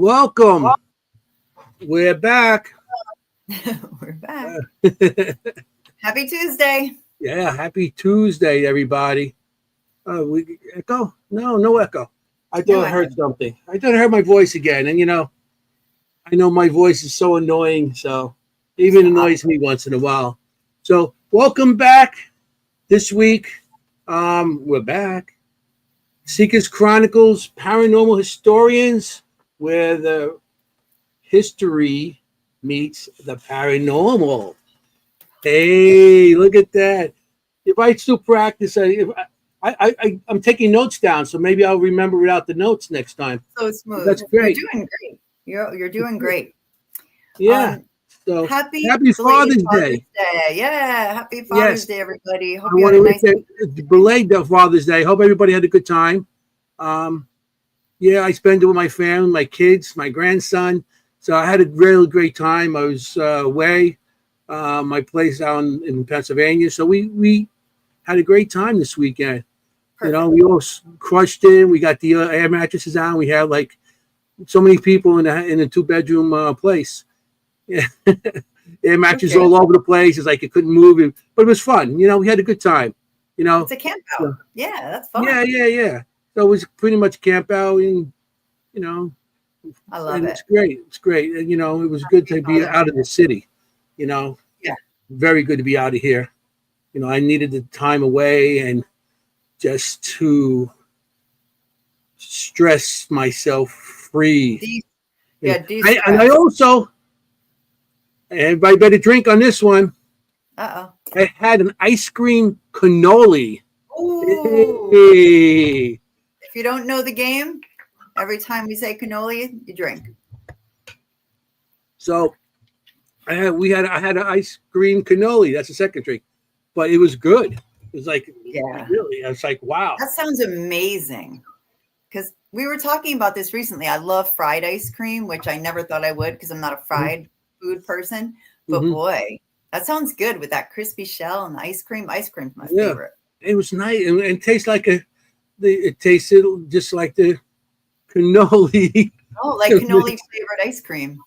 Welcome. We're back. We're back. Uh, Happy Tuesday. yeah, happy Tuesday, everybody. We echo? No echo. I No thought I echo. heard something. I thought I heard my voice again, and I know my voice is so annoying, so it even Stop. annoys me once in a while. So, welcome back this week. We're back. Seekers Chronicles, Paranormal Historians, where the history meets the paranormal. Hey, look at that. If I still practice, I'm taking notes down, so maybe I'll remember without the notes next time. So smooth. That's You're great. doing great. You're doing great. Yeah. Um, So happy happy belated Father's Father's Day. Day. Yeah, happy Father's Yes. Day, everybody. Hope I you want had to a wish nice that weekend. belated Father's Day. Hope everybody had a good time. Um, yeah, I spent it with my family, my kids, my grandson. So I had a really great time. I was away, my place down in Pennsylvania. So we had a great time this weekend. Perfect. We all crushed in. We got the air mattresses on. We had like so many people in a 2 bedroom place. Yeah, air mattresses Okay. all over the place. It's like it couldn't move, but it was fun. We had a good time. You know, It's a camp out. so, Yeah, that's yeah, fun. yeah, yeah. So it was pretty much camp out, and you know, I love and it. it's great. It's great. And, it was good Happy to be Father's out of Day. the city. You know, Yeah, very good to be out of here. I needed the time away and just to stress myself free. de- You know, yeah, and I de-stress. also, everybody better drink on this one. Uh-oh. I had an ice cream cannoli. Ooh. Hey. If you don't know the game, every time we say cannoli, you drink. So I had an ice cream cannoli. That's the second drink, but it was good. It was like Yeah. really. I was like, wow. That sounds amazing. Because we were talking about this recently. I love fried ice cream, which I never thought I would because I'm not a fried food person. But Mm-hmm. boy, that sounds good with that crispy shell and the ice cream. Ice cream's my Yeah, favorite. it was nice and it tastes like it tasted just like the cannoli. Oh, like cannoli flavored ice cream.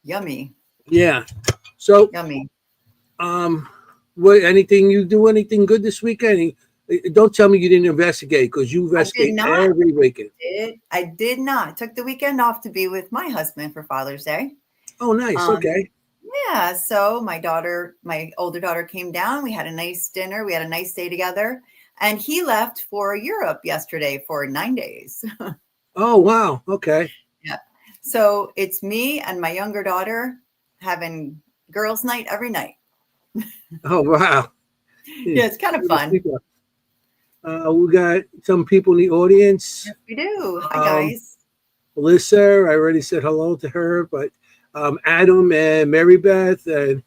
Yummy. Yeah. So, Yummy. um, what anything you do anything good this weekend? Don't tell me you didn't investigate because you I did investigate not. every weekend. I did not. I took the weekend off to be with my husband for Father's Day. Oh, nice. Um, Okay. yeah, so my older daughter came down. We had a nice dinner. We had a nice day together. And he left for Europe yesterday for 9 days. Oh, wow. Okay. Yeah. So it's me and my younger daughter having girls' night every night. Oh, wow. Yeah, it's kind of fun. We got some people in the audience. Yes, we do. Hi, Um, guys. Melissa, I already said hello to her, but Adam and Mary Beth, and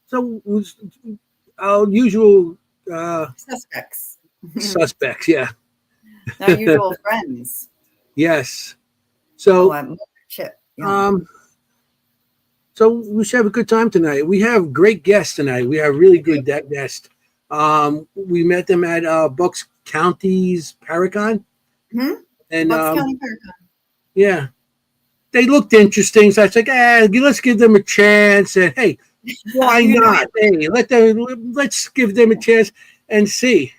so our usual Suspects. suspects. Yeah. Our usual friends. Yes. Oh, So, Chip. Yum. um, so we should have a good time tonight. We have great guests tonight. We have really We do. good guests. We met them at Bucks County's Paracon, Hmm? and Bucks County Paracon. yeah, they looked interesting. So I was like, let's give them a chance. And hey, why You know, not? Hey, let's give them a chance and see.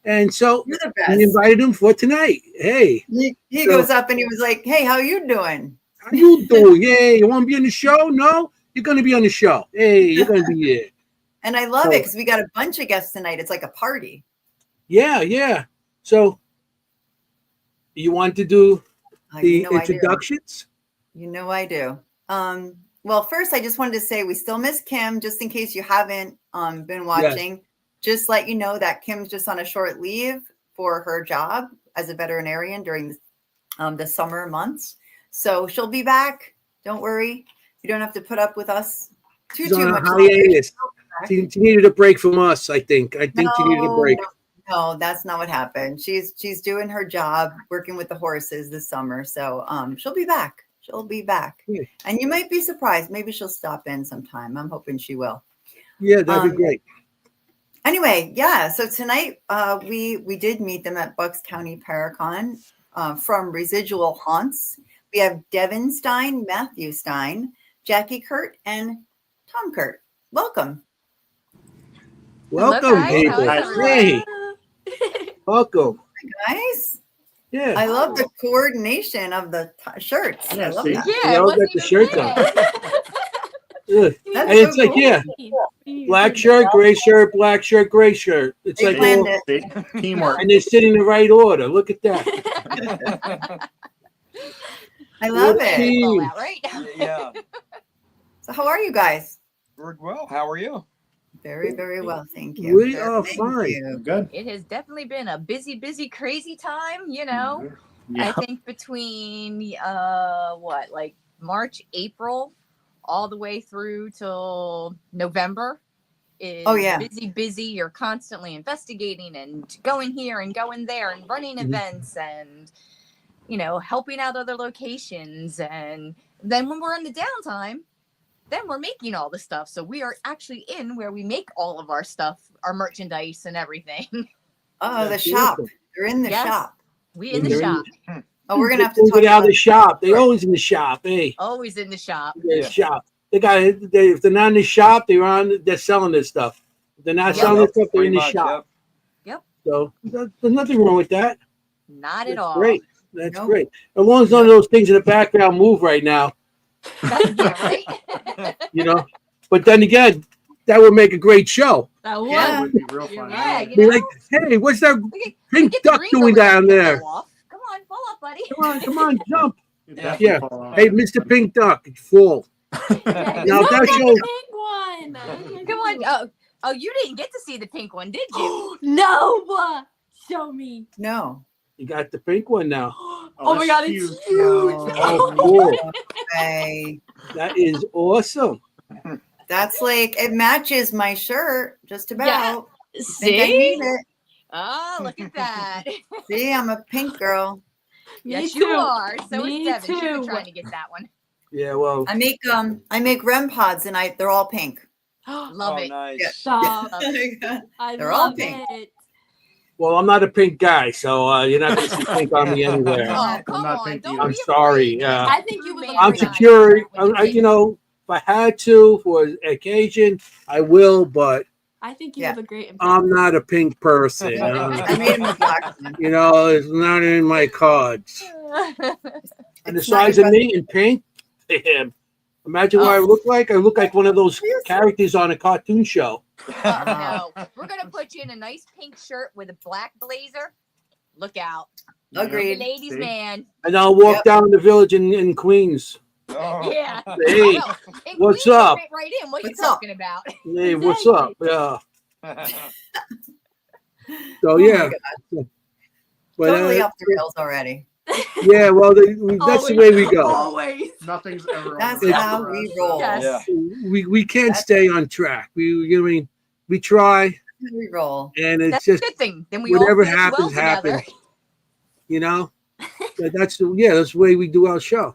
And so you're the we best. invited them for tonight. Hey, He so goes up and he was like, "Hey, how you doing?" how you doing? Hey, you want to be on the show? No, you're going to be on the show. Hey, you're going to be here. And I love it So because we got a bunch of guests tonight. It's like a party. yeah, yeah. So you want to do You the know I do. introductions? You know I do. Well, first I just wanted to say we still miss Kimm, just in case you haven't been Yes. watching. Just let you know that Kimm's just on a short leave for her job as a veterinarian during the summer months. So she'll be back. Don't worry. You don't have to put up with us She's on a much longer. hiatus. She needed a break from us. I think she needed a No, break. no, that's not what happened. She's doing her job, working with the horses this summer. So she'll be back. She'll be back. Yeah, And you might be surprised. Maybe she'll stop in sometime. I'm hoping she will. yeah, that'd be Um, great. anyway, yeah. So tonight we did meet them at Bucks County Paracon from Residual Haunts. We have Devin Stein, Matthew Stein, Jackie Kurt, and Tom Kurt. Welcome. Welcome, guys. people. How's Hey, welcome. Guys, Yeah. I love the coordination of the shirts. I love see? that. Yeah, They it all wasn't got the even shirts on. planned. Yeah. That's And it's so like, cool. yeah, black shirt, gray shirt, black shirt, gray shirt. It's They like, planned all, it. See? Teamwork. and they're sitting in the right order. Look at that. I love What a it. team. Fall out, right? Yeah, So how are you guys? we're well. How are you? Very, very well. Thank you. We are Thank fine. you. Good. It has definitely been a busy, crazy time, you know. Yeah. I think between like March, April, all the way through till November is Oh, yeah. busy. You're constantly investigating and going here and going there and running events and, you know, helping out other locations. And then when we're in the downtime, then we're making all the stuff. So we are actually in where we make all of our stuff, our merchandise and everything. Oh, the That's shop. beautiful. They're in the Yes. shop. We in the They're in shop. Oh, we're gonna have to Move talk it out about of the shop. They always in the shop. Hey, Always in the shop. the Yeah. shop. If they're not in the shop, they're selling this stuff. If they're not Yep. selling this stuff, they're in Pretty the much, shop. Yep. So there's nothing wrong with that. Not at That's all. great. That's Nope. great. As long as none of those things in the background move right now, Yeah, right? you know. But then again, that would make a great show. That would. Yeah. That would be real fun. Yeah, Be you know? like, hey, what's that We pink get the duck green doing gorilla down to there? fall off. Come on, fall off, buddy. Come on, jump. It'd Yeah. definitely Yeah. fall off. Hey, Mr. Pink Duck, it's full. Yeah, Now, you that got show- the pink one. Come on. Oh, you didn't get to see the pink one, did you? No. Show me. No. You got the pink one now. Oh, my that's God, it's huge. huge. Oh, cool. Hey, That is awesome. that's like it matches my shirt just about. Think I See? need it. Oh, look at that. See, I'm a pink girl. Me Yes, too. you are. So Me is Devin. She's been too. trying to get that one. Yeah, well, I make REM pods and they're all pink. Love Oh, it. nice. Stop. Love I They're all love pink. it. well, I'm not a pink guy, so you're not going to see pink on me anywhere. Oh, come not on. pink Don't either. I'm be sorry, afraid. yeah. I think you would look I'm great. secure. You know, if I had to for occasion, I will, but I think you Yeah. would look great in pink. I'm not a pink person. I made him a black one. You know, it's not in my cards. And the It's not size your of me in pink, damn. Imagine what I Oh. look like. I look like one of those Seriously? characters on a cartoon show. No. We're going to put you in a nice pink shirt with a black blazer. Look out. Yeah. Agreed. Ladies, See? man. And I'll walk Yep. down the village in Queens. Oh. Yeah. Hey, Well, in what's Queens, you up? fit right in. What are you What's up? talking about? hey, what's up? Yeah. So Oh my yeah. God. But, Totally off the rails already. yeah, well, that's the way we go. Always. Nothing's ever. That's on the how road we for us, roll. Yes. Yeah. We can't That's- stay on track. You know what I mean? We try, We roll. and it's That's just a good thing. Then we whatever all fit happens, well together. happens. You know, that's the way we do our show.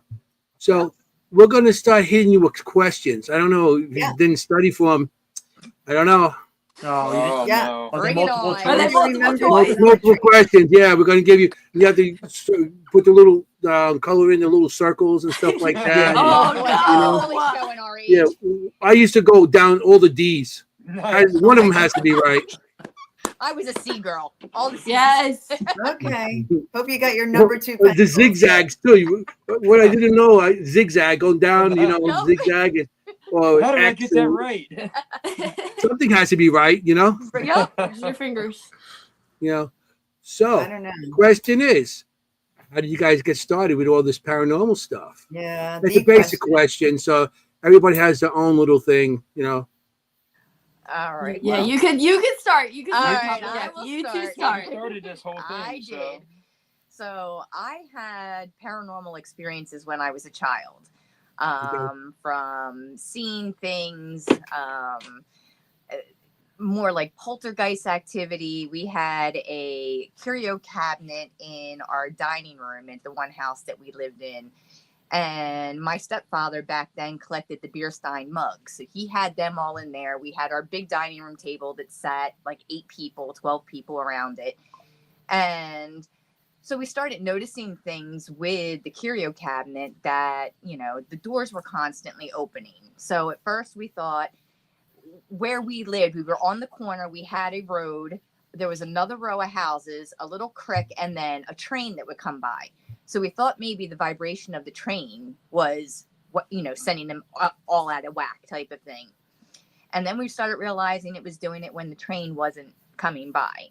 So we're going to start hitting you with questions. I don't know if Yeah. you didn't study for them. I don't know. Oh, Oh, Yeah. no. are Bring they it multiple on. choice? Are they multiple Remember- choice? Multiple questions. Yeah, we're going to give you. You have to put the little color in the little circles and stuff like that. Oh, Boy, no. really showing our age. Yeah, I used to go down all the D's. Nice. One of them has to be right. I was a C girl. All the C's. Yes. Okay. Hope you got your number two. The pencils. zigzags too. What I didn't know, I zigzag going down. You know, Nope. zigzag. Or How did I X get that and- right? Something has to be right. You know. Yep. Use your fingers. You know. I So, don't know. question is, how did you guys get started with all this paranormal stuff? Yeah. It's the a basic question. So everybody has their own little thing. You know. All right. Yeah, well, you could start. You could All start. right, Papa I Jack. will You two start. You start. started this whole thing. I so. did. So I had paranormal experiences when I was a child, from seeing things, more like poltergeist activity. We had a curio cabinet in our dining room at the one house that we lived in. And my stepfather back then collected the beer stein mugs. So he had them all in there. We had our big dining room table that sat like 8 people, 12 people around it. And So we started noticing things with the curio cabinet that, the doors were constantly opening. So at first we thought where we lived, we were on the corner, we had a road, there was another row of houses, a little creek, and then a train that would come by. So we thought maybe the vibration of the train was what, sending them all out of whack type of thing. And then we started realizing it was doing it when the train wasn't coming by.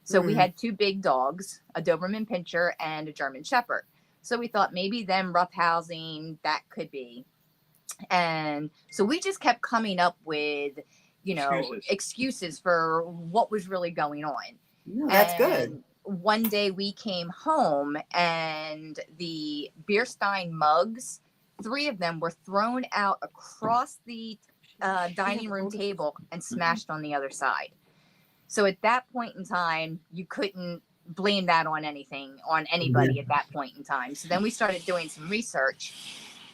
So we had 2 big dogs, a Doberman Pinscher and a German Shepherd. So we thought maybe them roughhousing, that could be. And so we just kept coming up with, excuses for what was really going on. No, that's good. One day we came home and the beer stein mugs, 3 of them were thrown out across the dining room table and smashed on the other side. So at that point in time, you couldn't blame that on anybody at that point in time. So then we started doing some research,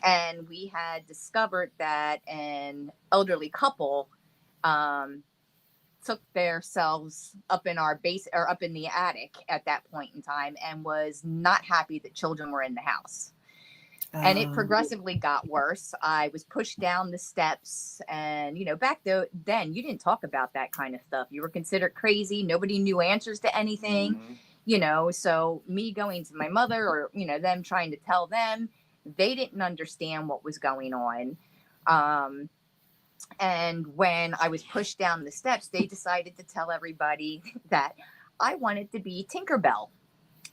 and we had discovered that an elderly couple took themselves up in our base or up in the attic at that point in time and was not happy that children were in the house. And it progressively got worse. I was pushed down the steps, and back then you didn't talk about that kind of stuff. You were considered crazy. Nobody knew answers to anything. So me going to my mother or them trying to tell them, they didn't understand what was going on. And when I was pushed down the steps, they decided to tell everybody that I wanted to be Tinkerbell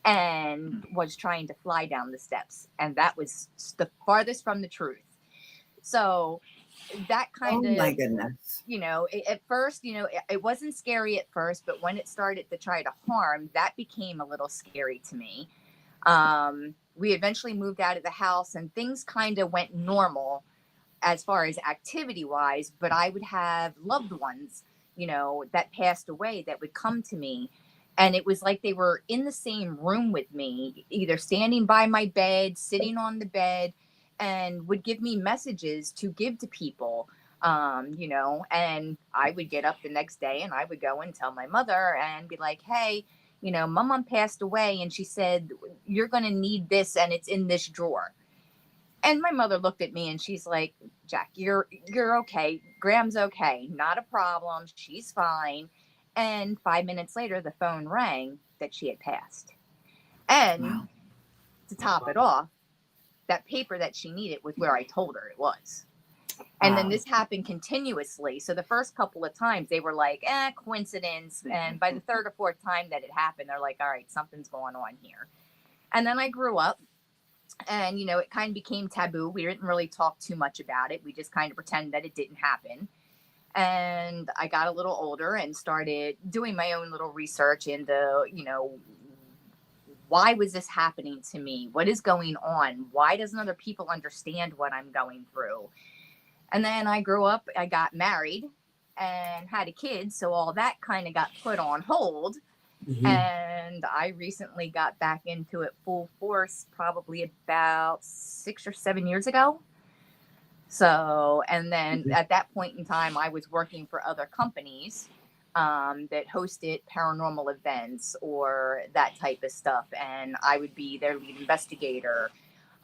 and was trying to fly down the steps. And that was the farthest from the truth. So that kind of, my goodness. At first, it wasn't scary at first, but when it started to try to harm, that became a little scary to me. We eventually moved out of the house and things kind of went normal as far as activity wise, but I would have loved ones, that passed away that would come to me. And it was like they were in the same room with me, either standing by my bed, sitting on the bed, and would give me messages to give to people, and I would get up the next day and I would go and tell my mother and be like, hey, mom passed away and she said, you're going to need this and it's in this drawer. And my mother looked at me and she's like, Jack, you're okay. Graham's okay. Not a problem. She's fine. And 5 minutes later, the phone rang that she had passed. And to top it off, that paper that she needed was where I told her it was. And then this happened continuously. So the first couple of times they were like, coincidence. And by the 3rd or 4th time that it happened, they're like, all right, something's going on here. And then I grew up and, it kind of became taboo. We didn't really talk too much about it. We just kind of pretended that it didn't happen. And I got a little older and started doing my own little research into, why was this happening to me? What is going on? Why doesn't other people understand what I'm going through? And then I grew up, I got married and had a kid. So all that kind of got put on hold. And I recently got back into it full force, probably about 6 or 7 years ago. So, and then at that point in time, I was working for other companies that hosted paranormal events or that type of stuff. And I would be their lead investigator.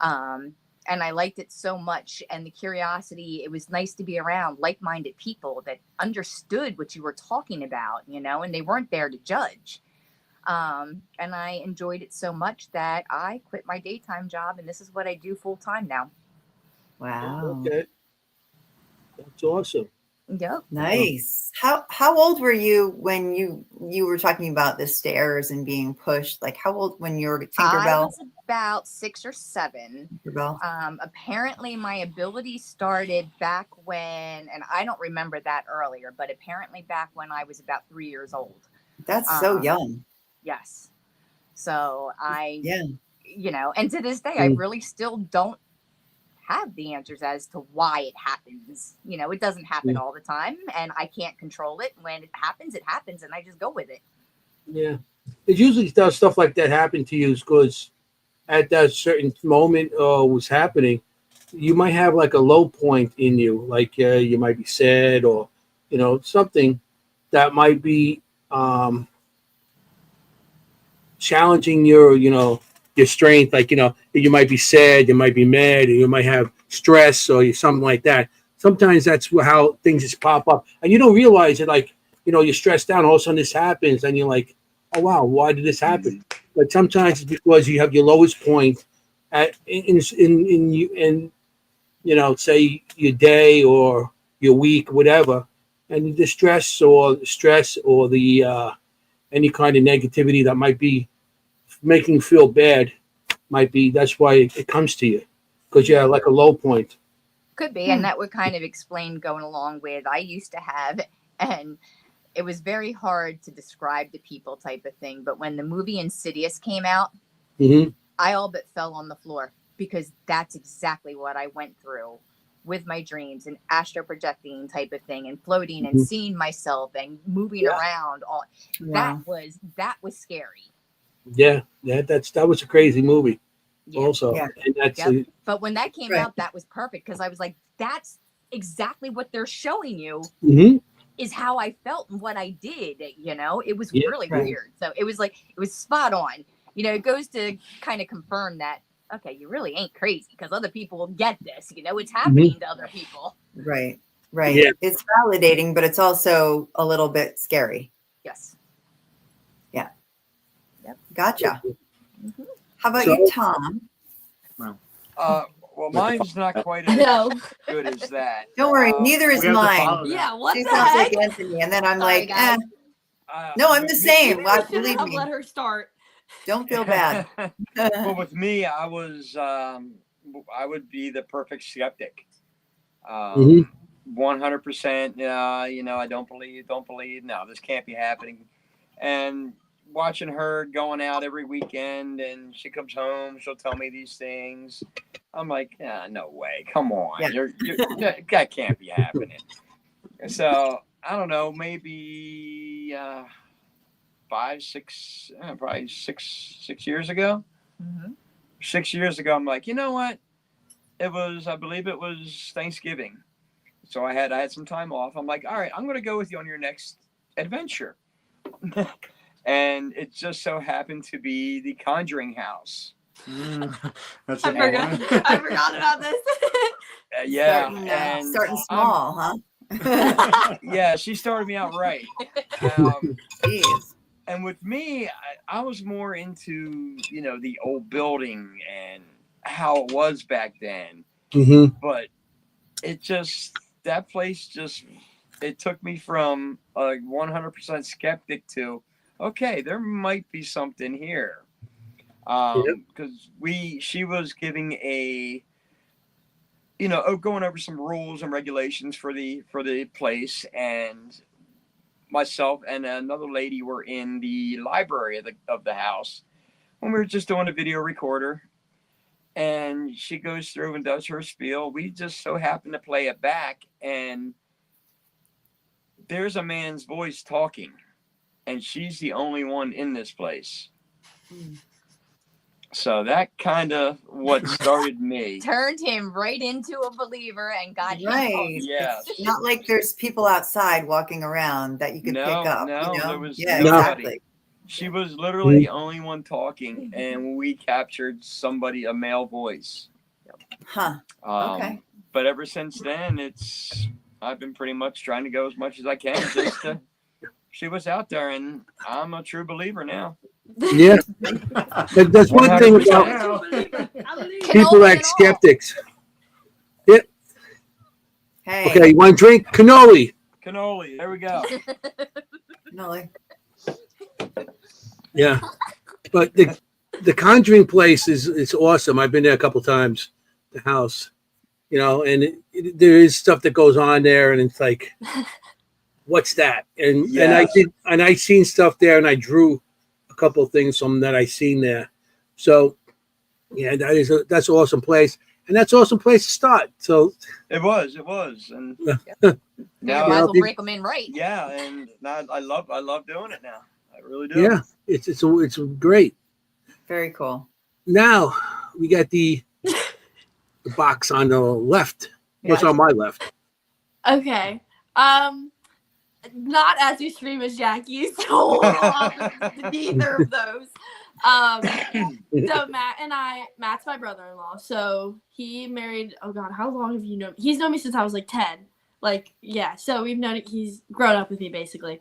And I liked it so much. And the curiosity, it was nice to be around like-minded people that understood what you were talking about, and they weren't there to judge. And I enjoyed it so much that I quit my daytime job. And this is what I do full time now. Wow. Okay. That's awesome. Yep. Nice. How old were you when you were talking about the stairs and being pushed? Like how old when you were Tinkerbell? I was about 6 or 7. Tinkerbell. Apparently my ability started back when, and I don't remember that earlier, but apparently back when I was about 3 years old. That's so young. Yes. So Yeah. And to this day, I really still don't have the answers as to why it happens. It doesn't happen all the time and I can't control it. When it happens, and I just go with it. Yeah. It usually does stuff like that happen to you because at that certain moment was happening, you might have like a low point in you, like you might be sad or, something that might be challenging your, your strength. Like, you might be sad, you might be mad, or you might have stress or something like that. Sometimes that's how things just pop up, and you don't realize it. Like, you're stressed out, all of a sudden this happens, and you're like, "Oh wow, why did this happen?" But sometimes it's because you have your lowest point in say your day or your week, whatever, and the stress or the any kind of negativity that might be making you feel bad might be, that's why it comes to you, because you're like a low point. Could be, and that would kind of explain going along with I used to have, and it was very hard to describe to people type of thing. But when the movie Insidious came out, I all but fell on the floor because that's exactly what I went through with my dreams and astro projecting type of thing and floating and seeing myself and moving around. All that was scary. Yeah, that was a crazy movie. Yeah. Also, and that's but when that came out, that was perfect because I was like, that's exactly what they're showing you is how I felt and what I did. It was really weird. So it was spot on. It goes to kind of confirm that, okay, you really ain't crazy because other people get this. It's happening to other people. Right. Yeah. It's validating, but it's also a little bit scary. Yes. Yeah. Yep. Gotcha. How about you, Tom? Well, mine's not quite as good as that. Don't worry, neither is mine. Yeah, what She the sounds heck? like Anthony, and then I'm Sorry, like, guys. no, I'm the same. Maybe we shouldn't Believe have me. let her start. Don't feel bad. Well, with me, I would be the perfect skeptic. 100%. I don't believe. No, this can't be happening. And watching her going out every weekend, and she comes home, she'll tell me these things. I'm like, no way. Come on, that can't be happening. So I don't know, maybe 6 years ago. 6 years ago, I'm like, you know what? I believe it was Thanksgiving. So I had some time off. I'm like, all right, I'm going to go with you on your next adventure. And it just so happened to be the Conjuring house. That's I forgot about this. Starting small, huh? Yeah, she started me out right. Jeez. And with me, I was more into, the old building and how it was back then. But that place it took me from a 100% skeptic to, okay, there might be something here. Because she was giving going over some rules and regulations for the place, and myself and another lady were in the library of the house when we were just doing a video recorder, and she goes through and does her spiel. We just so happen to play it back, and there's a man's voice talking, and she's the only one in this place. So that kind of what started me. Turned him right into a believer and got him hooked. Yes. It's not like there's people outside walking around that you could pick up. No, there was nobody. Exactly. She was literally the only one talking, and we captured a male voice. Huh. Okay. But ever since then, I've been pretty much trying to go as much as I can just to. She was out there, and I'm a true believer now. Yeah, that's one thing about people like skeptics. Yeah. Hey. Okay, you want to drink cannoli? Cannoli. There we go. Cannoli. Yeah, but the Conjuring place is awesome. I've been there a couple times. The house, and there is stuff that goes on there, and it's like, what's that? And I seen stuff there, and I drew a couple of things from that I seen there. So yeah, that's an awesome place, and that's an awesome place to start. So it was, and now might as well break them in right. Yeah, and now I love doing it now. I really do. Yeah, it's great. Very cool. Now we got the box on the left. What's on my left? Okay. Not as extreme as Jackie's. So neither of those. So Matt's my brother-in-law. So he married, oh God, how long have you known? He's known me since I was like 10. Like, yeah. So we've known it. He's grown up with me basically.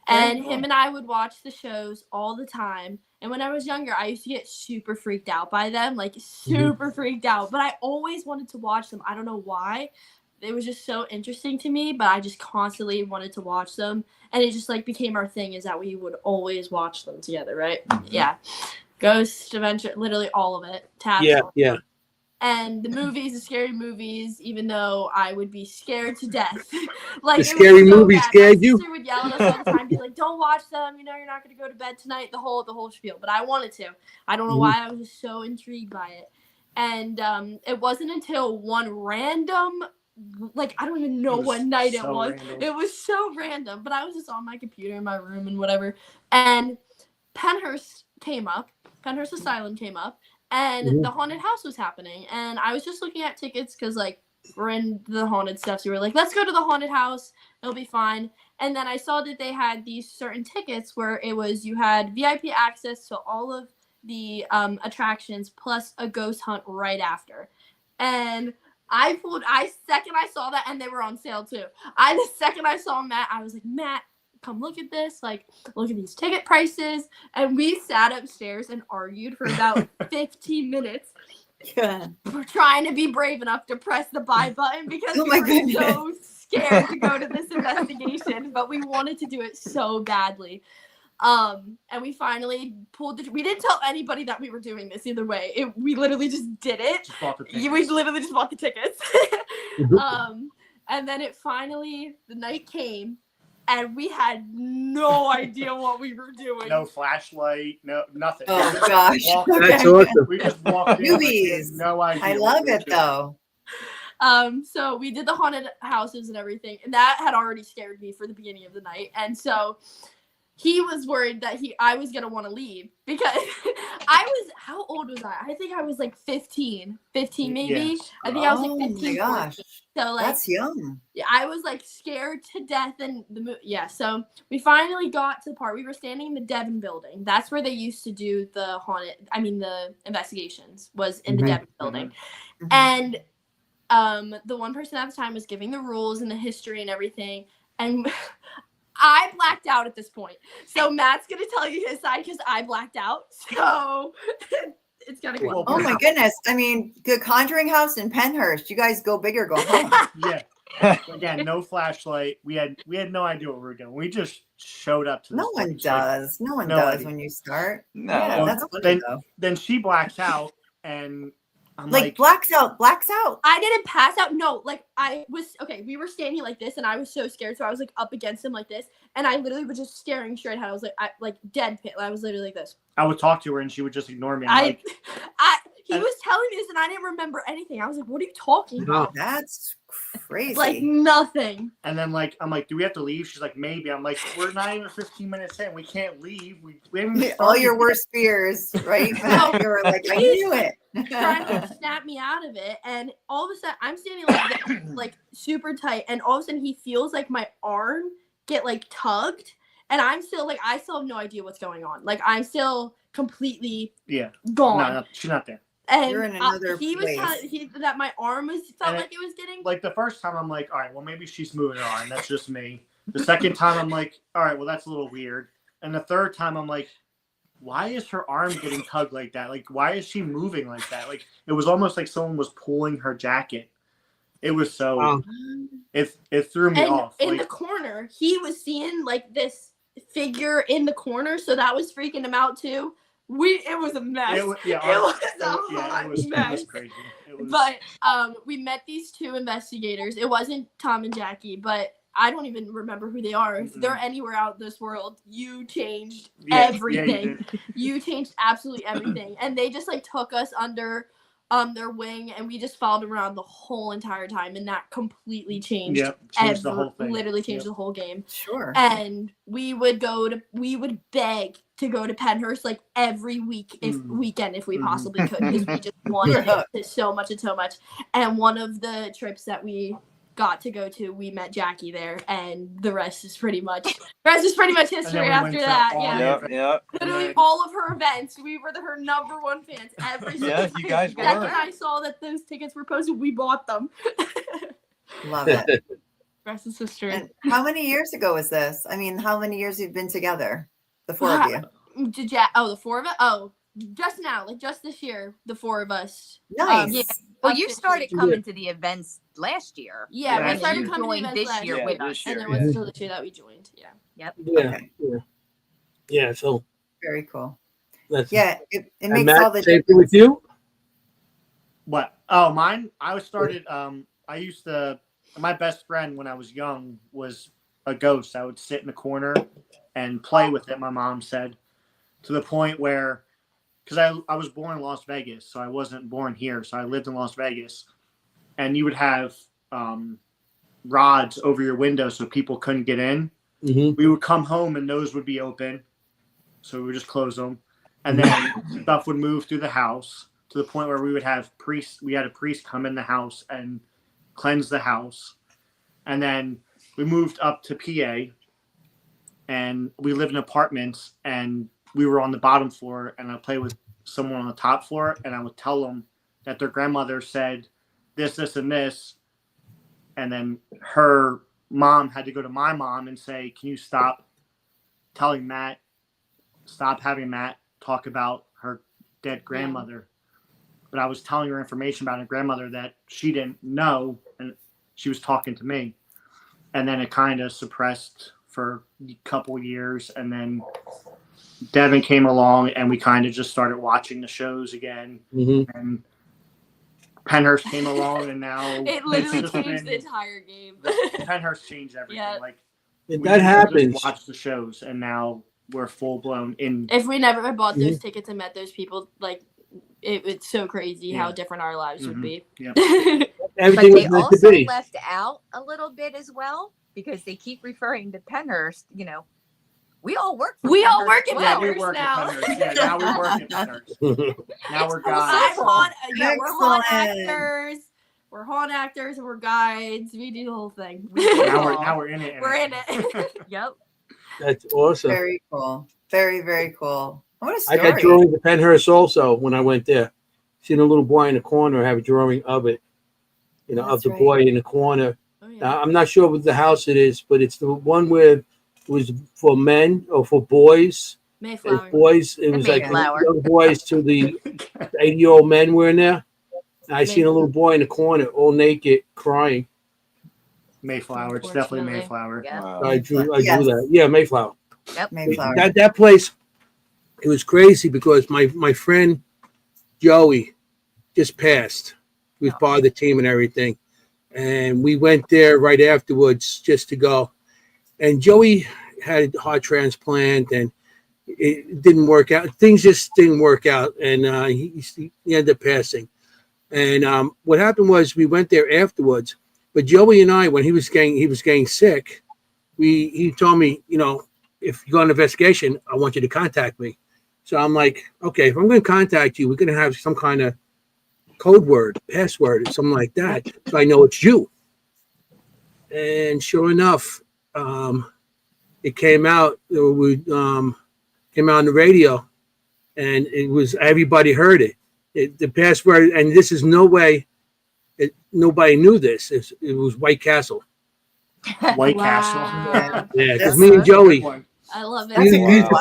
And him and I would watch the shows all the time. And when I was younger, I used to get super freaked out by them, like super freaked out. But I always wanted to watch them. I don't know why. It was just so interesting to me, but I just constantly wanted to watch them. And it just like became our thing, is that we would always watch them together, right? Yeah. Ghost Adventure, literally all of it. Tabs. Yeah. And the movies, the scary movies, even though I would be scared to death. Like, The it scary was so movie bad. scared My you? sister would yell at us all the time, be like, "Don't watch them. You know, you're not going to go to bed tonight." The whole spiel. But I wanted to. I don't know why. I was just so intrigued by it. And it wasn't until one random, like, I don't even know what night it was. Random. It was so random. But I was just on my computer in my room and whatever. And Penhurst Asylum came up. And the haunted house was happening. And I was just looking at tickets because, like, we're in the haunted stuff. So we were like, let's go to the haunted house. It'll be fine. And then I saw that they had these certain tickets where it was, you had VIP access to all of the attractions plus a ghost hunt right after. And second I saw that, and they were on sale too. The second I saw Matt, I was like, Matt, come look at this, like, look at these ticket prices. And we sat upstairs and argued for about 15 minutes. Yeah. We're trying to be brave enough to press the buy button because Oh we my were goodness. so scared to go to this investigation, but we wanted to do it so badly. And we finally we didn't tell anybody that we were doing this either way. We literally just did it. Just bought the We tickets. literally just bought the tickets. And then the night came, and we had no idea what we were doing. No flashlight, no nothing. Oh gosh. That's awesome. We just walked in. Like, we had Movies. no idea. I what love we were it doing. though. So we did the haunted houses and everything, and that had already scared me for the beginning of the night. And so he was worried that I was gonna want to leave because how old was I? I think I was like 15 maybe. Yeah. I think I was Oh like my 15. gosh. 14. So like That's young. yeah, I was like scared to death, and so we finally got to the part. We were standing in the Devon building. That's where they used to do the investigations, was in the Devon building. And the one person at the time was giving the rules and the history and everything, and I blacked out at this point. So Matt's gonna tell you his side because I blacked out. So it's gonna go. Oh my goodness. I mean, the Conjuring House in Penhurst. You guys go big or go home. Yeah. Again, no flashlight. We had no idea what we were doing. We just showed up to this No one place. does. No one no does idea. when you start. No. Yeah, that's funny though. Then she blacks out, and I'm Like blacks out. I didn't pass out. No, like we were standing like this, and I was so scared, so I was like up against him like this, and I literally was just staring straight ahead. I was like dead pit. I was literally like this. I would talk to her, and she would just ignore me. He was telling me this, and I didn't remember anything. I was like, "What are you talking about?" That's crazy. Like nothing. And then I'm like, do we have to leave? She's like, maybe. I'm like, we're not even 15 minutes in. We can't leave. We haven't even all started your yet." worst fears, right? You were like, I knew it. Trying to snap me out of it, and all of a sudden I'm standing like this, like super tight, and all of a sudden he feels like my arm get like tugged, and I'm still like, I still have no idea what's going on. Like I'm still completely gone. No, she's not there. And You're in another he was place. telling that my arm felt And like it was getting Like the first time, I'm like, all right, well maybe she's moving her arm. That's just me. The second time, I'm like, all right, well that's a little weird. And the third time, I'm like, why is her arm getting tugged like that? Like, why is she moving like that? Like, it was almost like someone was pulling her jacket. It was so. It threw me off. In the corner, he was seeing like this figure in the corner, so that was freaking him out too. It was a mess. It was a hot mess. It was crazy. But we met these two investigators. It wasn't Tom and Jackie, but I don't even remember who they are. If they're anywhere out in this world, you changed everything. You changed absolutely everything. And they just like took us under their wing, and we just followed around the whole entire time, and that completely changed the whole thing. Literally changed the whole game. Sure. And we would beg to go to Penhurst like every weekend if we possibly could, because we just wanted it so much. And one of the trips that we got to go to, we met Jackie there, and the rest is pretty much history we after went to that. all Yeah. the- Yep. Literally all of her events, we were her number one fans every single Yeah, time. you guys Jackie were. and I saw that those tickets were posted, we bought them. Love it. Rest is history. And how many years ago was this? I mean, how many years you've been together? The four of you. The four of us? Oh, just now, like just this year, the four of us. Nice. Yeah. Well, you officially- started coming to the events last year. Yeah, Yeah, we and started you coming to the joined events this last year year, with this us. and year. there was still this year that we joined. Yeah. Yeah, Okay. yeah. So Very cool. that's Yeah, it And makes Matt, all the same thing with difference. you. What? Oh, mine. I started. I used to. My best friend when I was young was a ghost. I would sit in the corner and play with it. My mom said, to the point where, because I was born in Las Vegas, so I wasn't born here. So I lived in Las Vegas, and you would have rods over your window so people couldn't get in. Mm-hmm. We would come home and those would be open, so we would just close them, and then stuff would move through the house to the point where we would have priests. We had a priest come in the house and cleanse the house, and then we moved up to PA, and we lived in apartments, and we were on the bottom floor, and I played with someone on the top floor, and I would tell them that their grandmother said this, this, and this, and then her mom had to go to my mom and say, can you stop having Matt talk about her dead grandmother. But I was telling her information about her grandmother that she didn't know, and she was talking to me. And then it kind of suppressed for a couple years, and then Devin came along, and we kind of just started watching the shows again. Mm-hmm. And Penhurst came along, and now It literally it's just changed the been- entire game. Penhurst changed everything. Yeah. Like That we used to happens. just watch the shows, and now we're full blown in. If we never had bought those Mm-hmm. tickets and met those people, like it's so crazy how Yeah. different our lives would Mhm. be. Yep. But Everything they was meant to also be. left out a little bit as well because they keep referring to Penhurst. You know, we all work for We all Penhurst work as at Yeah, well. we Penhurst work now. at Penhurst. Yeah, now we work at Penhurst. Now we're I'm guys. haunt, yeah, we're haunt Excellent. actors. We're haunt actors and we're guides. We do the whole thing. Now we're in it. We're in it. Yep. That's awesome. Very cool. Very, very cool. What a I story. got drawings of Penhurst also when I went there. Seen a little boy in the corner. I have a drawing of it. You know, of That's the right. boy in the corner. Oh, yeah. Now, I'm not sure what the house it is, but it's the one where it was for men or for boys. Mayflower. Boys, it was like Mayflower. young boys to the 80-year-old men were in there. And I seen a little boy in the corner, all naked, crying. Mayflower. It's definitely Unfortunately. Mayflower. Yeah. Wow. I drew Yes. that. Yeah, Mayflower. Mayflower. That place, it was crazy because my friend Joey just passed. He was part of the team and everything. And we went there right afterwards just to go. And Joey had a heart transplant and it didn't work out. Things just didn't work out. And he ended up passing. And what happened was we went there afterwards. But Joey and I, when he was getting sick, he told me, you know, if you go on an investigation, I want you to contact me. So I'm like, okay, if I'm going to contact you, we're going to have some kind of code word, password, or something like that, so I know it's you. And sure enough, it came out. We came out on the radio, and it was everybody heard it. The password, and this is no way. Nobody knew this. It was White Castle. White Wow. Castle. Yeah, because That's me and Joey. One. I love it. That's We used to Wow.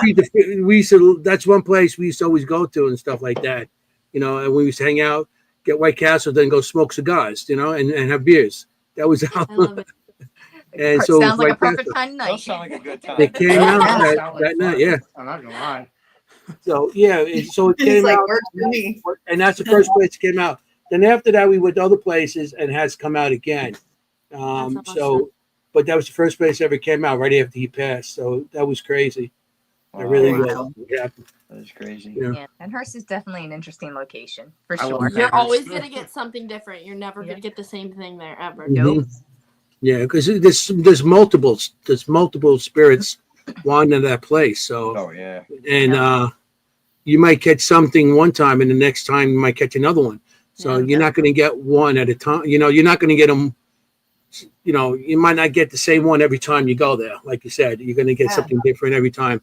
feed that's one place we used to always go to and stuff like that. You know, and we used to hang out, get White Castle, then go smoke cigars, you know, and have beers. That was how. I love it. And so sounds like a White perfect Castle. kind of night. Does sound like a good time. They came out That that, sound like that fun. night, yeah. I'm not gonna lie. So yeah, so it He's came like, out, works for me. and that's the first place it came out. Then after that, we went to other places and it has come out again. That's awesome. So, but that was the first place it ever came out right after he passed. So that was crazy. It really Wow. was. Yeah. That is crazy. Yeah. Yeah, and Hearst is definitely an interesting location for I love sure. that. You're Penhurst. always gonna get something different. You're never Yeah. gonna get the same thing there ever. Nope. Yeah, because there's multiple spirits wandering in that place. So Oh yeah. and you might catch something one time, and the next time you might catch another one. So Yeah. you're not going to get one at a time. You know, you're not going to get them you know, you might not get the same one every time you go there. Like you said, you're going to get Yeah. something different every time.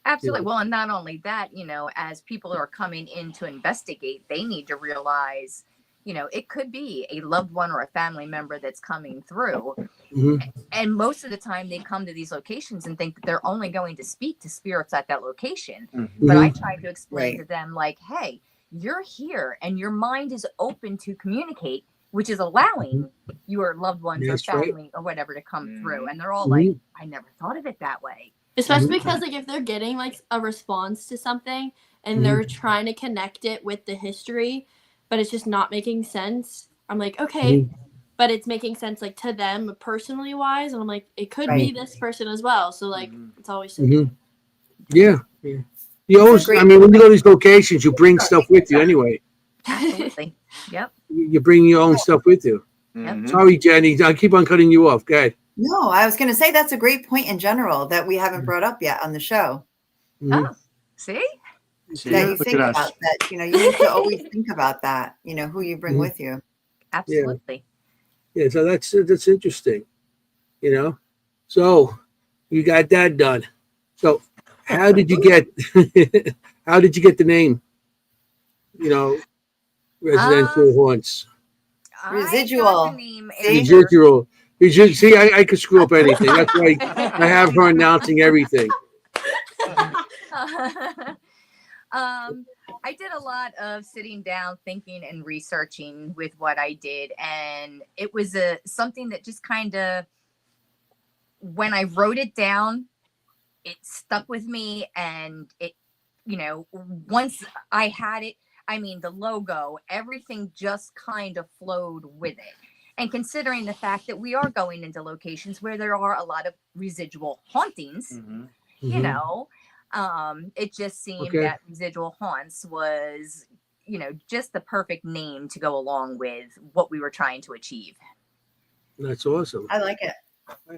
Absolutely. Well, and not only that, you know, as people are coming in to investigate, they need to realize, you know, it could be a loved one or a family member that's coming through. Mhm. And most of the time they come to these locations and think that they're only going to speak to spirits at that location. But I try to explain to them, like, hey, you're here and your mind is open to communicate, which is allowing your loved ones That's or right. family or whatever to come through. And they're all like, Mhm. I never thought of it that way. Especially because like if they're getting like a response to something and they're trying to connect it with the history, but it's just not making sense. I'm like, okay, but it's making sense like to them personally wise, and I'm like, it could be this person as well. So like it's always so good. Yeah. You always, great I mean, when you go to these locations, you bring stuff with you anyway. Absolutely. Yep. You bring your own stuff with you. Mhm. Sorry, Jenny. I keep on cutting you off. Go ahead. No, I was going to say that's a great point in general that we haven't brought up yet on the show. Mhm. Oh, see? See, That you Look think at us. about that. You know, you need to always think about that. You know, who you bring with you. Absolutely. Yeah, so that's interesting. You know, so you got that done. So how did you get how did you get the name? You know, residential haunts. I Residual. got the name See? after- Residual. See, I could screw up anything. That's why I have her announcing everything. I did a lot of sitting down, thinking, and researching with what I did, and it was something that just kind of, when I wrote it down, it stuck with me, and it, you know, once I had it, I mean, the logo, everything just kind of flowed with it. And considering the fact that we are going into locations where there are a lot of residual hauntings, you know, it just seemed that residual haunts was, you know, just the perfect name to go along with what we were trying to achieve. That's awesome. I like it.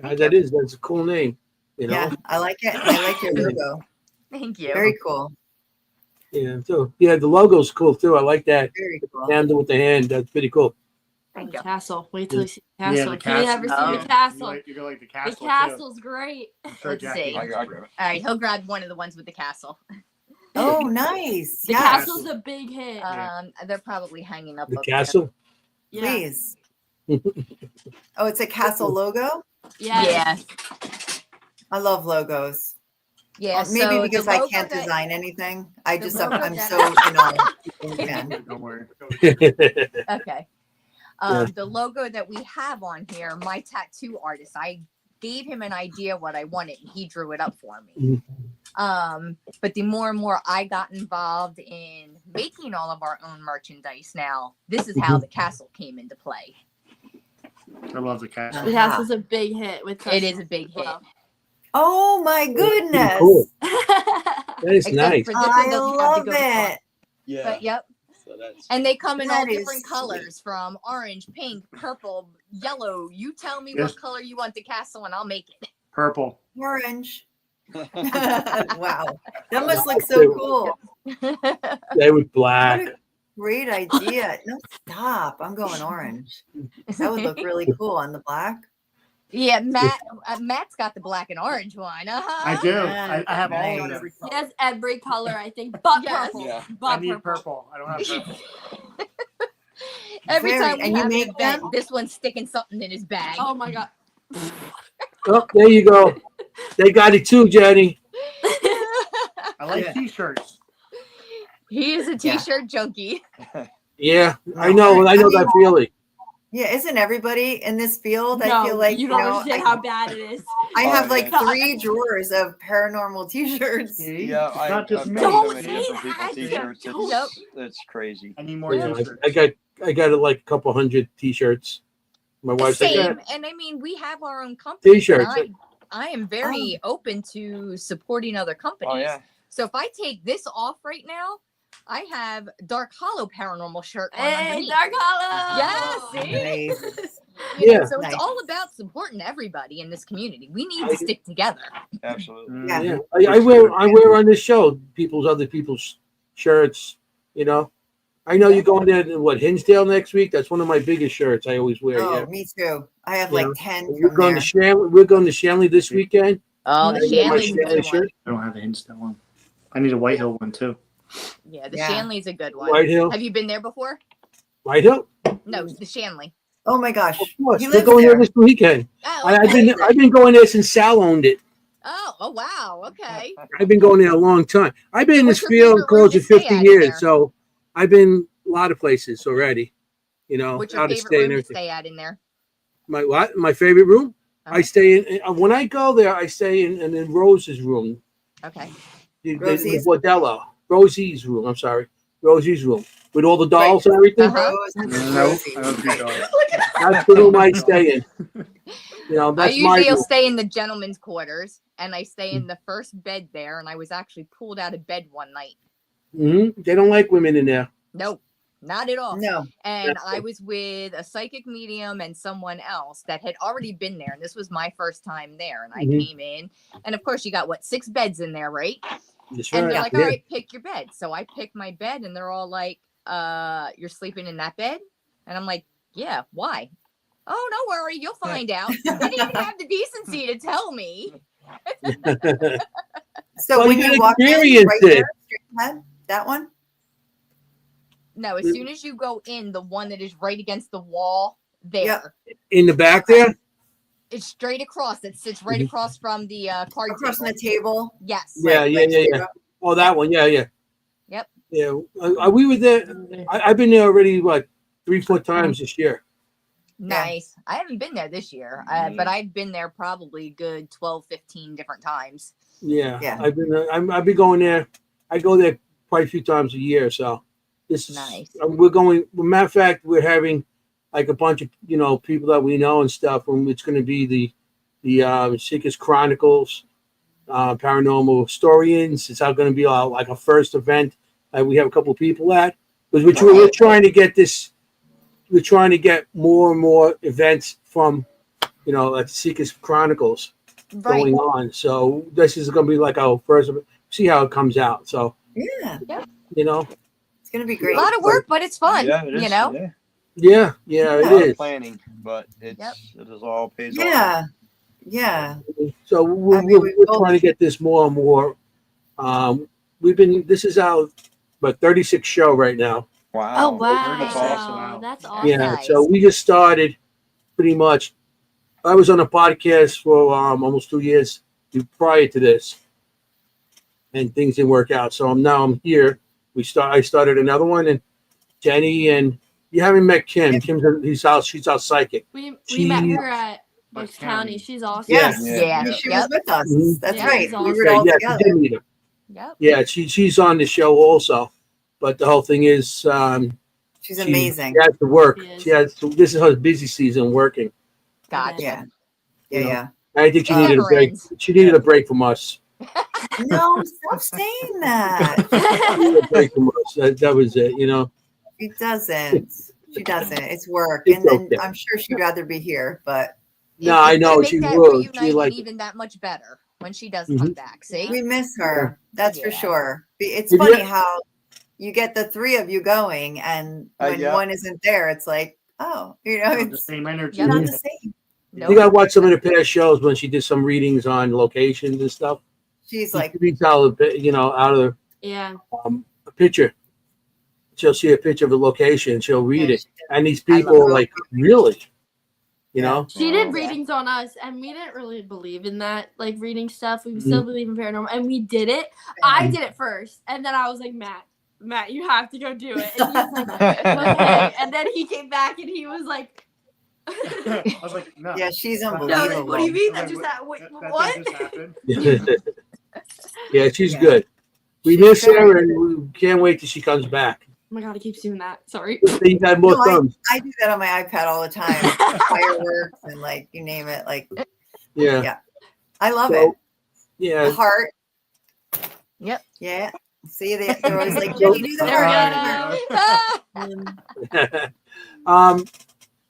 That's a cool name. You know? Yeah, I like it. I like your logo. Thank you. Very cool. Yeah. So yeah, the logo's cool too. I like that. Very cool. Handle with the hand. That's pretty cool. Thank The you. castle. Wait till you see the Yeah, castle. the Can you castle. ever see Oh. the castle? You go like the The castle. castle's great. Too. I'm sure Let's Jackie. see. I got it. All right, he'll grab one of the ones with the castle. Oh, nice. The Yes. castle's a big hit. They're probably hanging up. The up castle. Yeah. Please. Oh, it's a castle logo? There. Yeah. I love logos. Yeah. Maybe so because the I logo can't that- design anything. the I'm logo that so Don't worry. Okay. Yeah. The logo that we have on here, my tattoo artist, I gave him an idea what I wanted and he drew it up for me. But the more and more I got involved in making all of our own merchandise now, this is how the castle came into play. I love the castle. The castle's a big hit with It is a big hit. Oh my goodness. Cool. That is Except nice. for this one I doesn't have the love ghost one. it. Yeah. But yep. So that's And they come in all That is different colors, from orange, pink, purple, yellow. You tell me Yes. what color you want the castle and I'll make it. Purple. Orange. Wow. That must look so cool. They with black. What a great idea. No, stop. I'm going orange. That would look really cool on the black. Yeah, Matt's got the black and orange one. I do. Yeah, I have all nice. of every color. He has every color, I think, but Yes. purple. Yeah. I But need purple. purple. I don't have purple. Every Very- time we and you have an make event, them? this one's sticking something in his bag. Oh my god. Oh, there you go. They got it too, Jenny. I like Yeah. t-shirts. He is a t-shirt junkie. Yeah, I know that feeling. Yeah, isn't everybody in this field? No, I feel like you don't know, understand how bad it is. I Oh, have like yeah. 3 drawers of paranormal t-shirts. See? Yeah, It's I not just I've me. got so Don't many say different that. people's t-shirts. Yep. It's crazy. I need more Yeah, t-shirts. I got like a couple hundred t-shirts. My wife's like, Same, and I mean, we have our own company. T-shirts. I am very open to supporting other companies. Oh yeah. So if I take this off right now, I have Dark Hollow Paranormal shirt on Hey, underneath. Dark Hollow! Yes, see? Nice. You know, Yeah. so Nice. it's all about supporting everybody in this community. We need to stick together. Absolutely. Yeah. yeah, I wear on this show other people's shirts, you know. I know you're going there to Hinsdale next week. That's one of my biggest shirts I always wear. Oh, Yeah. me too. I have Yeah. like 10 We're from going there. to Shanley. We're going to Shanley this weekend. Oh, the I get my Shanley's a good one. I don't have a Hinsdale one. I need a White Hill one too. Yeah, the Yeah. Shanley's a good one. White Hill. Have you been there before? White Hill. No, the Shanley. Oh my gosh. Of course. He We're lives going there there. this weekend. Oh, I've okay. been going there since Sal owned it. Oh, wow. Okay. I've been going there a long time. I've been in this What's your field favorite room close to to stay 50 at in years, there? so I've been a lot of places already. You know, What's your out of favorite state and room to everything. stay at in there? My what? My favorite room? I Uh-huh. stay in when I go there. I stay in Rose's room, Okay. the Rosie's? bordello. Rosie's room. I'm sorry, Rosie's room with all the dolls and everything. Uh-huh. Rose and No, Rosie. I don't do dogs. That's the room I stay in. You know, I that's my usually will room. stay in the gentleman's quarters, and I stay in the first bed there, and I was actually pulled out of bed one night. They don't like women in there. Nope, not at all. No. And I was with a psychic medium and someone else that had already been there, and this was my first time there. And I Mhm. came in, and of course, you got 6 beds in there, right? That's And right. they're like, Yeah. "All right, pick your bed." So I picked my bed, and they're all like, "You're sleeping in that bed?" And I'm like, "Yeah, why?" "Oh, don't worry, you'll find out." They didn't even have the decency to tell me. So Well, when you you gotta walk in, experience right it. there, straight ahead, that one? No, as soon as you go in, the one that is right against the wall there, In the back there. it's straight across. It sits right Mhm. across from the card Across from table. the table. Yes. Yeah, Right, yeah, right, yeah, straight yeah. up. Oh, that one. Yeah, yeah. Yep. Yeah. We were there. I've been there already. What 3-4 times this year. Nice. I haven't been there this year, but I've been there probably good 12, 15 different times. Yeah. Yeah. I've been going there. I go there quite a few times a year. So this is Nice. we're going. Matter of fact, we're having like a bunch of people that we know and stuff. And it's going to be the Seekers Chronicles, Paranormal Historians. It's going to be like a first event. We have a couple of people at because we're trying to get this. We're trying to get more and more events from, at Seekers Chronicles Right. going on. So this is going to be like our first. See how it comes out. So Yeah. It's going to be A great. lot of work, but it's fun. Yeah, it is. You know? Yeah. yeah, it Yeah. A lot of is. planning, but it is all pays off. Yeah. Yeah. So we're, I mean, we we're both- trying to get this more and more. This is our 36th show right now. Wow. Oh wow, That's awesome. that's awesome. Yeah. Nice. So we just started pretty much. I was on a podcast for almost 2 years prior to this, and things didn't work out. So now I'm here. I started another one, and Jennie, and you haven't met Kimm. Kimm's she's our psychic. We met She- her at Bucks County. She's awesome. Yes. Yeah. She Yep. was with us. Mhm. That's Yeah, right. she's We awesome. were all You together. did meet her. Yep. Yeah, she's on the show also, but the whole thing is She's amazing. She has to work. She is. She has to, this is her busy season working. Gotcha. Yeah. Yeah. Yeah. I think she It needed a never break. ends. She needed a break from us. No, stop saying that. She needed a break from us. That was it. She doesn't. She doesn't. It's work. It's And then okay. I'm sure she'd rather be here, but No, I It's gonna know make she that would. She reuniting like even that much better when she does Mhm. come back. See? we miss her. That's for Yeah. sure. It's Did you- funny how you get the three of you going, and when Yeah. one isn't there, it's like, oh, Not the it's same energy. Yeah. not the same. Nope. you got to watch some of the past shows when she did some readings on locations and stuff. She's She like, reads out of the Yeah. a picture. She'll see a picture of a location. She'll read yeah, it, and these I love people her. are like, really, you Yeah. know. She did Yeah. readings on us, and we didn't really believe in that, like reading stuff. We Mhm. still believe in paranormal, and we did it. I did it first, and then I was like, Matt, you have to go do it. And he was like, okay. And then he came back, and he was like, I was like, no. Yeah, she's no, unbelievable. what do you mean? I That was just like, happened? Wait, that what? thing just happened. Yeah, she's Yeah. good. We She's miss very her, and we can't wait till she comes back. Oh my god, he keeps doing that. Sorry. You got more No, thumbs. I do that on my iPad all the time. Fireworks and like you name it. Like Yeah. Yeah. I love So, it. yeah. The heart. Yep. Yeah. See, they're always like, Jenny, do the There we heart. go.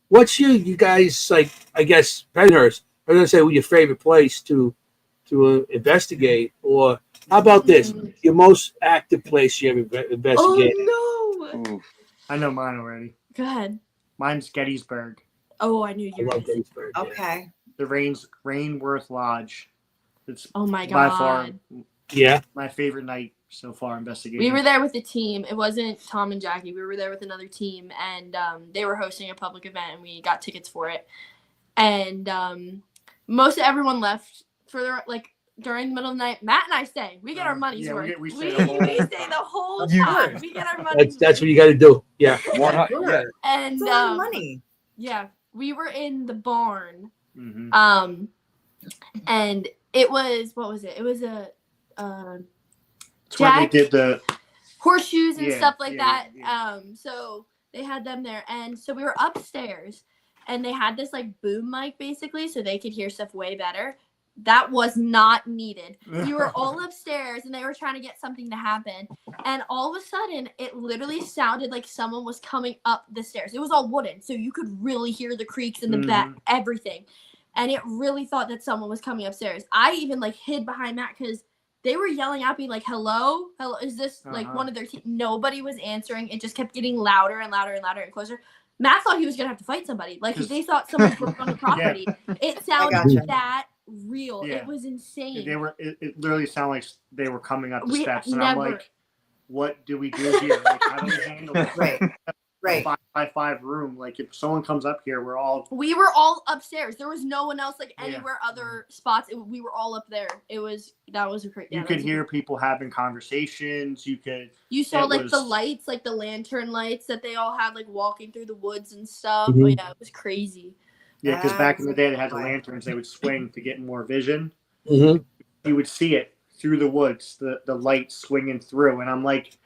What's you guys like? I guess Penhurst. I was gonna say, your favorite place to investigate, or how about this? Your most active place you ever Oh investigated? no! Ooh. I know mine already. Go ahead. Mine's Gettysburg. Oh, I knew I you were. love Gettysburg. Yeah. Okay. The Rainworth Lodge. It's Oh my by far God. Yeah. my favorite night so far investigating. We were there with the team. It wasn't Tom and Jackie. We were there with another team, and they were hosting a public event, and we got tickets for it. And most of everyone left for the, like during the middle of the night. Matt and I stay. We get our money's worth. we We stay the whole- stay the whole You- time. We get our money. That's what you got to do. Yeah. Yeah. And It's a lot of money. yeah, we were in the barn. Mhm. And it was, what was it? It was a It's where they Jack- did the horseshoes and Yeah, stuff like yeah, that. yeah. So they had them there, and so we were upstairs, and they had this like boom mic basically, so they could hear stuff way better. That was not needed. We were all upstairs, and they were trying to get something to happen, and all of a sudden, it literally sounded like someone was coming up the stairs. It was all wooden, so you could really hear the creaks in the back, everything, and it really thought that someone was coming upstairs. I even like hid behind Matt because they were yelling at me like, hello, is this like one of their team? Nobody was answering. It just kept getting louder and louder and louder and closer. Matt thought he was gonna have to fight somebody. Like they thought someone broke on the property. It sounded gotcha. that real. Yeah. It was insane. They were. It literally sounded like they were coming up the We steps, and I'm never- like, "What do we do here? Like, how do we handle this? Right. Right. 5x5 room. Like, if someone comes up here, we're all We were all upstairs. There was no one else like Yeah. anywhere other spots. We were all up there. That was a great. you could hear people having conversations. You could You saw it like the was- lights, like the lantern lights that they all had, like walking through the woods and stuff. Mhm. Oh yeah, it was crazy. because back in the day they had the Right. lanterns. They would swing to get more vision. Mm-hmm. You would see it through the woods, the light swinging through, and I'm like,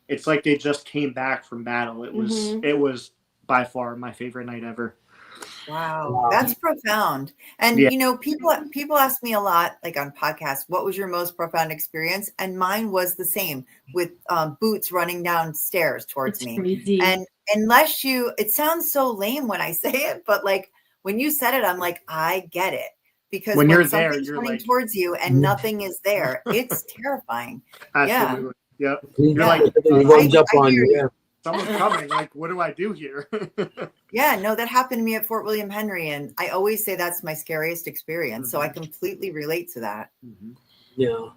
it's like they just came back from battle. It was by far my favorite night ever. Wow, that's profound. And Yeah. you know, people ask me a lot, like on podcasts, what was your most profound experience? And mine was the same with boots running downstairs towards It's me. crazy. And unless it sounds so lame when I say it, but like when you said it, I'm like, I get it. Because When when, you're there, something's you're running like- towards you and nothing is there, it's terrifying. Absolutely. Yep. You're Yeah. like, it runs up I on hear you. you. Yeah. Someone's coming. Like, what do I do here? Yeah, no, that happened to me at Fort William Henry. And I always say that's my scariest experience. So I completely relate to that. Yeah.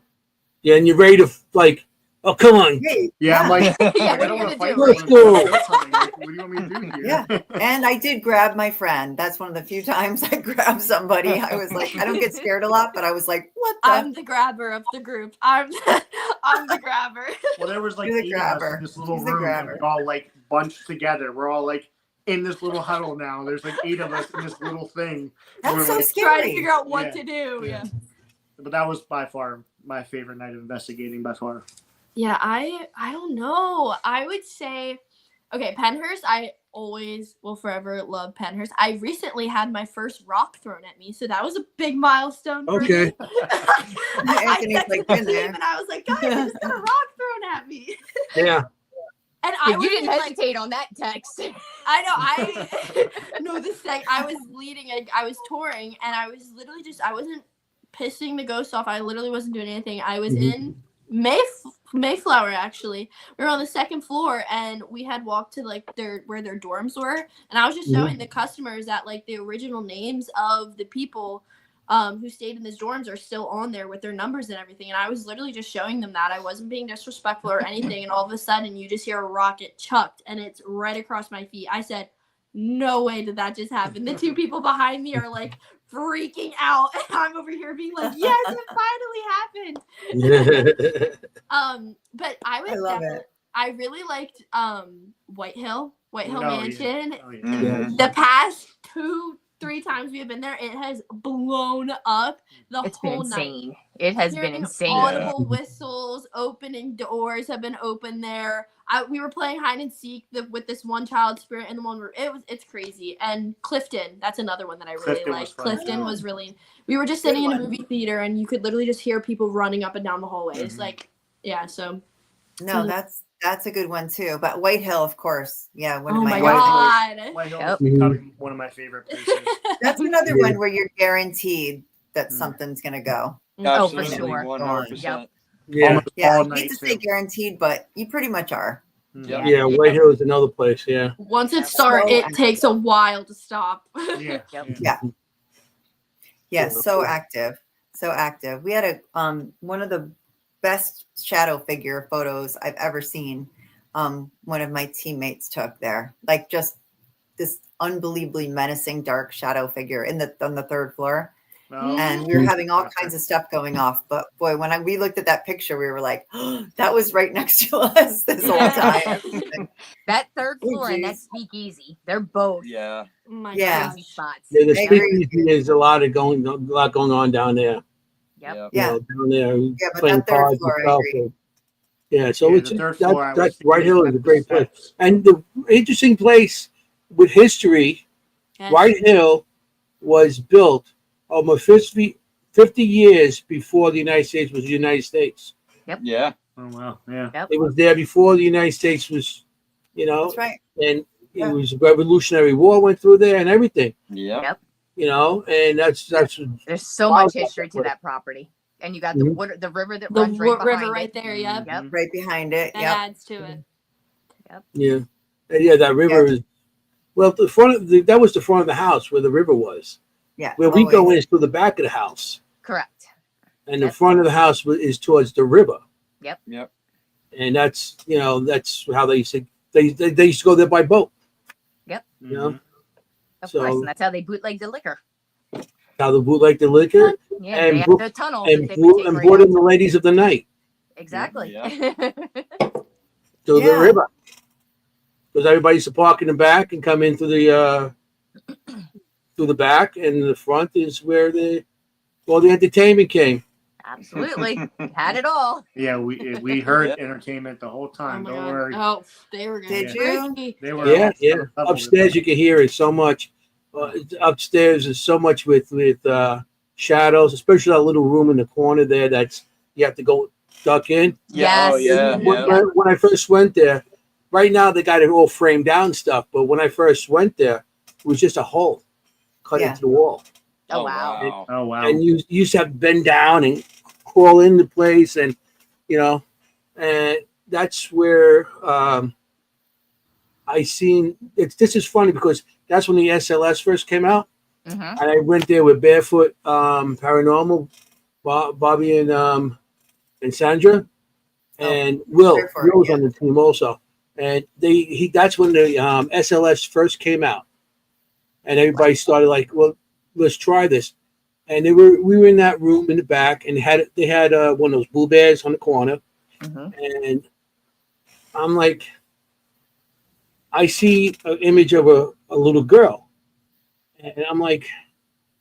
Yeah. And you're ready to like, oh, come on. Hey, Yeah, I'm like, Yeah, I what are don't you want to gonna fight. do? with Let's them. go. Like, what do you want me to do here? Yeah. And I did grab my friend. That's one of the few times I grabbed somebody. I was like, I don't get scared a lot, but I was like, what the? I'm the grabber of the group. I'm the grabber. Well, there was like You're the 8 of us grabber. in this little He's the room, and grabber. we're all like bunched together. We're all like in this little huddle now. There's like 8 of us in this little thing. That's We're so like- Trying to scary. figure out what Yeah. to do. Yeah. But that was by far my favorite night of investigating. By far. Yeah, I don't know. I would say, okay, Penhurst. I always will forever love Penhurst. I recently had my first rock thrown at me, so that was a big milestone for Okay. me. I Anthony's texted like, the been team there. and I was like, guys, I just got a rock thrown at me. Yeah. And I Yeah, was you didn't like, hesitate on that text. I know. No, I was leading. I was touring, and I was literally I wasn't pissing the ghost off. I literally wasn't doing anything. I was in Mayflower actually. We were on the second floor, and we had walked to like where their dorms were, and I was just showing the customers that like the original names of the people who stayed in these dorms are still on there with their numbers and everything. And I was literally just showing them that. I wasn't being disrespectful or anything. And all of a sudden, you just hear a rocket chucked, and it's right across my feet. I said, no way did that just happen. The two people behind me are like freaking out, and I'm over here being like, yes, it finally happened. But I was I love it. I really liked White Hill Oh, yeah. Mansion. Oh, yeah. Mhm. The past 2-3 times we have been there, it has blown up the It's been whole night. insane. It has been Hearing insane. Audible whistles, opening doors have been open there. We were playing hide and seek with this one child spirit in the one room. It's crazy. And Clifton, that's another one that I really Clifton was liked. fun. Clifton was really. We were just sitting in a movie theater, and you could literally just hear people running up and down the hallways. Mhm. Like, yeah. So. No, that's a good one too. But White Hill, of course. Yeah. One Oh of my my God. White Hill Yep. is becoming one of my favorite places. That's another Yeah. one where you're guaranteed that Mm. something's gonna go. Oh, for Absolutely, sure. 100%. Yeah. Almost Yeah, all I hate night to say too. guaranteed, but you pretty much are. Yeah. Yeah, White Hill is another place. Yeah. Once it Yeah, starts, so it takes a while to stop. Yeah. Yep. Yeah. Yes, Yeah. so active. So active. We had one of the best shadow figure photos I've ever seen. One of my teammates took there. Like just this unbelievably menacing dark shadow figure on the third floor. Oh, And we were having all kinds of stuff going off. But boy, when we looked at that picture, we were like, oh, that was right next to us this whole time. That third Oh, floor and that geez. speakeasy, they're both Yeah. Oh my Yeah. crazy spots. Yeah, the I agree with speakeasy, there's a lot going on down there. Yep. Yep. Yeah. Down there Yeah, but playing that third cards floor, and I stuff. agree. and- yeah, so Yeah, it's the third floor, I was that's thinking White Hill is a about the great place. steps. And the interesting place with history, Yes. White Hill was built almost 50 years before the United States was the United States. Yeah. Oh wow, yeah. It was there before the United States was, That's right. and it Yeah. was Revolutionary War went through there and everything, Yep. and that's There's so Wow, much that's history to what- that property. And you got Mhm. the river that The runs right behind river right it. there. Yep. Yep. Right behind it. That Yep. adds to it. yeah, and yeah. That river is well. The front of that was the front of the house where the river was. Yeah. Where we go always. in is through the back of the house, Correct. and the Yep. front of the house is towards the river. Yep. Yep. And that's that's how they used to they used to go there by boat. Yeah. Mhm. Of So- course. And that's how they bootleg the liquor. How the bootleg the liquor Yeah. And they have bro- the tunnel. and that they would take right brought out. in the ladies of the night Exactly. to the Yeah. river. Because everybody used to park in the back and come in through the back, and the front is where all the entertainment came. Absolutely. Had it all. Yeah, we heard Yeah. entertainment the whole Oh time. my Don't God. worry. Oh, they were getting Did you? freaky. They were Yeah, on yeah. another level with Upstairs, that. you can hear it so much. Upstairs is so much with shadows, especially that little room in the corner there. That's you have to go duck in. Yeah. Oh, Yes. yeah. When, Yeah. when I first went there, right now they got it all framed down and stuff. But when I first went there, it was just a hole cut Yeah. into the wall, Oh, wow. Oh wow. and you used to have to bend down and crawl into place, and and that's where I seen it's. This is funny because that's when the SLS first came out. hmm And I went there with Barefoot Paranormal, Bobby and Sandra, and Will. Barefoot, Will was yeah. on the team also, and that's when the SLS first came out, and everybody started like, well, let's try this, and we were in that room in the back, and they had one of those Boo Bears on the corner, hmm and I'm like, I see an image of a little girl, and I'm like,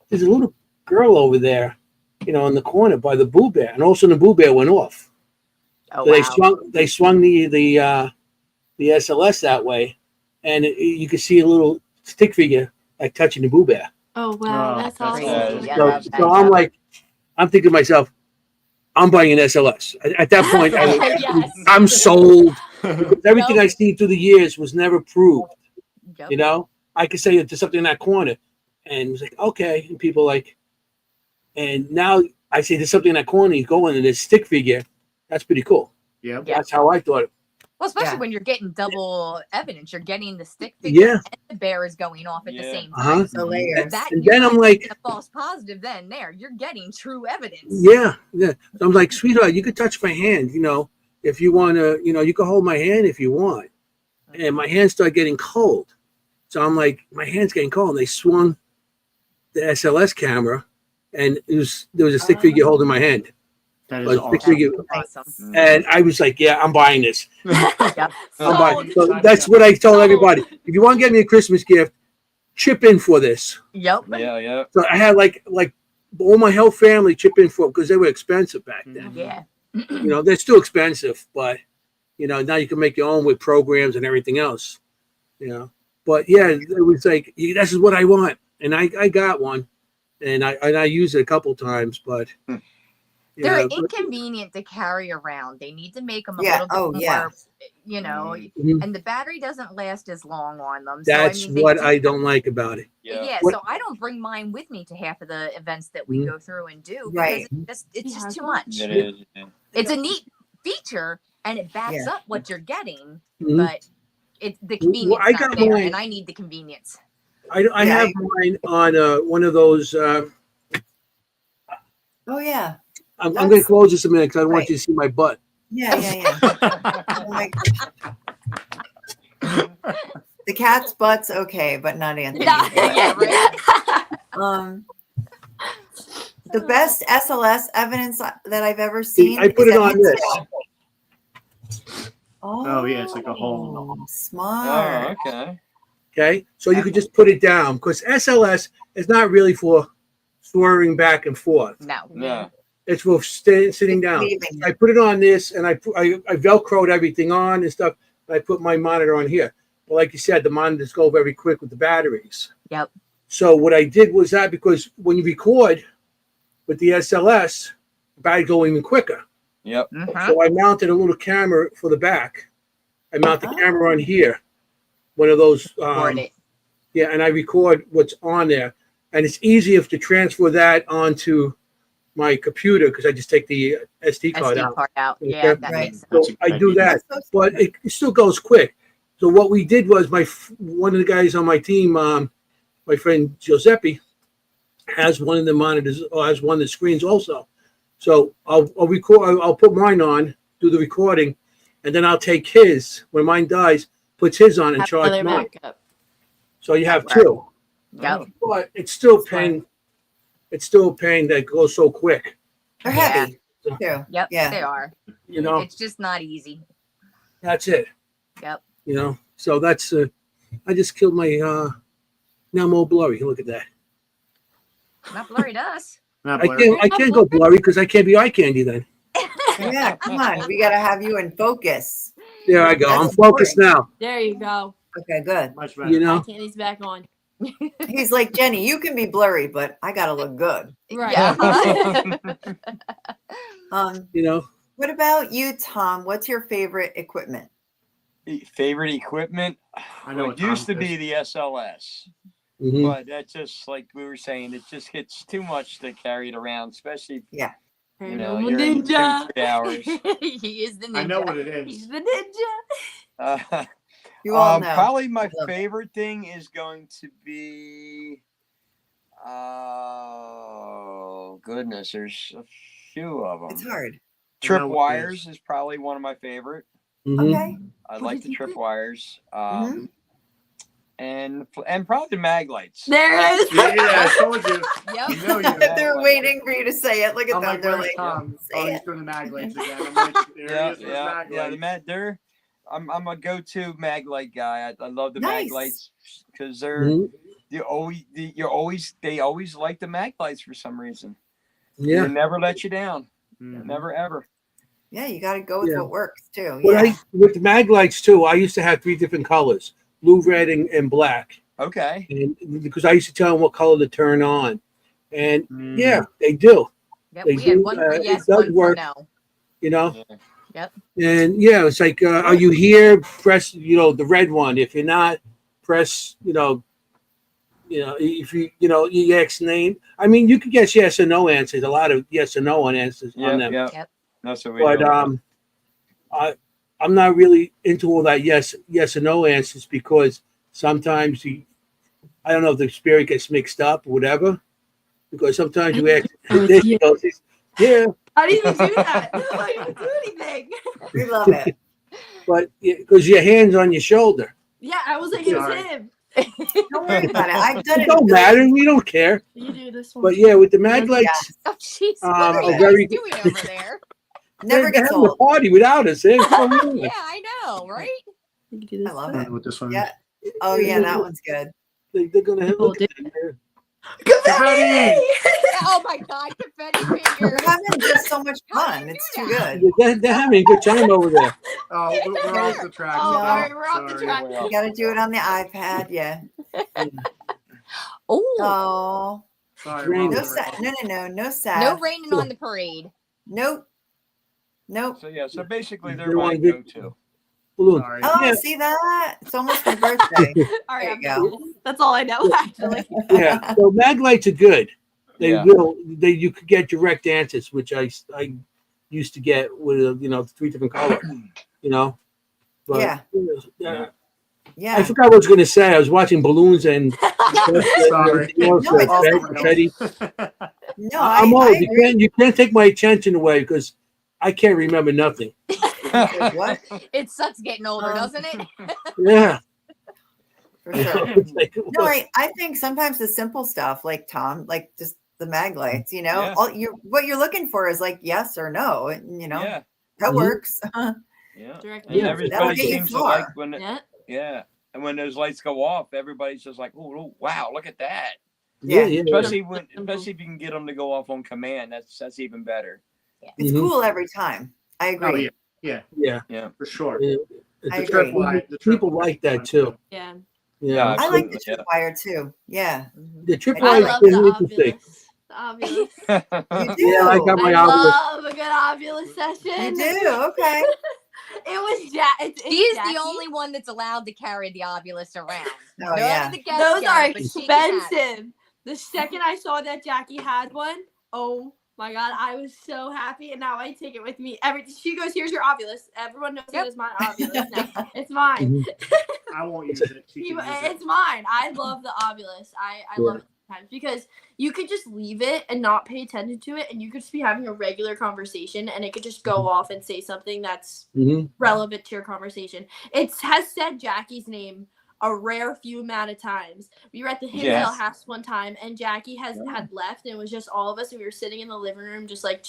there's a little girl over there, in the corner by the Boo Bear, and also the Boo Bear went off. Oh, So wow. they swung the SLS that way, and you could see a little stick figure like touching the Boo Bear. Oh wow, Oh, that's that's awesome. crazy. I So, love that, so I'm yeah. like, I'm thinking to myself, I'm buying an SLS. At that point, Yes. I'm sold. Because everything Nope. I seen through the years was never proved. Yep. I could say it to something in that corner, and it's like, okay, and people like, and now I say there's something in that corner, you go in and there's stick figure. That's pretty cool. Yep. Yeah. That's how I thought it. Well, especially Yeah. when you're getting double evidence, you're getting the stick figure Yeah. and the bear is going off at the Yeah. same Uh-huh. time. The layers. That And you're then I'm not like- getting a false positive. Then you're getting true evidence. Yeah. So I'm like, sweetheart, you could touch my hand, if you want to, you can hold my hand if you want. And my hands start getting cold. So I'm like, my hand's getting cold. And they swung the SLS camera, and there was a stick figure holding my hand. That But is stick awesome. figure, Awesome. and I was like, yeah, I'm buying this. Yep. I'm buying. Sold. So that's what I told Sold. everybody. If you want to get me a Christmas gift, chip in for this. Yep. Yeah. Yeah. So I had like all my whole family chip in for it because they were expensive back then. Yeah. They're still expensive, but now you can make your own with programs and everything else. But yeah, it was like, this is what I want, and I got one, and I used it a couple times, but They're but- inconvenient to carry around. They need to make them a Yeah. little bit Oh, more, yeah. Mhm. and the battery doesn't last as long on them. That's so, I mean, what I don't like about it. Yeah, What- so I don't bring mine with me to half of the events that we Mhm. go through and do because Right. it's just Yeah. too much. It is. Yeah. It's a neat feature, and it backs Yeah. up what you're getting, Mhm. but it's the convenience I not got there, mine. and I need the convenience. I Yeah, have mine on one of those. Oh yeah. I'm going to That's close this a minute because I don't want right. you to see my butt. Yeah. Oh my gosh. The cat's butt's okay, but not Anthony. Yeah, right. The best SLS evidence that I've ever See, seen. I put is it that on his- this. Oh, yeah, it's like a hole. Smart. Oh, okay. Okay, so you could just put it down because SLS is not really for swerving back and forth. No. Yeah. It's for sitting It's down. leaving I it. put it on this, and I velcroed everything on and stuff. And I put my monitor on here. Well, like you said, the monitors go very quick with the batteries. Yep. So what I did was that because when you record with the SLS, the battery go even quicker. Yep. So I mounted a little camera for the back. I mount the camera on here, one of those. Record it. Yeah, and I record what's on there, and it's easier to transfer that onto my computer because I just take the SD card SD out. card out. Okay. Yeah, that Right. makes sense. So That's a I good do idea. that, That's so but it still goes quick. So what we did was one of the guys on my team, my friend Giuseppe, has one of the monitors or has one of the screens also. So I'll record. I'll put mine on, do the recording, and then I'll take his when mine dies, puts his on and Have charge another mine. backup. So you have Right. two. Yep. But it's still pain. It's still a pain that goes so quick. They're Yeah. heavy too. Yep. Yeah. They are. You know, It's just not easy. that's it. Yep. You know, so that's. I just killed my. Now I'm all blurry. Look at that. Not blurry to us. Not I blurry. can't go blurry because I can't be eye candy then. Yeah, come on. We got to have you in focus. There I go. That's I'm focused now. There you go. Okay, good. Much better. You Eye know. candy's back on. He's like, Jenny, you can be blurry, but I got to look good. Right. Yeah. You know. What about you, Tom? What's your favorite equipment? Favorite equipment? I know It what used to Tom be is. the SLS, Mhm. but that just like we were saying, it just gets too much to carry it around, especially you know Paranormal you're in 2 ninja. 3 hours. He is the ninja. I know what it He's is. the ninja. You all know. Probably my Love it. favorite thing is going to be. Oh goodness, there's a few of them. It's hard. Trip I know what it wires is probably one of my favorite. Mhm. Okay. I What like did the you trip think? wires. Mhm. And probably the mag lights. There it is. Yeah, I told you. Yep. You know you. They're waiting for you to say it. Look at I'm them. like, They're where's like, Tom? say Oh, he's it. doing the mag lights again. I'm like, there Yeah, he is with his mag yeah, the lights. mag. I'm a go-to mag light guy. I love the Nice. mag lights because they're Mhm. they always like the mag lights for some reason. Yeah. They never let you down. Mhm. Never ever. Yeah, you got to go with Yeah. what works too. But Yeah. with the mag lights too, I used to have 3 different colors: blue, red, and black. Okay. And because I used to tell them what color to turn on, and Mhm. yeah, they do. Yep. They We had do, one for it yes, does one work. for no. You know. Yeah. Yep. And yeah, it's like, are you here? Press, the red one. If you're not, press, if you X name. I mean, you could guess yes or no answers. A lot of yes or no answers on them. Yeah. Yep. That's what we But do. I'm not really into all that yes or no answers because sometimes I don't know if the spirit gets mixed up or whatever. Because sometimes you ask, there she goes, yeah, I didn't even do that. I didn't even do anything. We love it. but because your hand's on your shoulder, Yeah, I was like, it was Sorry. him. Don't worry about it. I've done it it. don't matter. We don't care. You do this one. But yeah, with the mag lights, Oh, jeez. What Um, are a you very- guys doing over there? Never they're gets having a old. party without us. Eh? What's going on? Yeah, I know, right? You can do this I love I don't it. know what this one Yeah. Oh yeah, that one's good. They're gonna have Oh, look at that. Confetti! Oh my God, confetti fingers. We're having just so much fun. It's too good. They're having a good time over there. Oh, we're off the track. Oh, No. all right, we're off the Sorry. track. You got to do it on the iPad. Yeah. Oh, Oh. Sorry, Rain. No wrong sad. direction. No no sad. raining on the parade. Nope. Nope. So yeah, so basically They they're my want good- go-to. Balloon. Sorry. Oh, Yeah. see that? It's almost my birthday. All right, There I'm you done. That's all I know, actually. Yeah. So mag lights are good. They Yeah. will. You could get direct answers, which I used to get with three different colors. But, Yeah. I Yeah. forgot what I was going to say. I was watching balloons and Sorry. No, it Off doesn't- the confetti. No, I'm I old. agree. You can't take my attention away because I can't remember nothing. What? It sucks getting older, doesn't it? Yeah. For sure. It's like, No, I think sometimes the simple stuff, like Tom, like just the mag lights, Yeah. what you're looking for is like yes or no, and Yeah. that Mhm. works. Yeah. Direct And Yeah. That'll everybody get you seems to far. like when Yeah. yeah. And when those lights go off, everybody's just like, oh wow, look at that. yeah. Especially if you can get them to go off on command, that's even better. It's Mhm. cool every time. I Oh agree. yeah, Yeah. for sure. Yeah. I It's agree. The People tripwire like that one, too. Yeah. Yeah. I like the Absolutely, tripwire too. Yeah. The trip I I is love like the interesting. Ovulus. You do. Yeah, I got I my Oculus. love a good Ovulus session. You do. Okay. It was She is the only one that's allowed to carry the ovulus around. Oh, None yeah. of the guests Those get are it, but she can have it. expensive. The second I saw that Jackie had one, oh my god, I was so happy, and now I take it with me. She goes, "Here's your ovulus." Everyone knows Yep. it is my ovulus now. It's mine. I won't use it. She can use it. It's mine. I love the ovulus. I love it sometimes because you could just leave it and not pay attention to it, and you could just be having a regular conversation, and it could just go off and say something that's Mhm. relevant to your conversation. It has said Jackie's name a rare few amount of times. We were at the Hinsdale Yes. house one time, and Jackie had left, and it was just all of us, and we were sitting in the living room just like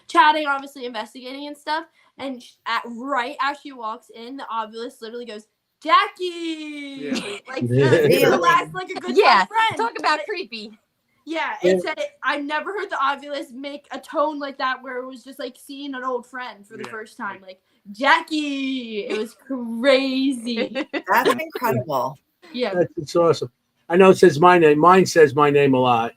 chatting, obviously investigating and stuff. And right as she walks in, the ovulus literally goes, "Jackie!" Yeah. Like Really? relax, like a good Yeah, friend. talk about creepy. Yeah, Yeah. it said I never heard the ovulus make a tone like that where it was just like seeing an old friend for the Yeah. first time. Like, Jackie! It was crazy. That's incredible. Yeah, It's awesome. I know it says my name. Mine says my name a lot.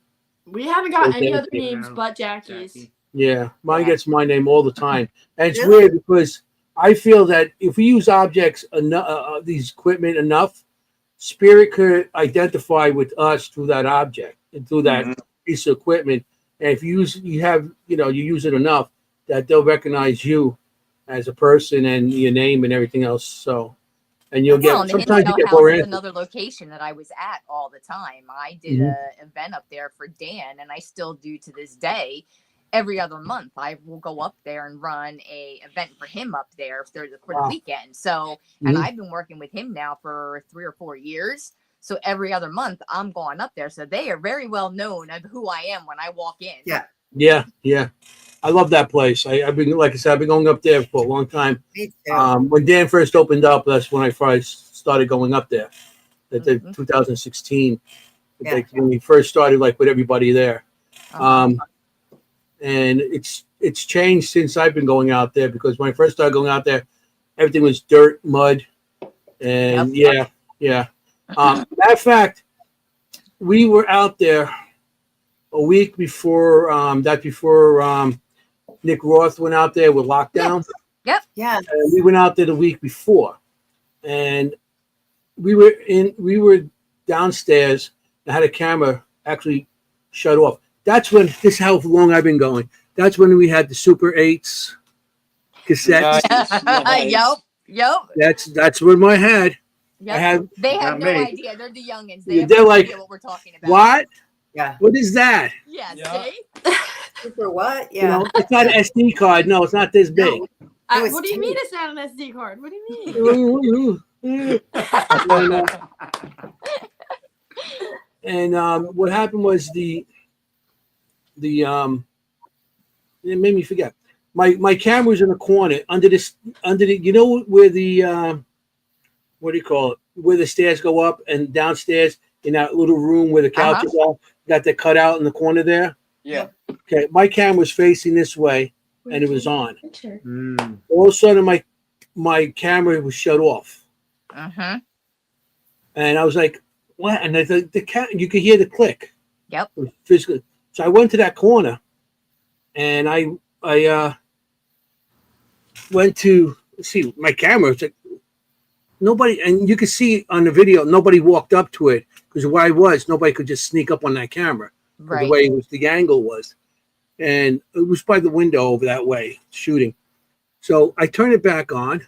we haven't got any Okay. other names No, but Jackie's. Jackie. Yeah, mine Yeah. gets my name all the time, and it's Really? weird because I feel that if we use objects enough, these equipment enough, spirit could identify with us through that object and through that Mhm. piece of equipment. And if you use it enough, that they'll recognize you as a person and your name and everything else. So, and you'll Well, get and the sometimes you Hinsdale get house more is answers. another location that I was at all the time. I did Mhm. a event up there for Dan, and I still do to this day. Every other month, I will go up there and run a event for him up there for the Wow. weekend. So, and Mhm. I've been working with him now for 3 or 4 years. So every other month, I'm going up there. So they are very well known of who I am when I walk in. Yeah. Yeah. I love that place. I've been, like I said, I've been going up there for a long time. Me too. When Dan first opened up, that's when I first started going up there. That Mhm. 2016, Yeah. like when we first started, like with everybody there. Uh-huh. And it's changed since I've been going out there because when I first started going out there, everything was dirt, mud, and yeah. Matter of fact, we were out there a week before Nick Roth went out there with lockdown. Yeah. And we went out there the week before, and we were downstairs and had a camera actually shut off. That's when this is how long I've been going. That's when we had the Super 8s cassettes. Nice. Yep. That's what I had. Yep. I had They have Not no me. idea. They're the youngins. They Yeah, have they're no like, idea what we're talking about. what? Yeah. What is that? Yeah, Yeah. see? For what? You Yeah. know, it's not an SD card. No, it's not this big. No. It was What do you mean tape. it's not an SD card? What do you mean? And what happened was it made me forget. My camera was in the corner under the you know where the what do you call it? Where the stairs go up and downstairs in that little room where the couches are, got the cutout in the corner there. Yeah. Okay, my camera was facing this way and it was on. Picture. Mm. All of a sudden my camera was shut off. Uh-huh. And I was like, what? And you could hear the click. Yep. Physically. So I went to that corner and I went to see my camera. It's like nobody, and you could see on the video, nobody walked up to it because where I was, nobody could just sneak up on that camera. Right. The way the angle was. and it was by the window over that way shooting. So I turn it back on.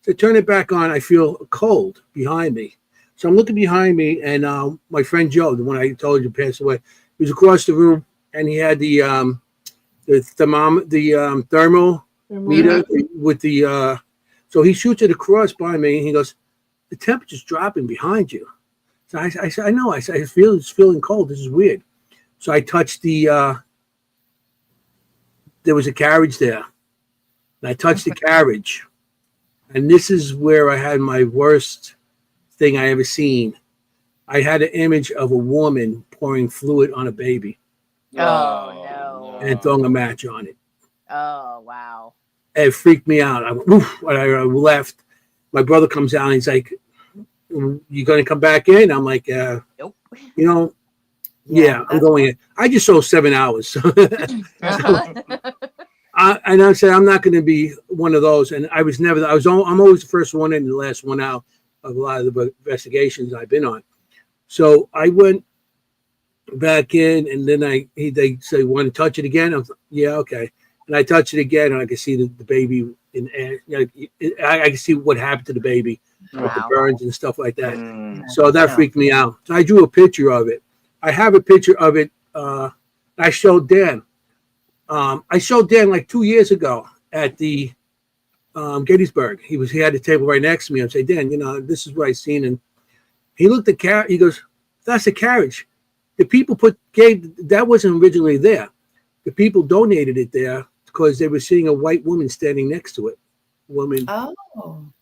To turn it back on, I feel cold behind me. So I'm looking behind me, and my friend Joe, the one I told you passed away, he was across the room, and he had the thermometer with the. So he shoots it across by me, and he goes, "The temperature's dropping behind you." So I said, "I know." I said, it's feeling cold. This is weird." So I touched the. There was a carriage there, and I touched the carriage, and this is where I had my worst thing I ever seen. I had an image of a woman pouring fluid on a baby no. and throwing a match on it. Oh, wow. It freaked me out. I left. My brother comes out and he's like, "You going to come back in?" I'm like, Nope. You know, yeah, I'm going in. I just saw 7 hours. And I said, I'm not going to be one of those. And I'm always the first one in and the last one out of a lot of the investigations I've been on. So I went back in, and then they say, "Want to touch it again?" I was like, "Yeah, okay." And I touched it again, and I could see the baby I could see what happened to the baby, with the burns and stuff like that. So that freaked me out. So I drew a picture of it. I have a picture of it. I showed Dan. I showed Dan like 2 years ago at the Gettysburg. He had the table right next to me. I said, "Dan, this is what I seen." And he looked at he goes, "That's a carriage. The people that wasn't originally there. The people donated it there because they were seeing a white woman standing next to it. Oh.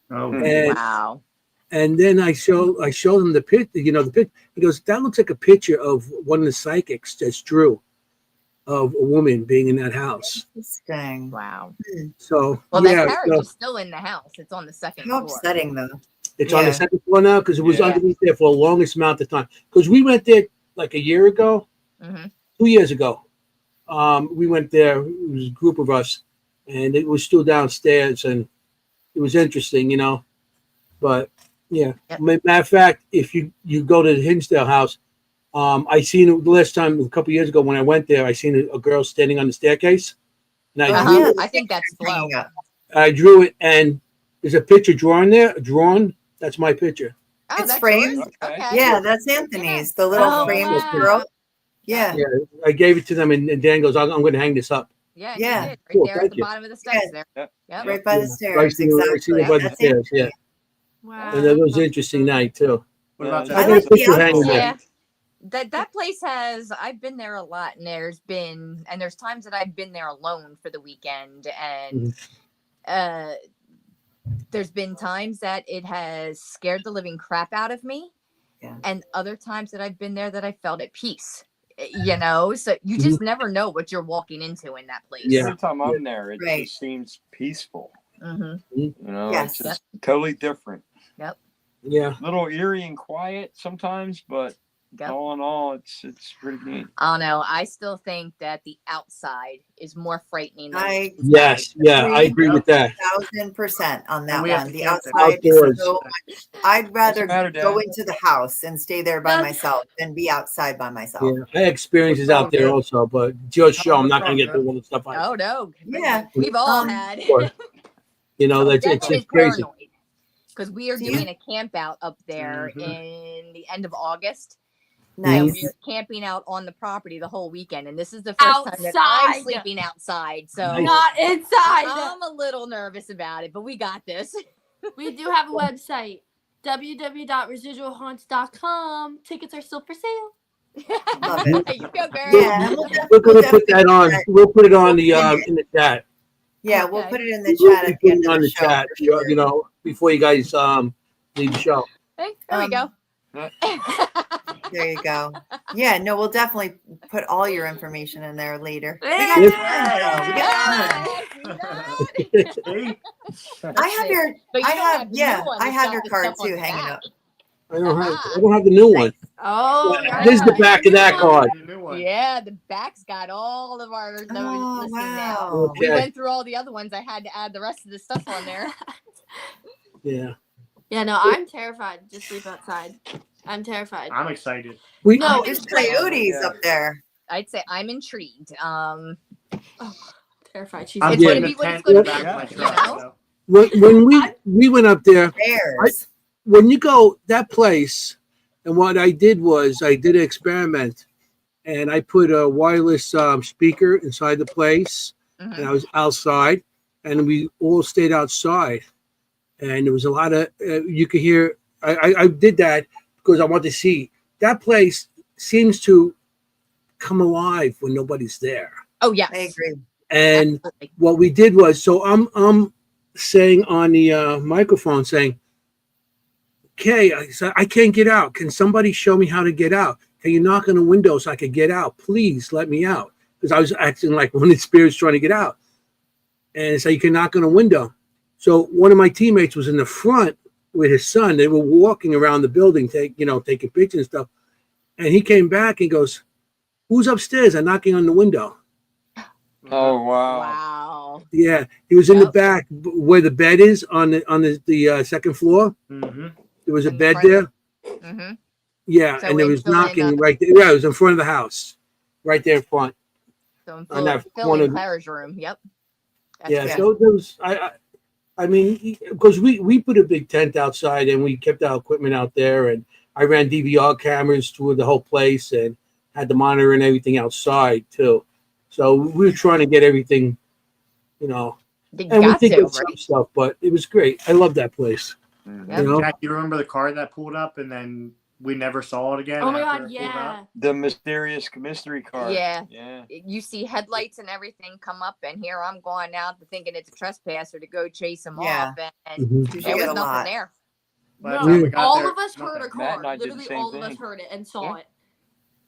And, Wow. And then I showed him the picture. The picture. He goes, "That looks like a picture of one of the psychics that's drew of a woman being in that house." Interesting. Wow. So Well, that carriage is still in the house. It's on the second floor. How upsetting, though. It's on the second floor now because it was underneath there for the longest amount of time. Because we went there like a year ago, 2 years ago. We went there. It was a group of us, and it was still downstairs, and it was interesting, But yeah, matter of fact, if you go to the Hinsdale house, I seen it the last time a couple years ago when I went there. I seen a girl standing on the staircase, and I think that's Flo. I drew it, and there's a picture drawn there. That's my picture. Oh, It's framed. Okay. Yeah, that's Anthony's. The little framed girl. Yeah. Yeah, I gave it to them, and Dan goes, "I'm going to hang this up." Yeah. Yeah. You did. Right Cool, there at the bottom of the steps there. Yep. Right by the I stairs. seen it Exactly. by the That's stairs. Anthony. Yeah, Wow. and that was an interesting night too. What about I I got a like the picture hanging there. Yeah. That place I've been there a lot, and there's times that I've been there alone for the weekend, and there's been times that it has scared the living crap out of me, and other times that I've been there that I felt at peace. So you just never know what you're walking into in that place. Yeah. Every time I'm there, it just seems peaceful. Yes. It's just totally different. Yep. Yeah. A little eerie and quiet sometimes, but all in all, it's pretty neat. I don't know. I still think that the outside is more frightening than the inside. Yes. Yeah, I agree with that. 1,000% on that we have one. to The camp there. outside is Outdoors. so much. I'd rather matter, go Dad. into the house and stay there by myself than be outside by myself. Yeah, I had experiences out there also, but just show I'm not going to get through all the stuff. Oh no. Yeah. We've all had. That's it's crazy. Because we are doing a camp out up there in the end of August. Nice. We are camping out on the property the whole weekend, and this is the first time that I'm sleeping outside. So Not inside. I'm a little nervous about it, but we got this. We do have a website, www.residualhaunts.com. Tickets are still for sale. Love it. You go, girl. Yeah. We're going to put that on. We'll put it on the in the chat. Yeah, we'll put it in the We'll chat at put the end it of on the the show. chat. for sure. Before you guys leave the show. Hey, there we go. There you go. Yeah, no, we'll definitely put all your information in there later. We Yeah. got time, though. We got time. I have your, But you I don't have, have the yeah, new one I that's have got your the card stuff on too the hanging back. up. I don't have the new one. Oh, This is the back of that card. Yeah, the back's got all of our listing now. Wow. We Okay. went through all the other ones. I had to add the rest of the stuff on there. Yeah. Yeah, no, I'm terrified to sleep outside. I'm terrified. I'm excited. We No, There's coyotes up there. I'd say I'm intrigued. Terrified. She's I'm It's putting gonna a be what it's tent gonna in the be, back of my you truck. know? So. When we went up there, Bears. when you go that place, and what I did was I did an experiment, and I put a wireless speaker inside the place, and Mhm. I was outside, and we all stayed outside, and there was a lot of you could hear. I did that because I wanted to see that place seems to come alive when nobody's there. Oh yes, I agree. And absolutely. what we did was, so I'm saying on the microphone, saying, "Okay, I can't get out. Can somebody show me how to get out? Can you knock on the window so I could get out? Please let me out." Because I was acting like one of the spirits trying to get out. And so you can knock on a window. So one of my teammates was in the front with his son. They were walking around the building, taking pictures and stuff. And he came back and goes, "Who's upstairs and knocking on the window?" Oh wow. Wow. Yeah, he was in the Yep. back where the bed is on the second floor. Mm-hmm. There was a In the bed front. there. Mm-hmm. Yeah, So and there in was Philly, knocking right there. Yeah, it was in front of the house, right there in front. So in On that Philly, corner. Clara's room. Yep. That's Yeah, Yeah. so there was. I mean, because we put a big tent outside and we kept our equipment out there, and I ran DVR cameras through the whole place and had the monitor and everything outside too. So we were trying to get everything, You and we got did to, get some right? stuff, but it was great. I love that place. Yep. You know, Jack, you remember the car that pulled up and then we never saw it again? Oh my after god, it pulled up? yeah. The mysterious mystery car. Yeah. Yeah. You see headlights and everything come up, and here I'm going out thinking it's a trespasser to go chase him Yeah. off, and Mhm. You there get was a nothing lot. there. By the No, time we got all there, of us heard a nothing. Matt car. and I did the Literally, same all of us thing. heard it and saw Yeah. it.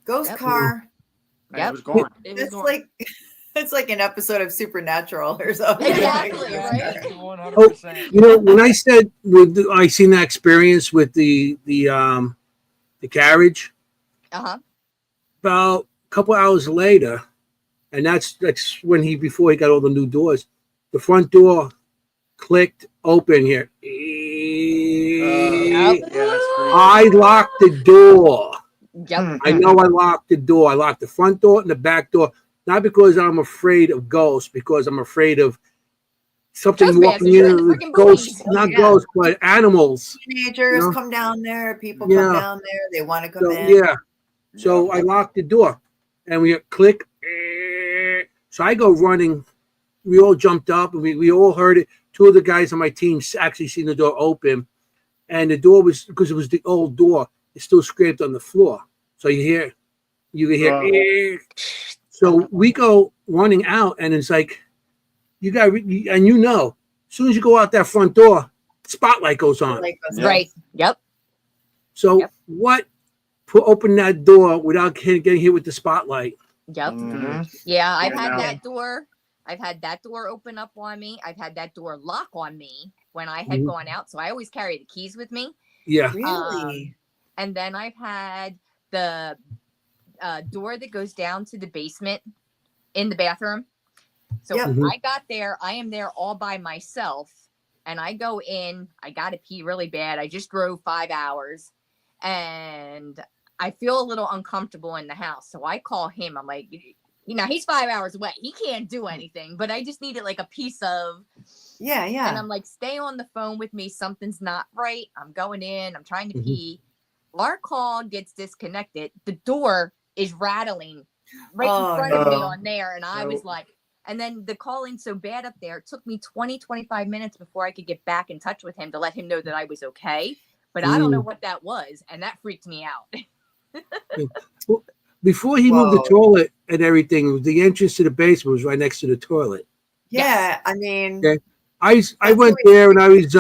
Ghost Yep. car. And Yep. it was gone. It was It's gone. like it's like an episode of Supernatural or something. Exactly, Yeah, right? that's 100%. you know when I said I seen that experience with the carriage Uh-huh. about a couple hours later, and that's when before he got all the new doors, the front door clicked open here. Yeah, that's creepy. I locked the door. Yep. I know I locked the door. I locked the front door and the back door, not because I'm afraid of ghosts, because I'm afraid of something walking Trespassers, in. freaking Ghosts, bullies. not Yeah. ghosts, but animals. Teenagers You know? come down there. People Yeah. come down there. They want to come So in. yeah, so I locked the door, and we click. So I go running. We all jumped up, and we all heard it. Two of the guys on my team actually seen the door open, and the door was, because it was the old door, it's still scraped on the floor. So you can hear. So we go running out, and it's like, you got, and as soon as you go out that front door, spotlight goes on. Like us. Yeah. Right. Yep. So Yep. what open that door without getting hit with the spotlight? Yep. Mhm. Yeah, I've Yeah, had no. that door. I've had that door open up on me. I've had that door lock on me when I had Mhm. gone out. So I always carry the keys with me. Yeah. Really? And then I've had the door that goes down to the basement in the bathroom. So Yep. Mhm. I got there. I am there all by myself. And I go in. I got to pee really bad. I just drove 5 hours. And I feel a little uncomfortable in the house. So I call him. I'm like, he's 5 hours away. He can't do anything. But I just needed like a piece of. Yeah, yeah. And I'm like, stay on the phone with me. Something's not right. I'm going in. I'm trying to Mhm. pee. Our call gets disconnected. The door is rattling right Oh, in front of me no. on there. And I was No. like, and then the calling's so bad up there. It took me 25 minutes before I could get back in touch with him to let him know that I was okay. But I don't know what that was. And that freaked me out. Before he moved the Whoa. toilet and everything, the entrance to the basement was right next to the toilet. Yeah, I mean, Okay. I That's went always- there and I was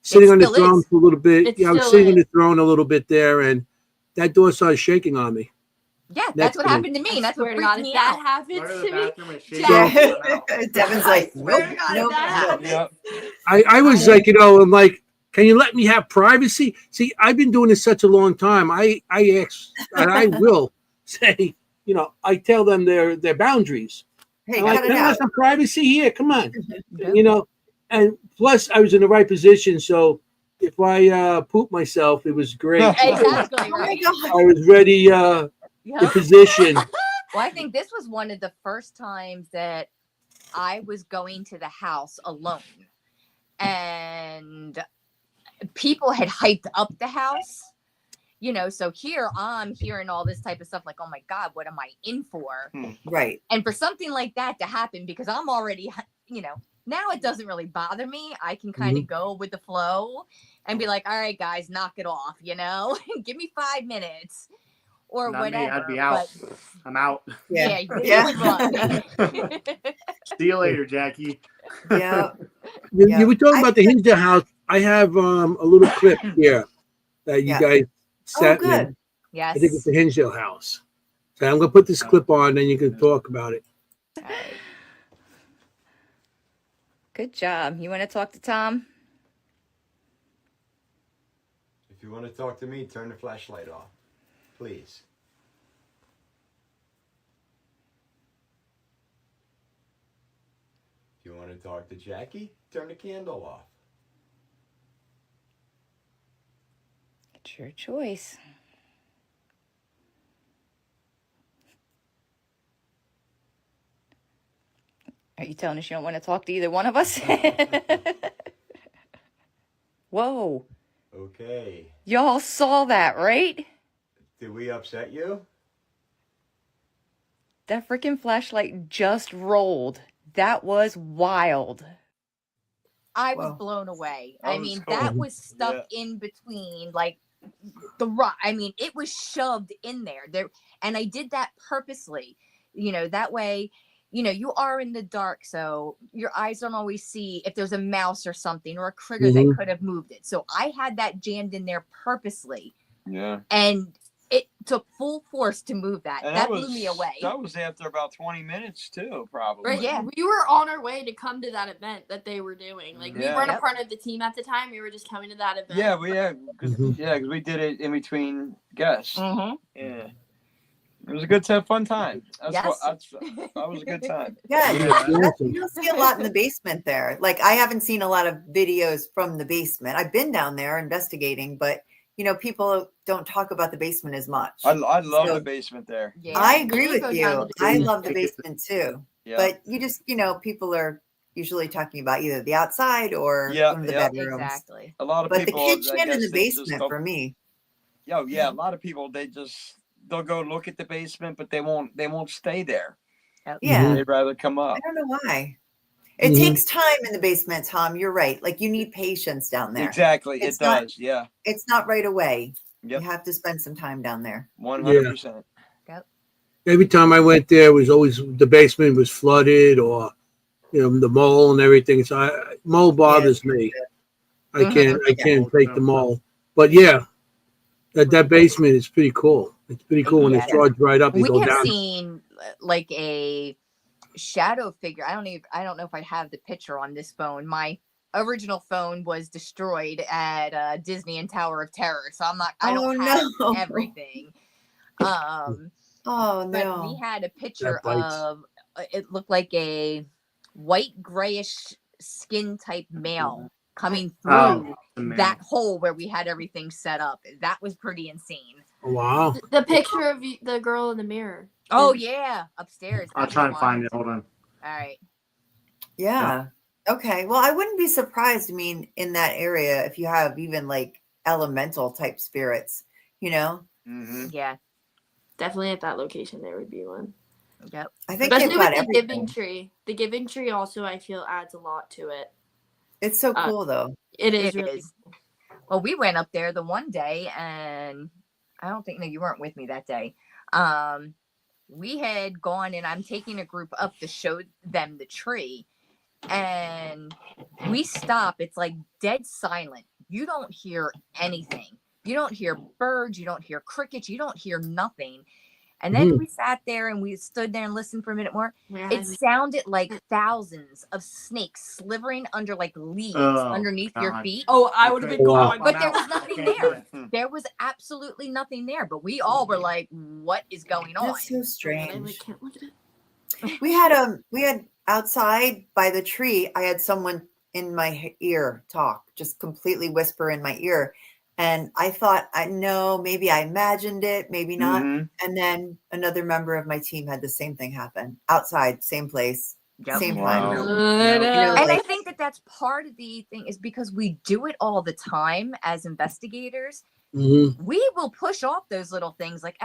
sitting on the still throne is. for a little bit. It Yeah, I was still sitting on is. the throne a little bit there, and that door started shaking on me. Yeah, Next that's what to me. happened to me. I And that's what swear to freaked God, if me that out. happens Go to to the me, bathroom and shake Jack- it and come out. Devin's like, swear nope, to God, nope, if that nope. happens, Yep. I was like, I'm like, can you let me have privacy? See, I've been doing this such a long time. I ask, and I will say, I tell them their boundaries. Hey, I'm like, cut it can I have out. some privacy here? Come on. Yep. And plus I was in the right position. So if I poop myself, it was great. Exactly. Oh my Right. God. I was ready in Yep. position. Well, I think this was one of the first times that I was going to the house alone, and people had hyped up the house. So here I'm hearing all this type of stuff like, oh my God, what am I in for? Right. And for something like that to happen, because I'm already, now it doesn't really bother me. I can kind of go with the flow and be like, all right, guys, knock it off, give me 5 minutes or Not whatever. me, I'd be out. I'm out. Yeah. Yeah. You would run. See you later, Jackie. Yeah. You were talking about the Hinsdale house. I have a little clip here that you guys sent me. Good. Yes. I think it's the Hinsdale house. So I'm going to put this clip on, and you can talk about it. All right. Good job. You want to talk to Tom? If you want to talk to me, turn the flashlight off, please. If you want to talk to Jackie, turn the candle off. It's your choice. Are you telling us you don't want to talk to either one of us? Whoa. Okay. Y'all saw that, right? Did we upset you? That freaking flashlight just rolled. That was wild. I was blown away. That I was mean, cool. that was stuck in between, like, the rock. I mean, it was shoved in there. And I did that purposely. That way, you are in the dark, so your eyes don't always see if there's a mouse or something or a critter that could have moved it. So I had that jammed in there purposely. Yeah. And it took full force to move that. And that blew me away. That was after about 20 minutes too, probably. Right. Yeah. We were on our way to come to that event that they were doing. Like, we weren't a part of the team at the time. We were just coming to that event. Yeah, because we did it in between guests. Mm-hmm. Yeah. It was a good fun time. That was a good time. Yeah, you don't see a lot in the basement there. Like, I haven't seen a lot of videos from the basement. I've been down there investigating, but people don't talk about the basement as much. I love the basement there. Yeah. I agree with you. I love the basement too. Yeah. But you just, people are usually talking about either the outside or one of the bedrooms. Exactly. A lot of people. But the kitchen and the basement for me. Yeah, a lot of people they'll go look at the basement, but they won't stay there. Yeah. They'd rather come up. I don't know why. It takes time in the basement, Tom. You're right. Like, you need patience down there. Exactly. It does. Yeah. It's not right away. Yep. You have to spend some time down there. 100%. Yep. Every time I went there, it was always the basement was flooded, or the mole and everything. So mole bothers me. I can't take the mole. But that basement is pretty cool. It's pretty cool when it starts right up. You go down. We have seen like a shadow figure. I don't know if I have the picture on this phone. My original phone was destroyed at Disney and Tower of Terror, so I don't have everything. Oh no! But we had a picture of it looked like a white grayish skin type male coming through that hole where we had everything set up. That was pretty insane. Wow! The picture of the girl in the mirror. Oh yeah, upstairs. I'll try and find it. Hold on. All right. Yeah. Okay. Well, I wouldn't be surprised. I mean, in that area, if you have even like elemental type spirits, Mm-hmm. Yeah. Definitely at that location, there would be one. Yep. I think especially they've got with the everything. giving tree. The giving tree also, I feel, adds a lot to it. It's so cool, though. It is really cool. Well, we went up there the one day, and I don't think you weren't with me that day. We had gone, and I'm taking a group up to show them the tree, and we stop. It's like dead silent. You don't hear anything. You don't hear birds. You don't hear crickets. You don't hear nothing. And then we sat there and we stood there and listened for a minute more. It sounded like thousands of snakes slithering under like leaves underneath your feet. Oh, I would have been going. But there was nothing there. There was absolutely nothing there. But we all were like, what is going on? That's so strange. I can't look at it. We had outside by the tree, I had someone in my ear talk, just completely whisper in my ear. And I thought, I know, maybe I imagined it, maybe not. Mhm. And then another member of my team had the same thing happen outside, same place, Yep. same Wow. time. Good. You know, And I like, think that that's part of the thing is because we do it all the time as investigators. Mm-hmm. We will push off those little things like,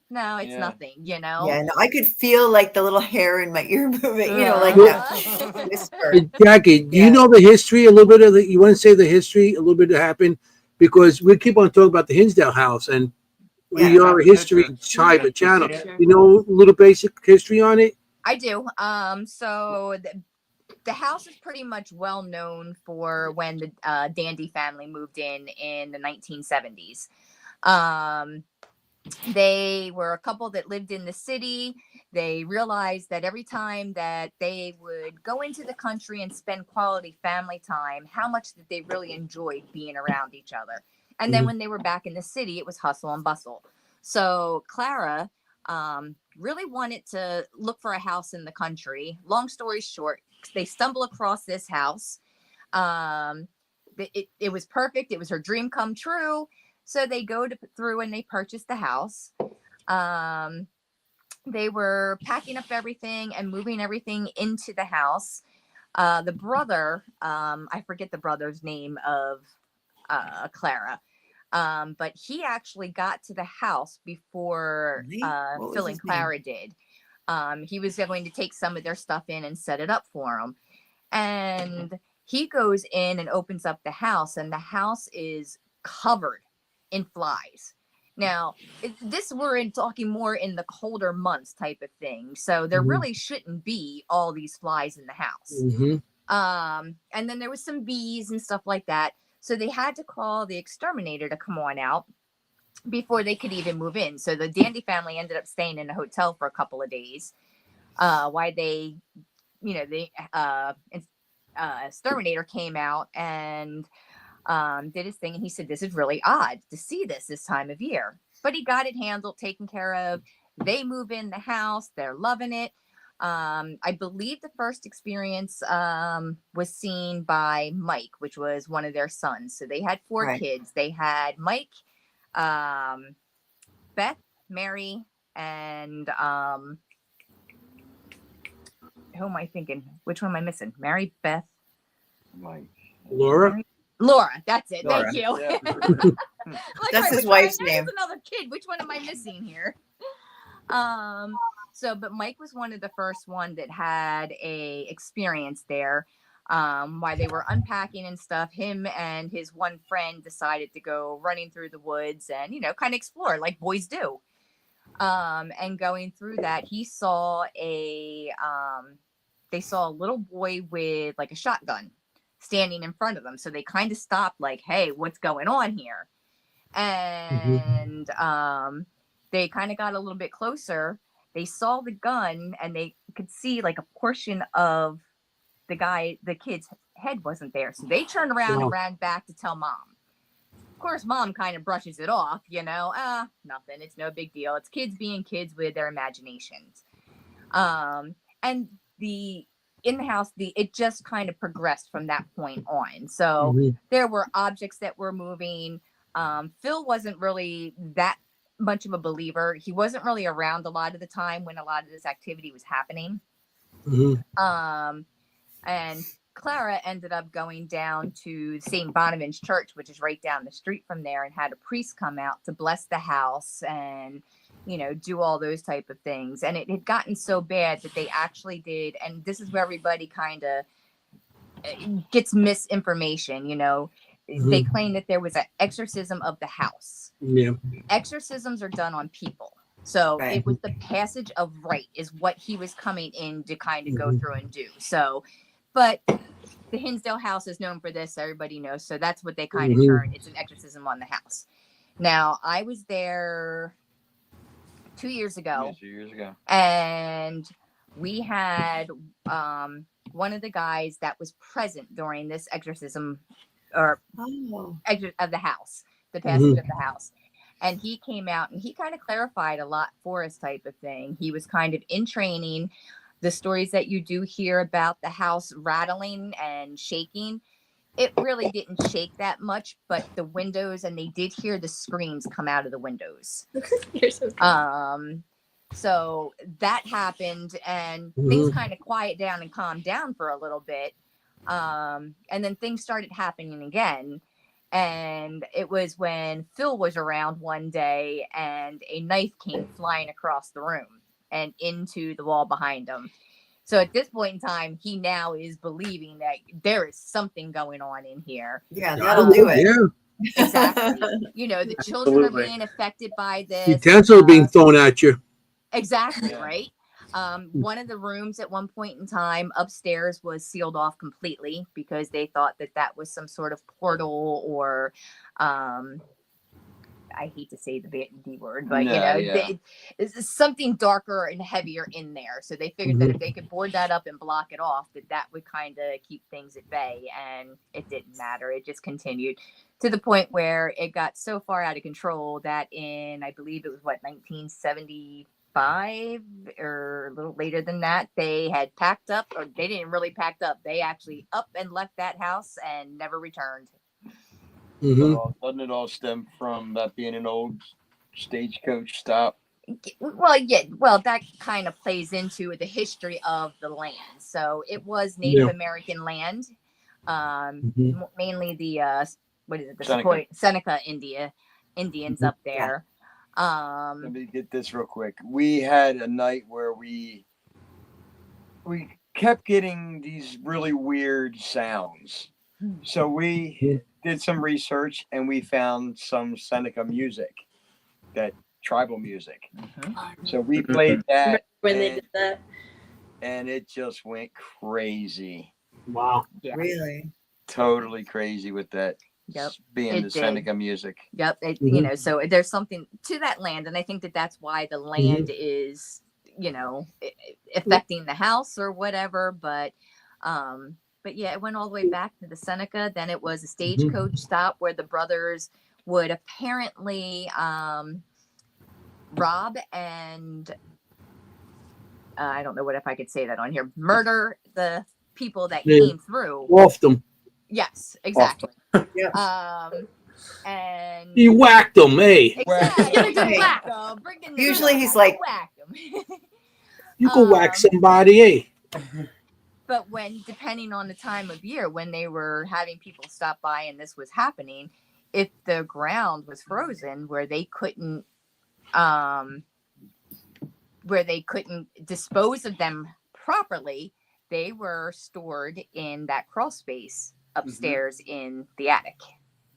no, it's Yeah. nothing, you know? yeah, no, I could feel like the little hair in my ear moving, you know, like Yeah. that whisper. Hey, Jackie, do you Yeah. know the history, a little bit of the, you want to say the history, a little bit that happened? Because we keep on talking about the Hinsdale house and we Yeah. are a history type of channel. Yeah. You know a little basic history on it? I do. So the house is pretty much well known for when the Dandy family moved in the 1970s. They were a couple that lived in the city. They realized that every time that they would go into the country and spend quality family time, how much that they really enjoyed being around each other. And then when they were back in the city, it was hustle and bustle. So Clara really wanted to look for a house in the country. Long story short, they stumble across this house. It was perfect. It was her dream come true. So they go through and they purchase the house. They were packing up everything and moving everything into the house. The brother, I forget the brother's name of Clara, but he actually got to the house before Right? What was Phil and his name? Clara did. He was going to take some of their stuff in and set it up for them. And he goes in and opens up the house, and the house is covered in flies. Now, we're talking more in the colder months type of thing. So there really shouldn't be all these flies in the house. Mm-hmm. And then there was some bees and stuff like that. So they had to call the exterminator to come on out before they could even move in. So the Dandy family ended up staying in a hotel for a couple of days while they, the exterminator came out and did his thing. And he said, this is really odd to see this time of year. But he got it handled, taken care of. They move in the house. They're loving it. I believe the first experience was seen by Mike, which was one of their sons. So they had four Right. kids. They had Mike, Beth, Mary, and who am I thinking? Which one am I missing? Mary, Beth, Like, Laura? Mary? Laura. That's it. Laura, Thank you. yeah. Like, That's his which one? wife's I know name. there's another kid. Which one am I missing here? But Mike was one of the first one that had a experience there. While they were unpacking and stuff, him and his one friend decided to go running through the woods and, kind of explore like boys do. And going through that, they saw a little boy with like a shotgun standing in front of them. So they kind of stopped like, hey, what's going on here? And they kind of got a little bit closer. They saw the gun and they could see like a portion of the kid's head wasn't there. So they turned around and ran back to tell mom. Of course, mom kind of brushes it off, nothing. It's no big deal. It's kids being kids with their imaginations. And in the house, it just kind of progressed from that point on. So there were objects that were moving. Phil wasn't really that much of a believer. He wasn't really around a lot of the time when a lot of this activity was happening. And Clara ended up going down to St. Bonaventure's Church, which is right down the street from there, and had a priest come out to bless the house and, do all those type of things. And it had gotten so bad that they actually did. And this is where everybody kind of gets misinformation, They claim that there was an exorcism of the house. Yeah. Exorcisms are done on people. So Right. it was the passage of right is what he was coming in to kind of go through and do. So, but the Hinsdale house is known for this. Everybody knows. So that's what they kind of turned. It's an exorcism on the house. Now, I was there 2 years ago. Yeah, 2 years ago. And we had one of the guys that was present during this exorcism or exit of the house, the passage of the house. And he came out and he kind of clarified a lot for us type of thing. He was kind of in training. The stories that you do hear about the house rattling and shaking, it really didn't shake that much, but the windows, and they did hear the screams come out of the windows. You're so good. So that happened, and things kind of quiet down and calmed down for a little bit. And then things started happening again. And it was when Phil was around one day and a knife came flying across the room and into the wall behind him. So at this point in time, he now is believing that there is something going on in here. Yeah, that'll do it. Yeah. Exactly. You know, the children Absolutely. are being affected by this. Utensils are being thrown at you. Exactly, Yeah. right? One of the rooms at one point in time upstairs was sealed off completely because they thought that that was some sort of portal or I hate to say the D word, but it's something darker and heavier in there. So they figured that if they could board that up and block it off, that would kind of keep things at bay. And it didn't matter. It just continued to the point where it got so far out of control that in, I believe it was 1975 or a little later than that, they had packed up, or they didn't really packed up. They actually up and left that house and never returned. Doesn't it all stem from that being an old stagecoach stop? Well, yeah. Well, that kind of plays into the history of the land. So it was Native American land, mainly the Seneca Indians up there. Let me get this real quick. We had a night where we kept getting these really weird sounds. So we did some research and we found some Seneca music, that tribal music. So we played that When they did that. and it just went crazy. Wow. Yeah. Really? Totally crazy with that. Yep. Being the Seneca music. Yep. You know, so there's something to that land. And I think that's why the land is, you know, affecting the house or whatever. But yeah, it went all the way back to the Seneca. Then it was a stagecoach stop where the brothers would apparently rob and I don't know if I could say that on here, murder the people that came through. Off them. Yes, exactly. And he whacked them, eh? Exactly. Usually he's like, whack them. You can whack somebody, eh? But depending on the time of year, when they were having people stop by and this was happening, if the ground was frozen where they couldn't dispose of them properly, they were stored in that crawl space upstairs in the attic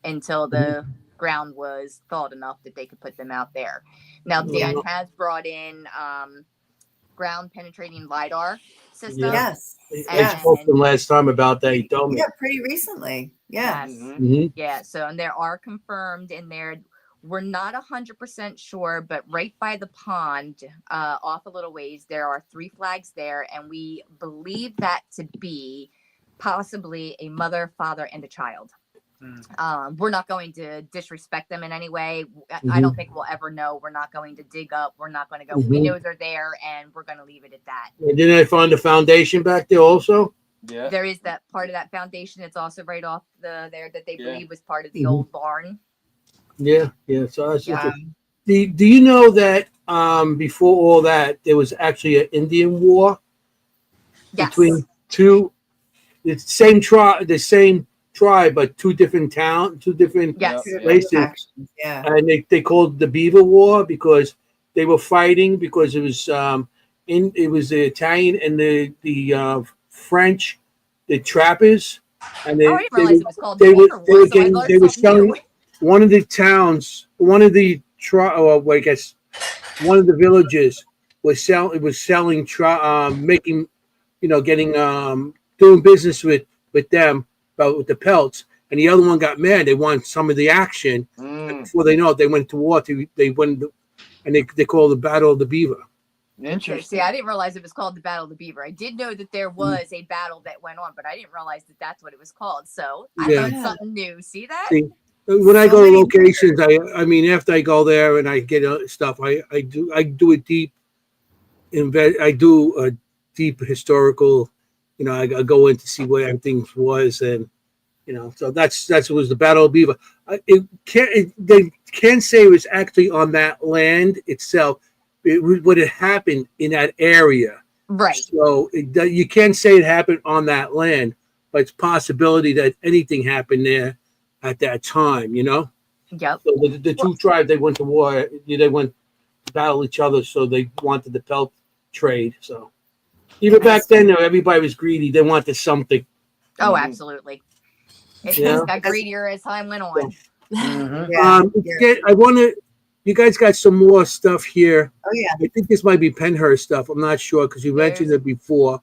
until the ground was thawed enough that they could put them out there. Now, Dan has brought in ground penetrating LiDAR system. yes. I spoke to him last time about that. He told me. Yeah, pretty recently. Yeah. Yes. Yeah. So, and there are confirmed in there. We're not 100% sure, but right by the pond, off a little ways, there are 3 flags there, and we believe that to be possibly a mother, father, and a child. We're not going to disrespect them in any way. I don't think we'll ever know. We're not going to dig up. We're not going to go. We know they're there, and we're going to leave it at that. And didn't I find the foundation back there also? Yeah. There is that part of that foundation. It's also right off there that they believe was part of the old barn. Yeah. So that's interesting. Do you know that before all that there was actually an Indian war between the same tribe, but two different places. Yeah. And they called it the Beaver War because they were fighting because it was the Italian and the French, the trappers, and they I didn't realize it was called they the were Beaver War, they were selling one of the towns, one of the one of the villages was selling making, doing business with them with the pelts, and the other one got mad. They wanted some of the action. And before they know it, they went to war. They went, and they called the Battle of the Beaver. Interesting. See, I didn't realize it was called the Battle of the Beaver. I did know that there was a battle that went on, but I didn't realize that that's what it was called. So I learned something new. See that? When I go to locations, I mean, after I go there and I get stuff, I do a deep historical. I go in to see where everything was, and So that's what was the Battle of Beaver. They can't say it was actually on that land itself. It was what had happened in that area. Right. So you can't say it happened on that land, but it's possibility that anything happened there at that time. Yep. So the two tribes, they went to war. They went to battle each other, so they wanted the pelt trade. So even back then, though, everybody was greedy. They wanted something. Oh, Mhm. absolutely. It Yeah. just got greedier as time went on. Mhm. Yeah. I want to. You guys got some more stuff here. Oh yeah. I think this might be Penhurst stuff. I'm not sure because you mentioned it before.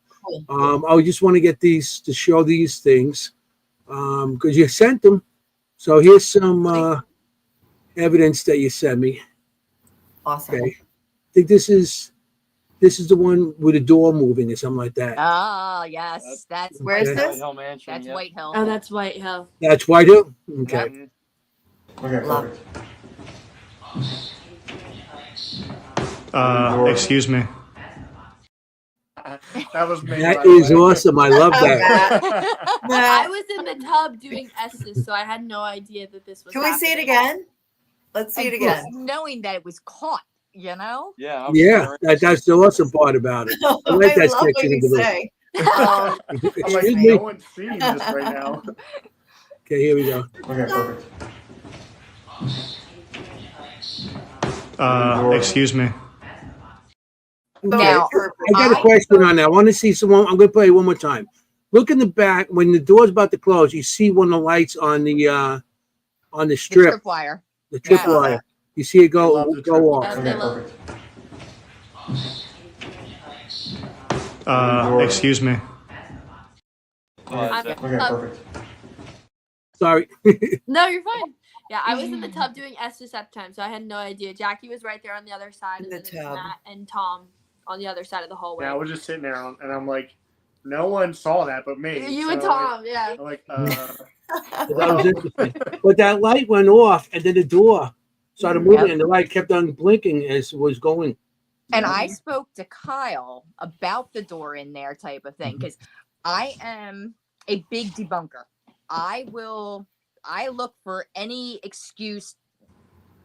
Cool. I just want to get these to show these things because you sent them. So here's some evidence that you sent me. Awesome. Okay, I think this is the one with the door moving or something like that. Ah, yes. That's Where's Okay. this? White Hill Mansion. That's yeah. White Hill. Oh, that's White Hill. That's White Hill. Okay. Mhm. Okay, Love. perfect. Excuse me. That was me. That by the is way. awesome. I love that. I was in the tub doing Estes, so I had no idea that this was. Can we see it happening. again? Let's see it And again. just knowing that it was caught, Yeah. Yeah, that's the awesome part about it. I like that love what section you of the book. say. I'm like, Excuse no me. one's seeing this right now. Okay, here we go. Okay, perfect. Excuse me. Now, I got a question on that. I want to see someone. I'm going to play it one more time. Look in the back when the door's about to close. You see one of the lights on the the strip, tripwire. the tripwire. Yeah. You see it I love the go off. Yeah. Okay, perfect. Excuse me. I'm- Okay, perfect. Sorry. No, you're fine. Yeah, I was in the tub doing Estes at the time, so I had no idea. Jackie was right there on the other side, In and the then there's tub. Matt and Tom on the other side of the hallway. Yeah, I was just sitting there and I'm like, no one saw that but me. You So and Tom, yeah. I'm like, That was interesting. But that light went off, and then the door started moving, and the light kept on blinking as it was going. And I spoke to Kyle about the door in there type of thing because I am a big debunker. I look for any excuse,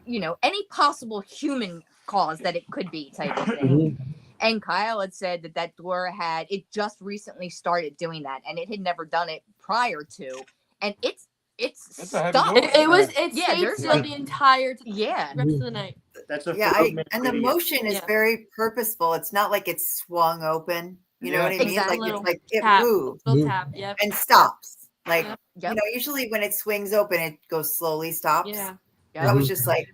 any possible human cause that it could be type of thing. And Kyle had said that door it just recently started doing that, and it had never done it prior to. And it's That's a heavy stuck. door. It Yeah, stayed there's still like- the entire Yeah. rest of the night. that's a Yeah, 4-minute and the video. motion is Yeah. very purposeful. It's not like it's swung open. You know Yeah. what I mean? Exactly. Like it's like it Tap. moves Little Mhm. tap, yep. and stops. Like Yep. usually when it swings open, it goes slowly, stops. Yeah. That was just like,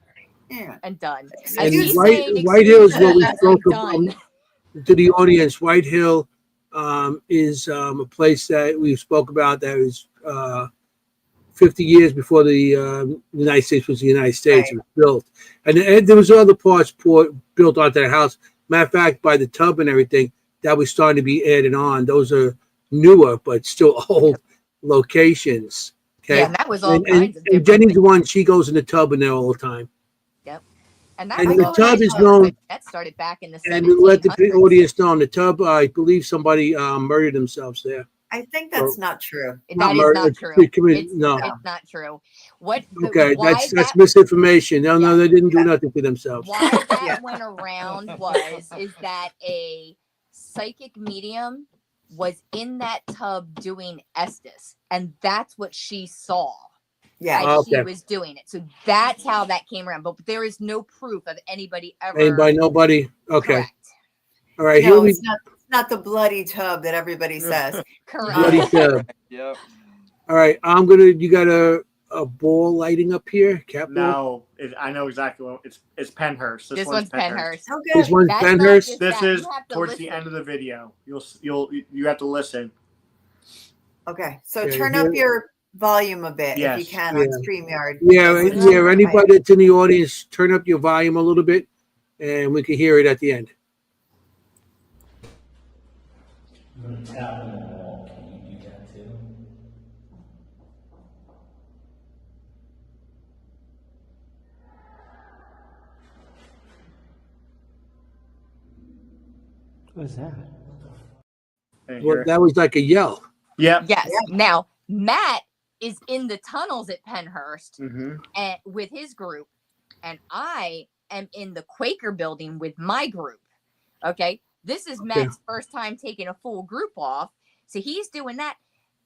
yeah. And done. Excuse As And he's me. White Hill is excuse what we me, as spoke I'm about done. to the audience. White Hill is a place that we spoke about that was 50 years before the United States was the United States. It was built. And there was other parts built onto the house. Matter of fact, by the tub and everything, that was starting to be added on. Those are newer, but still old locations. Okay. Yeah, and that was all And kinds of different Jenny's things. the one, she goes in the tub in there all the time. And and that's the all tub I is know. known- That started back in the And to let the 1700s. audience know, in the tub, I believe somebody murdered themselves there. I think that's not true. Not That is murder, not it's true. committed- It's, no. it's not true. Why That's that misinformation. No, Yeah. they didn't do Yeah. nothing for themselves. why that Yeah. went around is that a psychic medium was in that tub doing Estes, and that's what she saw Yeah. as she Okay. was doing it. So that's how that came around. But there is no proof of anybody ever. Anybody, nobody? Okay. Correct. All right. Here No, we it's not the bloody tub that everybody says. Correct. bloody tub. Yep. All right. You got a ball lighting up here? Cat ball? No, I know exactly what it's Penhurst. This one's Penhurst. Oh, This good. one's That's not Penhurst? just This that. is You have to towards listen. the end of the video. You have to listen. Okay. So Okay, turn here- up your volume a bit if Yes. you can Yeah. on StreamYard. Yeah, It's yeah. not Anybody that's in the audience, turn up your volume a little bit, and we can hear it at the end. Tap on the wall. Can you do that too? What is that? And Well, here- that was like a yell. Yep. Yes. Yeah. Now, Matt is in the tunnels at Pennhurst Mm-hmm. and with his group, and I am in the Quaker building with my group. Okay, this is Matt's first time taking a full group off, so he's doing that.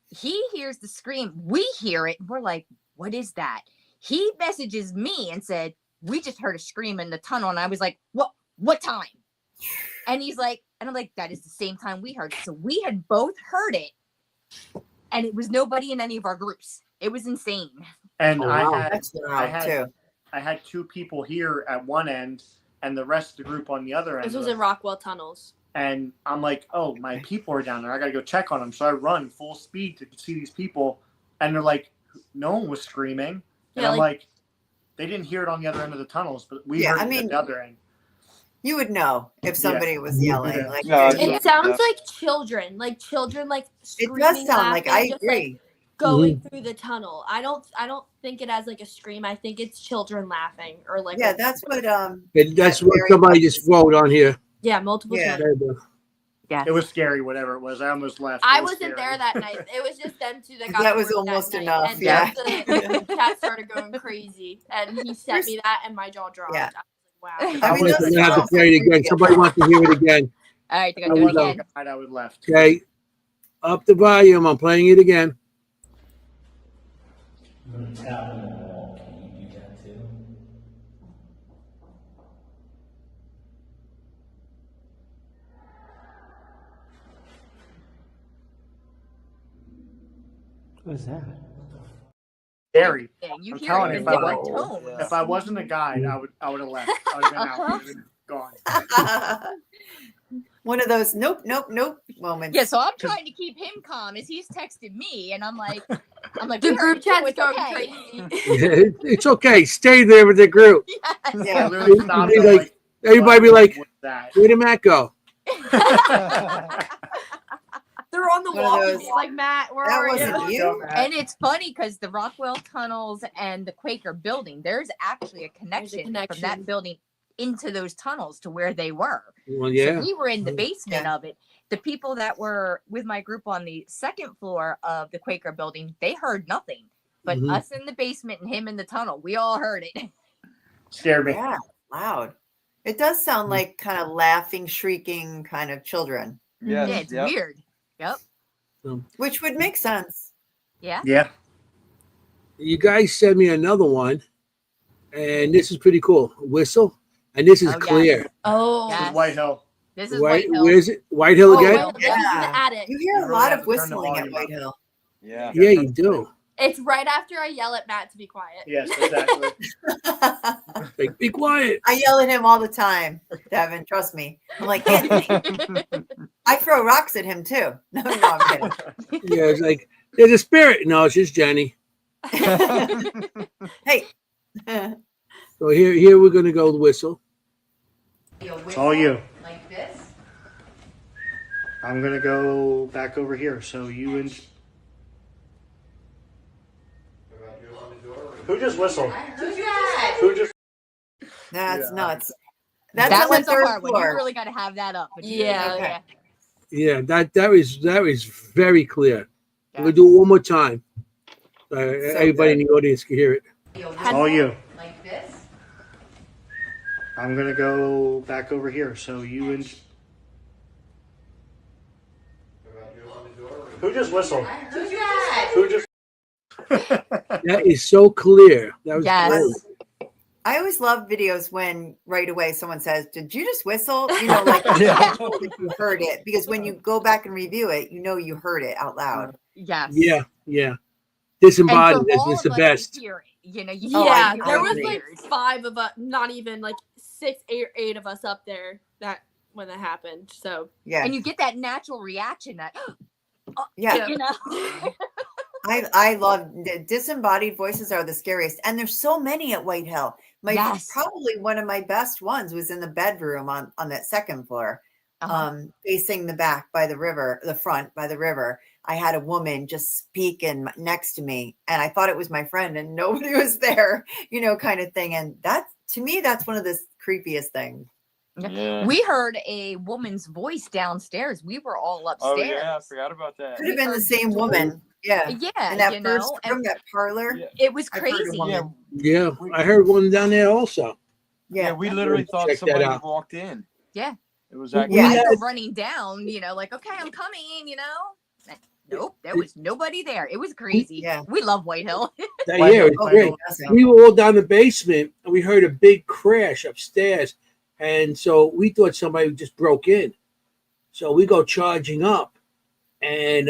He hears the scream, we hear it, we're like, what is that? He messages me and said, we just heard a scream in the tunnel. And I was like, what time? And he's like, and I'm like, that is the same time we heard it. So we had both heard it, and it was nobody in any of our groups. It was insane. And wow. I had two people here at one end and the rest of the group on the other end. This was in Rockwell Tunnels. And I'm like, oh, my people are down there. I got to go check on them. So I run full speed to see these people. And they're like, no one was screaming. And I'm like, they didn't hear it on the other end of the tunnels, but we heard it at the other end. You would know if somebody was yelling. Yeah. Like, It sounds like children like screaming. It does sound like, I laughing, just, agree. like, going through the tunnel. I don't think it as like a scream. I think it's children laughing or like. Yeah, that's what. That's what somebody just wrote on here. Yeah, multiple times. Yeah, it was scary. Whatever it was, I almost left. I wasn't there that night. It was just them two that got. That was almost enough. And yeah. The chat started going crazy, and he sent me that, and my jaw dropped. Yeah. I was like, I wow. mean, I'm going to have to play it again. Somebody wants to hear it again. all right, I gotta do it again. I was left. Okay. Up the volume. I'm playing it again. I'm gonna tap on the wall. Can you do that too? What is that? Scary. You I'm hear telling it you, in if I different was- tones. If I wasn't a guide, I would have left. I would have been out. I would have been gone. One of those nope moments. Yeah, so I'm trying to keep him calm as he's texting me, and I'm like, The we heard group it too, chat's it's going okay. crazy. It's okay. Stay there with the group. Yes. I Yeah. literally stopped. Be I'm like, everybody be like, what was that? where did Matt go? They're on the One of wall. those- It's like, Matt, where That are wasn't you? you. And it's funny because the Rockwell tunnels and the Quaker building, there's actually a connection, from connection. that building into those tunnels to where they were. Well, So yeah. we were in the basement Yeah. of it. The people that were with my group on the second floor of the Quaker building, they heard nothing. But Mhm. us in the basement and him in the tunnel, we all heard it. Scared me. Yeah, loud. It does sound like kind of laughing, shrieking kind of children, Yeah, Yes, it's yep. weird. Yep. which would make sense. Yeah. Yeah. You guys sent me another one, and this is pretty cool. Whistle, and this is Oh, yes. clear. Oh, Yeah. This is White Hill. This is White, White Hill. where's it? White Hill Oh, again? White Hill. This is in Yeah. the attic. You hear You a really lot have of to turn the whistling at volume White up. Hill. Yeah. Yeah, you do. It's right after I yell at Matt to be quiet. Yes, exactly. Like, be quiet. I yell at him all the time, Devin. Trust me. I'm like, Anthony. I throw rocks at him too. No, I'm kidding. Yeah, it's like there's a spirit. No, it's just Jenny. Hey. So here we're gonna go whistle. It's all you. Like this. I'm gonna go back over here. So you and who just whistled? Who just? That's Yeah. nuts. That's That on the one's a third hard one. You floor. really got to have that up. Yeah, Okay. yeah. Yeah, that is very clear. Yeah. We'll do it one more time. Everybody in the audience can hear it. It's all you. Like this. I'm gonna go back over here. So you and who just whistled? Who just? That is so clear. That was Yes. cool. I always love videos when right away someone says, "Did you just whistle?" You know, like Yeah. you heard it, because when you go back and review it, you know you heard it out loud. Yes. Yeah. And Disembodied for is all just the of us to best. hear it, you know, you Oh, Yeah, I there was agree. like 5 of us, not even like 6, 8 of us up there that when that happened. So Yeah, and you get that natural reaction that yeah. you know. I love the disembodied voices are the scariest, and there's so many at White Hill. Yes. Probably one of my best ones was in the bedroom on that second floor, facing the back by the river, the front by the river. I had a woman just speaking next to me, and I thought it was my friend, and nobody was there, you know, kind of thing. And that, to me, that's one of the creepiest things. Yeah. We heard a woman's voice downstairs. We were all Oh upstairs. yeah, I forgot about that. Could have been the same woman. Yeah. Yeah, In that you first know, room, that parlor. Yeah. it was I've heard of crazy. one. Yeah, Yeah, I heard one down there also. Yeah. we literally thought Check that somebody out. walked in. Yeah. It was We that. Yeah. I had- go running down, like, okay, I'm coming, Nope, there was nobody there. It was crazy. Yeah. We love White Hill. That, White yeah, Hill, it was Oh, great. awesome. We were all down the basement and we heard a big crash upstairs. And so we thought somebody just broke in. So we go charging up and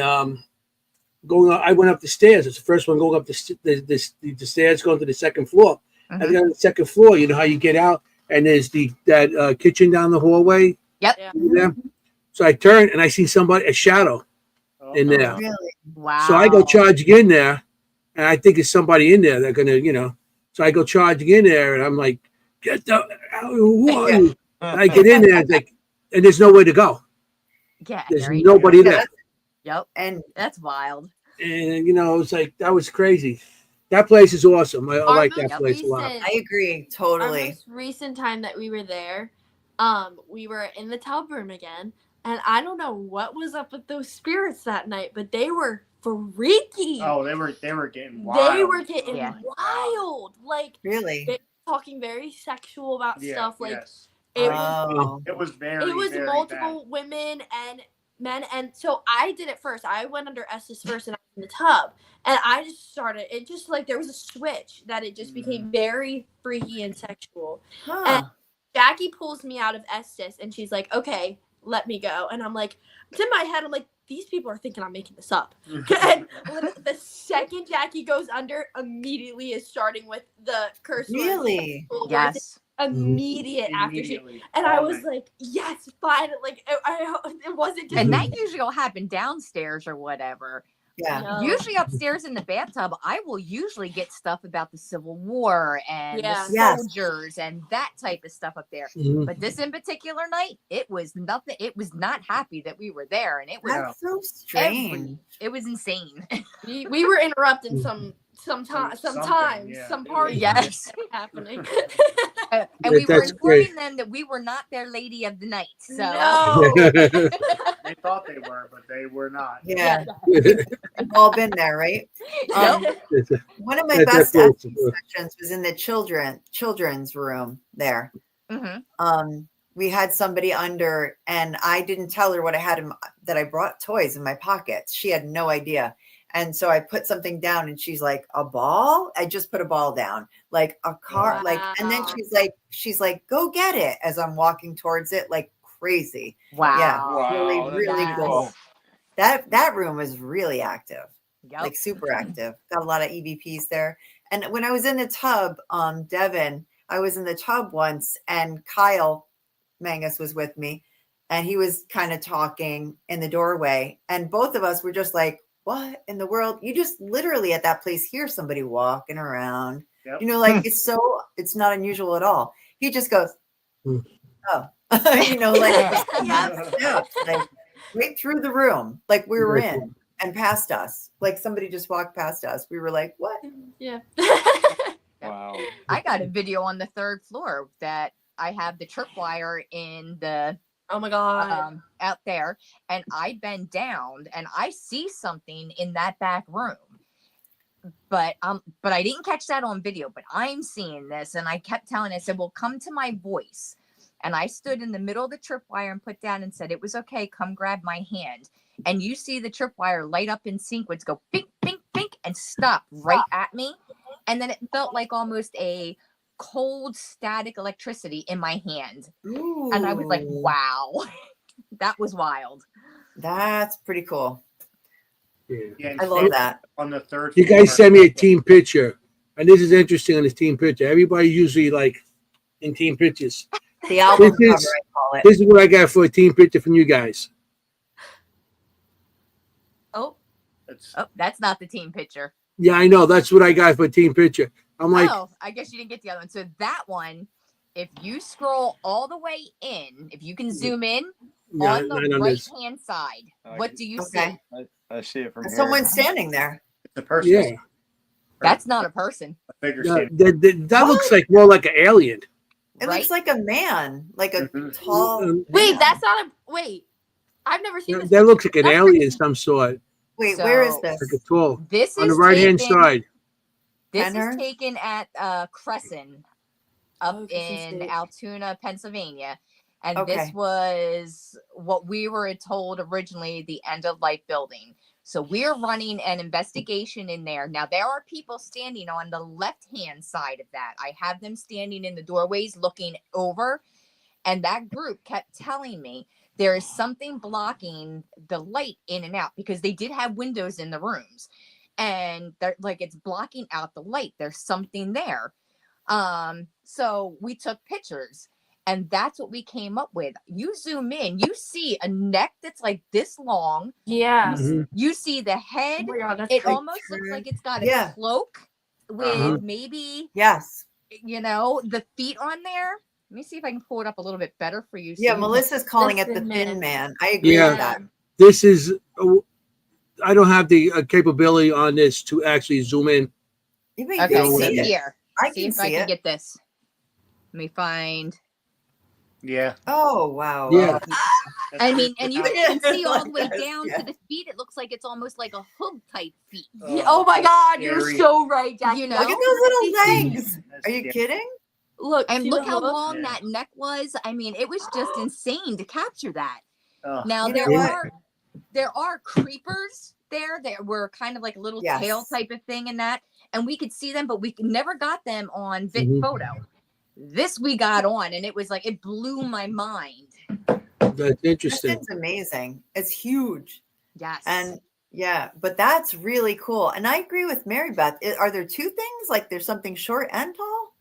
going up. I went up the stairs. It's the first one going up the stairs going to the second floor. I got on the second floor. You know how you get out and there's that kitchen down the hallway. Yep. Yeah. There. So I turned and I see a shadow in there. Really? Wow. So I go charging in there, and I think it's somebody in there. They're gonna. So I go charging in there, and I'm like, "Get the who are you?" And I get in there, and and there's nowhere to go. Yeah, There's there you nobody go. there, Yep. And That's wild. and it was like that was crazy. That place is awesome. I like that Our place a lot. recent- I agree Our totally. most recent time that we were there, we were in the tub room again, and I don't know what was up with those spirits that night, but they were freaky. Oh, they were getting wild. They were getting Yeah. wild. Like Really? they were talking very sexual about Yeah, stuff. Like yes. it, Oh. It was very. it was very multiple women and men, and so I did it first. I went under Estes first, and I was in the tub, and I just started. It just like there was a switch that it just became very freaky and sexual. Huh. Jackie pulls me out of Estes, and she's like, "Okay, let me go." And I'm like, it's in my head. I'm like, these people are thinking I'm making this up. bad. And literally the second Jackie goes under, immediately is starting with the curse words. Really? Yes. Immediate after she. Immediately. And I All was night. like, yes, fine. Like, it wasn't just. And that usually will happen downstairs or whatever. Yeah. No. Usually upstairs in the bathtub, I will usually get stuff about the Civil War and Yeah. the Yes. soldiers and that type of stuff up there. Mhm. But this in particular night, it was nothing. It was not happy that we were there, and it was That's so strange. it was insane. we were interrupting sometimes Something, yeah. some parties Yes. happening. And we were That's informing great. them that we were not their lady of the night. So No. They thought they were, but they were not. Yeah. We've all been there, right? Nope. One of my That's best cool. acting sessions was in the children's room there. Mhm. We had somebody under, and I didn't tell her what I had that I brought toys in my pockets. She had no idea. And so I put something down, and she's like, "A ball?" I just put a ball down, like a car, and then Wow. she's like, "Go get it," as I'm walking towards it, like crazy. Wow. Wow, Really, that's really nice. cool. That room was really active. Yep. Like super active. Got a lot of EVPs there. And when I was in the tub, Devin, I was in the tub once, and Kyle Mangus was with me, and he was kind of talking in the doorway, and both of us were just like, "What in the world?" You just literally at that place hear somebody walking around. Yep. Like it's not unusual at all. He just goes, Hmm. "Oh," like Yeah. like right through the room, like we were in. And past us, like somebody just walked past us. We were like, "What?" Yeah. Wow. I got a video on the third floor that I have the tripwire in the Oh my god. out there, and I bend down and I see something in that back room. But I didn't catch that on video, but I'm seeing this, and I kept telling it, I said, "Well, come to my voice." And I stood in the middle of the tripwire and put down and said, "It was okay, come grab my hand." And you see the tripwire light up in sequence, go pink, pink, pink, and stop right at me. And then it felt like almost a cold static electricity in my hand. Ooh, And I was like, wow, that was wild. that's pretty cool. Yeah. I love that. On the third You floor. guys sent me a team picture, and this is interesting on this team picture. Everybody usually like in team pictures. The album This cover, is- I call it. This is what I got for a team picture from you guys. Oh, It's, that's not the team picture. Yeah, I know. That's what I got for a team picture. I'm like, Oh, I guess you didn't get the other one. So that one, if you scroll all the way in, if you can zoom in yeah, on the not on right this. hand side, I what can- do you Okay. see? I see it from here. Someone's standing there. it's a person. Yeah, That's not a person, A figure yeah, skating. that looks like more like an alien. It right? looks like a man, like a Mhm. tall. Um, Wait, man. that's not a wait. I've never seen this. That looks like an That's alien pretty- of some sort. Wait, where is So, this? Like a tall This on the is right hand taken. side. This is Penner? taken at Crescent up Oh, Crescent in State. Altoona, Pennsylvania. And Okay. this was what we were told originally the end of life building. So we're running an investigation in there. Now, there are people standing on the left-hand side of that. I have them standing in the doorways looking over. And that group kept telling me there is something blocking the light in and out because they did have windows in the rooms. And they're like, it's blocking out the light. There's something there. So we took pictures. And that's what we came up with. You zoom in, you see a neck that's like this long. Yeah. Mhm. You see the head. Oh my God, that's It crazy. almost looks like it's got a Yeah. cloak with Uh-huh. maybe, Yes. the feet on there. Let me see if I can pull it up a little bit better for you. so Yeah, you can- Melissa's calling The it the Thin Thin Man. Man. I agree Yeah. with that. This is. I don't have the capability on this to actually zoom in. You may Okay, know so what I see mean. it. here. I See can if I see can it. get this. Let me find. Yeah. Oh, wow. Yeah. I mean, and you can Yeah, even see all the way like this, down yeah. to the feet. It looks like it's almost like a hook type feet. Yeah, oh my that's God, you're scary. so right, Jackie. You know? Look at those little legs. That's Are you scary. kidding? Look, And see look the how hook? long Yeah. that neck was. I mean, it was just insane to capture that. Ugh. Now You know there are creepers there that were kind of like a little Yes. tail type of thing in that, and we could see them, but we never got them on Mhm. photo. This we got on, and it was like it blew my mind. That's This interesting. thing's amazing. It's huge. Yes, And yeah, but that's really cool. And I agree with Mary Beth. Are there two things? Like there's something short and tall?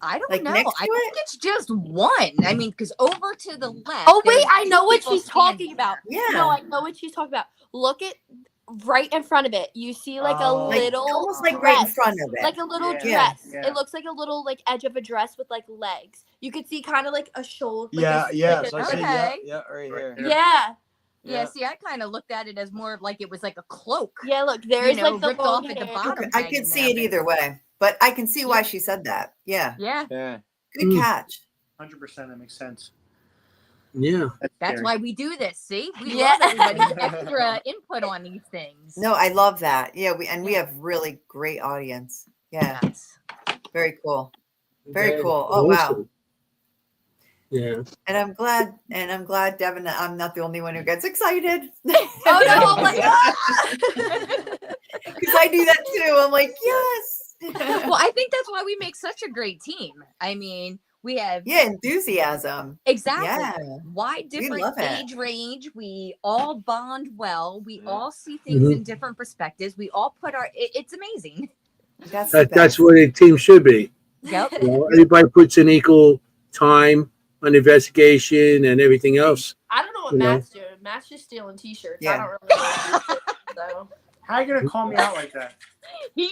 I don't like, know. next I to think it's just one. I mean, because over to the left. Oh wait, there's I know two what people she's talking standing about. there. Yeah. No, I know what she's talking about. Look at right in front of it. You see like a Oh. Like little almost like dress. right in front of it. Like a little Yeah, dress. yeah. It looks like a little like edge of a dress with like legs. You could see kind of like a shoulder. Yeah, yes, I see. Yeah, Okay. yeah, right here. Right. Yeah. Yeah, see, I kind of looked at it as more of like it was like a cloak. Yeah, look, there's like the ripped long off at the hair. bottom. Okay, I hanging can see there, it but- either way. But I can see why Yeah. she said that. Yeah. Yeah, Yeah. Good catch. 100%. That makes sense. Yeah. that's scary. why we do this. See, we Yeah. love everybody's extra input on these things. No, I love that. Yeah, we Yeah. have really great audience. Yeah. Yes. Very cool. Very That's cool. Oh, wow. awesome. Yeah. And I'm glad, Devin, that I'm not the only one who gets excited. Oh no, I'm like, Because I do that too. I'm like, yes. Well, I think that's why we make such a great team. I mean, we have Yeah, enthusiasm. exactly Yeah. wide different love it. age range. We all bond well. We Yeah. all see things Mhm. in different perspectives. We all put our. It's amazing. That's the That's best. what a team should be. Yep. You know, everybody puts in equal time on investigation and everything else. I don't know what You know? Matt's doing. Matt's just stealing t-shirts. Yeah. I don't really know. So How you gonna call me out like that?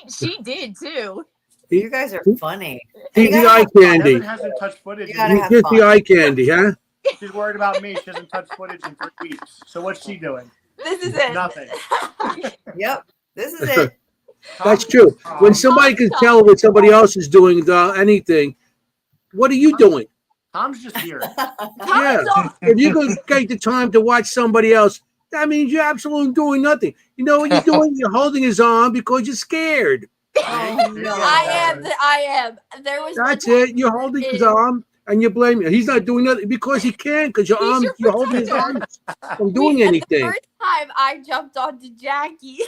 She did too. You guys are funny. He's You the gotta eye have fun. candy. Devin hasn't touched footage. You gotta in- have He's just fun. the eye candy, huh? She's worried about me. She hasn't touched footage in 3 weeks. So what's she doing? this is it. Nothing. Yep. This is it. That's true. When somebody can tell what somebody else is doing anything, what are you doing? Tom's just here. Yeah. If you can take the time to watch somebody else, that means you're absolutely doing nothing. You know what you're doing? You're holding his arm because you're scared. Oh, no. I am. There was one That's time it. You're holding his arm and you're blaming him. He's not doing nothing because he can, because your He's arm, your you're holding his arm protector. from doing The anything. first time I jumped onto Jackie,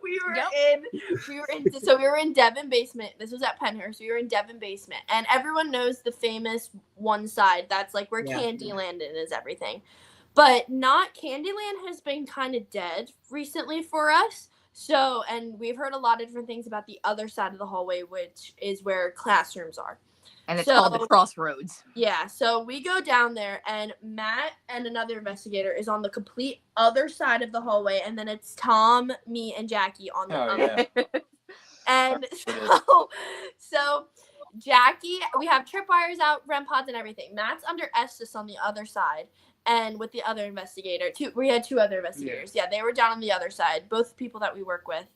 we were in Devon basement. This was at Penhurst. We were in Devon basement, and everyone knows the famous one side. That's like where Yeah. Candyland is everything. But not Candyland has been kind of dead recently for us. So, and we've heard a lot of different things about the other side of the hallway, which is where classrooms are. And it's So- called the Crossroads. Yeah, so we go down there, and Matt and another investigator is on the complete other side of the hallway, and then it's Tom, me, and Jackie on the Oh, other. yeah. And so Jackie, we have tripwires out, REM pods, and everything. Matt's under Estes on the other side, and with the other investigator, we had two other investigators. Yeah, they were down on the other side, both people that we work with,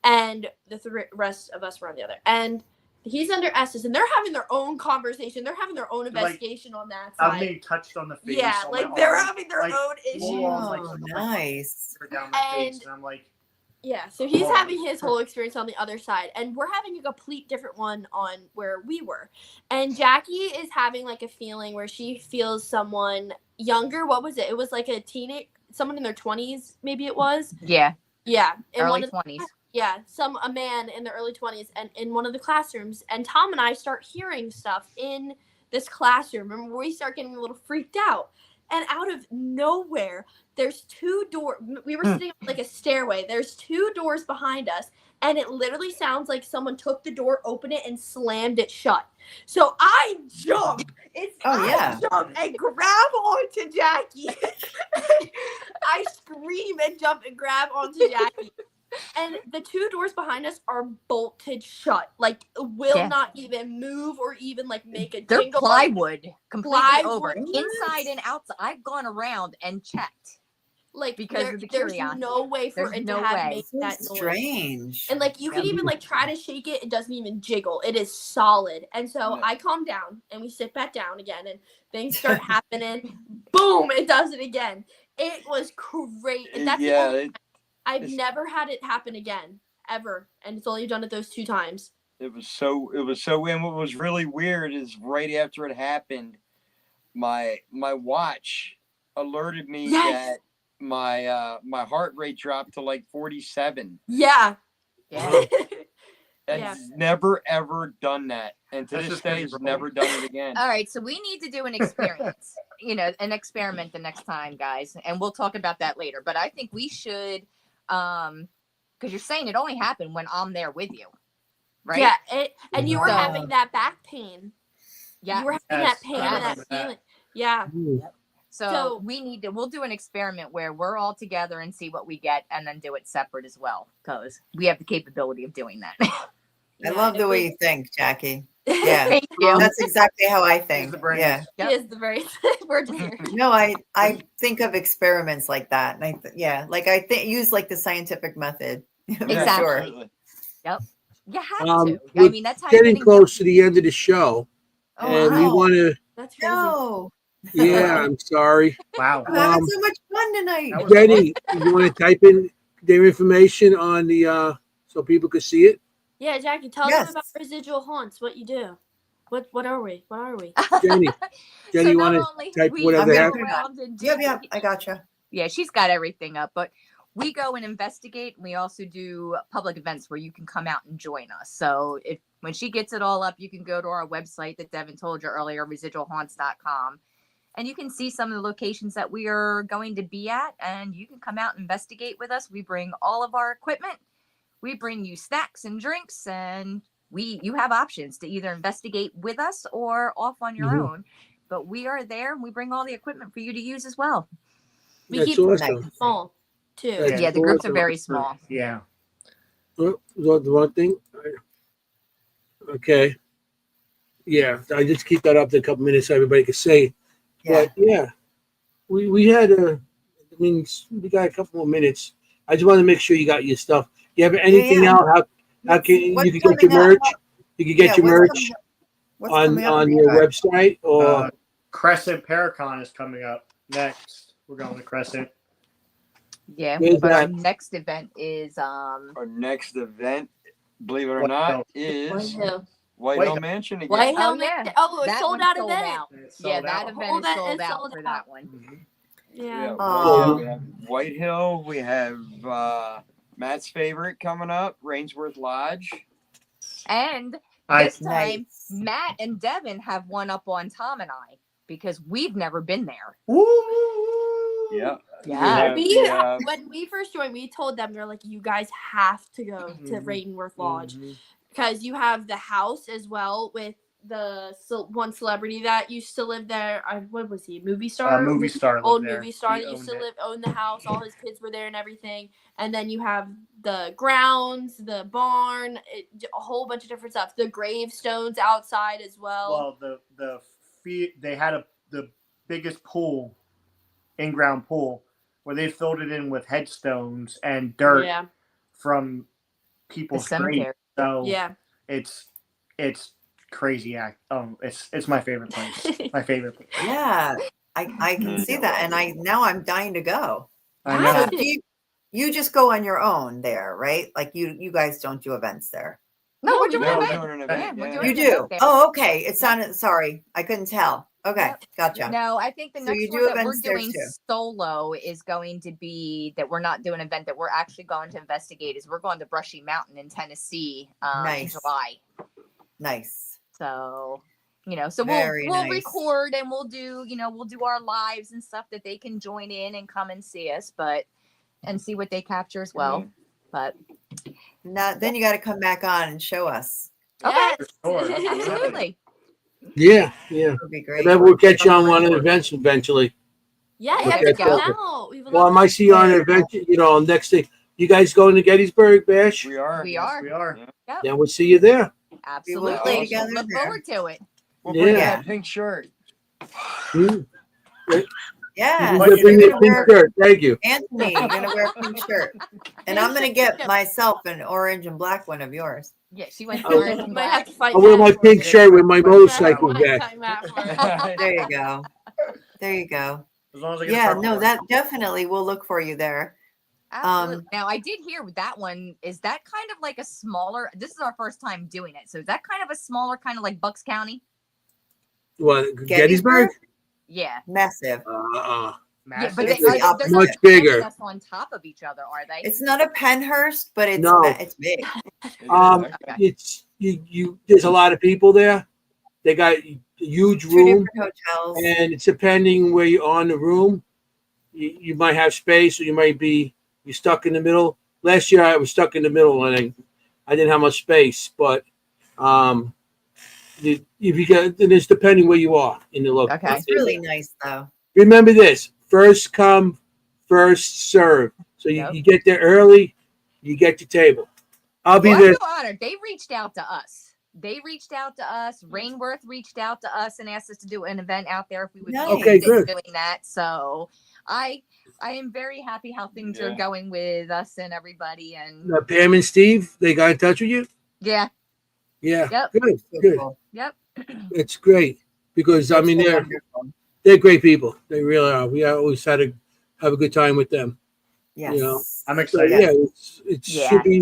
and the rest of us were on the other. And He's under Estes, and they're having their own conversation. They're having their own investigation on that I'm side. being touched on the face. Yeah, on like my they're arm, having their like, own issues. full on, like, Oh, nice. down my face, And- and I'm like, Yeah, so he's Oh. having his whole experience on the other side, and we're having a complete different one on where we were. And Jackie is having like a feeling where she feels someone younger. What was it? It was like a teenage, someone in their 20s, maybe it was. Yeah, Yeah, in early one of the, 20s. yeah, a man in the early 20s, and in one of the classrooms. And Tom and I start hearing stuff in this classroom, and we start getting a little freaked out. And out of nowhere, there's two doors. We were sitting on like a stairway. There's two doors behind us, and it literally sounds like someone took the door, opened it, and slammed it shut. So I jump. I jump and grab onto Jackie. I scream and jump and grab onto Jackie. And the two doors behind us are bolted shut. Like, will not even move or even like make a They're jingle. plywood, completely Plywood. over, inside and outside. I've gone around and checked. Like, Because of the there's curiosity. no way for There's it no to have way. made that noise. Strange. And like you can even like try to shake it, it doesn't even jiggle. It is solid. And so I calm down and we sit back down again and things start happening. Boom, it does it again. It was great. And that's the only time. I've never had it happen again, ever. And it's only done it those two times. It was so and what was really weird is right after it happened, my watch alerted me that my heart rate dropped to like 47. Yeah. I've never ever done that. And to this day I've never done it again. All right, so we need to do an experience, an experiment the next time, guys, and we'll talk about that later. But I think we should, because you're saying it only happened when I'm there with you, right? Yeah, and you were having that back pain. Yeah, you were having that pain and that feeling. Yeah. So we'll do an experiment where we're all together and see what we get, and then do it separate as well, because we have the capability of doing that. I love the way you think, Jackie. Yeah, Thank you. That's exactly how I think. Yeah, He is the very we're just here. no, I think of experiments like that, and I use like the scientific method. Exactly. Sure. Yep. You have to. I We're mean, that's how getting close to the end of the show, and we want to. That's crazy. No. Yeah, I'm sorry. Wow. We had so much fun tonight. Jenny, you want to type in their information on the so people could see it? Yeah, Jackie, tell them about residual haunts. What you do? What are we? What are we? Jenny, you want to type whatever they have? Yeah, I gotcha. Yeah, she's got everything up, but we go and investigate. We also do public events where you can come out and join us. So when she gets it all up, you can go to our website that Devin told you earlier, residualhaunts.com. And you can see some of the locations that we are going to be at, and you can come out and investigate with us. We bring all of our equipment. We bring you snacks and drinks, and you have options to either investigate with us or off on your own. But we are there, and we bring all the equipment for you to use as well. We keep it small, too. Yeah, the groups are very small. Yeah. Oh, the one thing? Okay. Yeah, I just keep that up to a couple minutes so everybody can see. But yeah, we had we got a couple more minutes. I just want to make sure you got your stuff. You have anything else? How can you can get your merch? You can get your merch on your website or Crescent Paracon is coming up next. We're going to Crescent. Yeah, Where's but our that? next event is Our next event, believe it or not, is White Hill Mansion again. White Hill Oh, yeah. Mansion. Oh, it's that sold one's out sold event. out. Yeah, that event is sold out for that one. Yeah. We have White Hill. We have Matt's favorite coming up, Rainsworth Lodge. And this time, Matt and Devin have one up on Tom and I because we've never been there. Yeah. Yeah. When we first joined, we told them, they're like, you guys have to go to Rainworth Lodge because you have the house as well with the one celebrity that used to live there. What was he? Movie star? Movie star. Old movie star that used to own the house. All his kids were there and everything. And then you have the grounds, the barn, a whole bunch of different stuff. The gravestones outside as well. Well, they had the biggest pool, in-ground pool, where they filled it in with headstones and dirt from people's graves. So it's it's crazy act. It's my favorite place. My favorite place. Yeah, I can see that, and I'm dying to go. I Yeah. know. So you just go on your own there, right? Like you guys don't do events there. No, we're we doing No, an we're event. doing an Yeah, event. we're Yeah. doing You an do. event there. Oh, okay. It sounded. Sorry, I couldn't tell. Okay, Yep. gotcha. No, I think the So next you one do that we're events there doing too. solo is going to be that we're not doing an event that we're actually going to investigate. Is we're going to Brushy Mountain in Tennessee in Nice. July. Nice. So so Very we'll nice. record and we'll do our lives and stuff that they can join in and come and see us, and see what they capture as well. But Now, then you got to come back on and show us. Yes. For sure. absolutely. Yeah. That would be great. Maybe we'll catch you on one of the events eventually. Yeah, We'll yeah, have we to come go. out. We would Well, I love might to. see you on an event, next thing. You guys going to Gettysburg Bash? We are. We yes. are. We are. Yeah. Then we'll see you there. Absolutely. be together Look there. forward to it. We'll bring Yeah. that pink shirt. Mm. Yeah, You But can bring you're your gonna pink wear, shirt. Thank you. Anthony, you're gonna wear a pink shirt, and I'm gonna get myself an orange and black one of yours. Yeah, she went Oh. orange and Might black. have to fight I'll wear Matt my for pink it. shirt with my Fight motorcycle Might back. fight Matt for it. There you go. There you go. As long as I get a Yeah, purple no, one. that definitely will look for you there. Absolutely. Now I did hear with that one. Is that kind of like a smaller? This is our first time doing it, so is that kind of a smaller, kind of like Bucks County? What, Gettysburg? Yeah. Massive. Yeah, Massive. but It's they're the not opposite. Much stacking bigger. us on top of each other, are they? It's not a Penhurst, but it's No. it's big. It is, Um, actually. it's you. There's a lot of people there. They got a huge Two room, different hotels. and it's depending where you're on the room. You might have space, or you're stuck in the middle. Last year I was stuck in the middle, and I didn't have much space. But if you get, then it's depending where you are in the location. Okay. It's really nice though. Remember this: first come, first serve. So Yep. you get there early, you get your table. I'll be Well, there. I feel honored. They reached out to us. Rainworth reached out to us and asked us to do an event out there if we would be Nice. Okay, interested in good. doing that. So I am very happy how things are Yeah. going with us and everybody. And Pam and Steve, they got in touch with you. yeah, Yeah, Yep. good, So good. cool. yep. It's great because I It's mean so they're wonderful. great people. They really are. We always had to have a good time with them. Yes. You know, I'm So excited. yeah, it Yeah. should be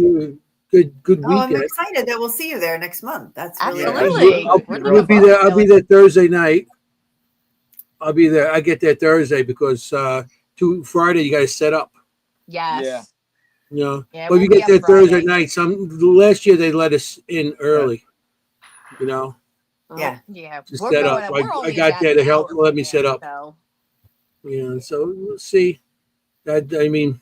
a good Oh, I'm weekend. excited that we'll see you there next month. That's really Absolutely. nice. We're We'll looking be forward there. to I'll be it. there Thursday night. I'll be there. I get there Thursday because to Friday you got to set up. Yes. Yeah. You know, Yeah, but if we'll you be get up there Thursday Friday. night, last year they let us in early. You know, Yeah. Yeah. to We're set going. up. We're I only got about there an to help hour let me from set there, up. So So we'll see. I mean,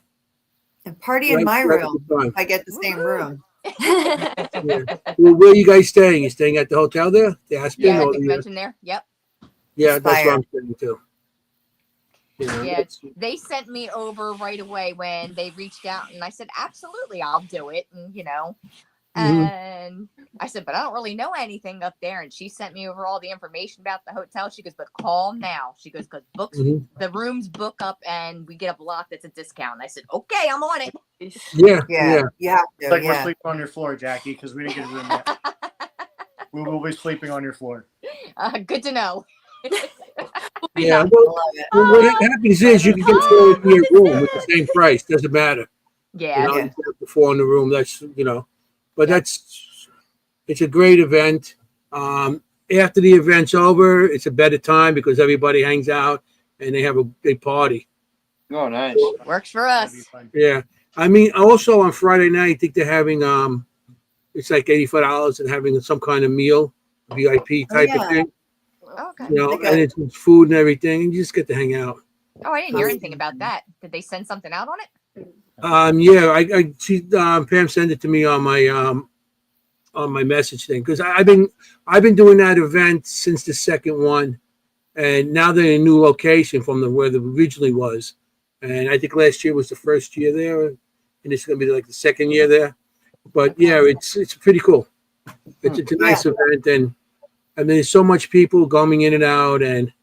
And party in right- my right at room. the time. If I get the same room. Yeah. Well, where are you guys staying? You staying at the hotel there, the Aspen, yeah, at or the convention there. Yep. yeah, that's where Aspire. I'm staying too. You know, Yeah. that's- They sent me over right away when they reached out, and I said, absolutely, I'll do it. And and I said, but I don't really know anything up there. And she sent me over all the information about the hotel. She goes, but call now. She goes, because Mhm. the rooms book up and we get a block that's a discount. I said, okay, I'm on it. Yeah, Yeah. You have It's to. like we're Yeah. sleeping on your floor, Jackie, because we didn't get a room yet. We will be sleeping on your floor. Good to know. yeah. I Well, love it. what happens is you can get four in your room with the same price. Doesn't matter. Yeah. You know, Yeah. you have the four in the room. That's but it's a great event. After the event's over, it's a better time because everybody hangs out and they have a big party. Oh, nice. Works for That'd be us. fun. Yeah, I mean, also on Friday night, I think they're having it's like $85 and having some kind of meal, VIP type of yeah. thing. Okay. You know, They got- and it's with food and everything, and you just get to hang out. Oh, I didn't hear anything about that. Did they send something out on it? Yeah, Pam sent it to me on my message thing because I've been doing that event since the second one, and now they're in a new location from where the originally was, and I think last year was the first year there, and it's going to be like the second year there. But yeah, it's pretty cool. It's a nice event, and I mean, there's so much people going in and out, and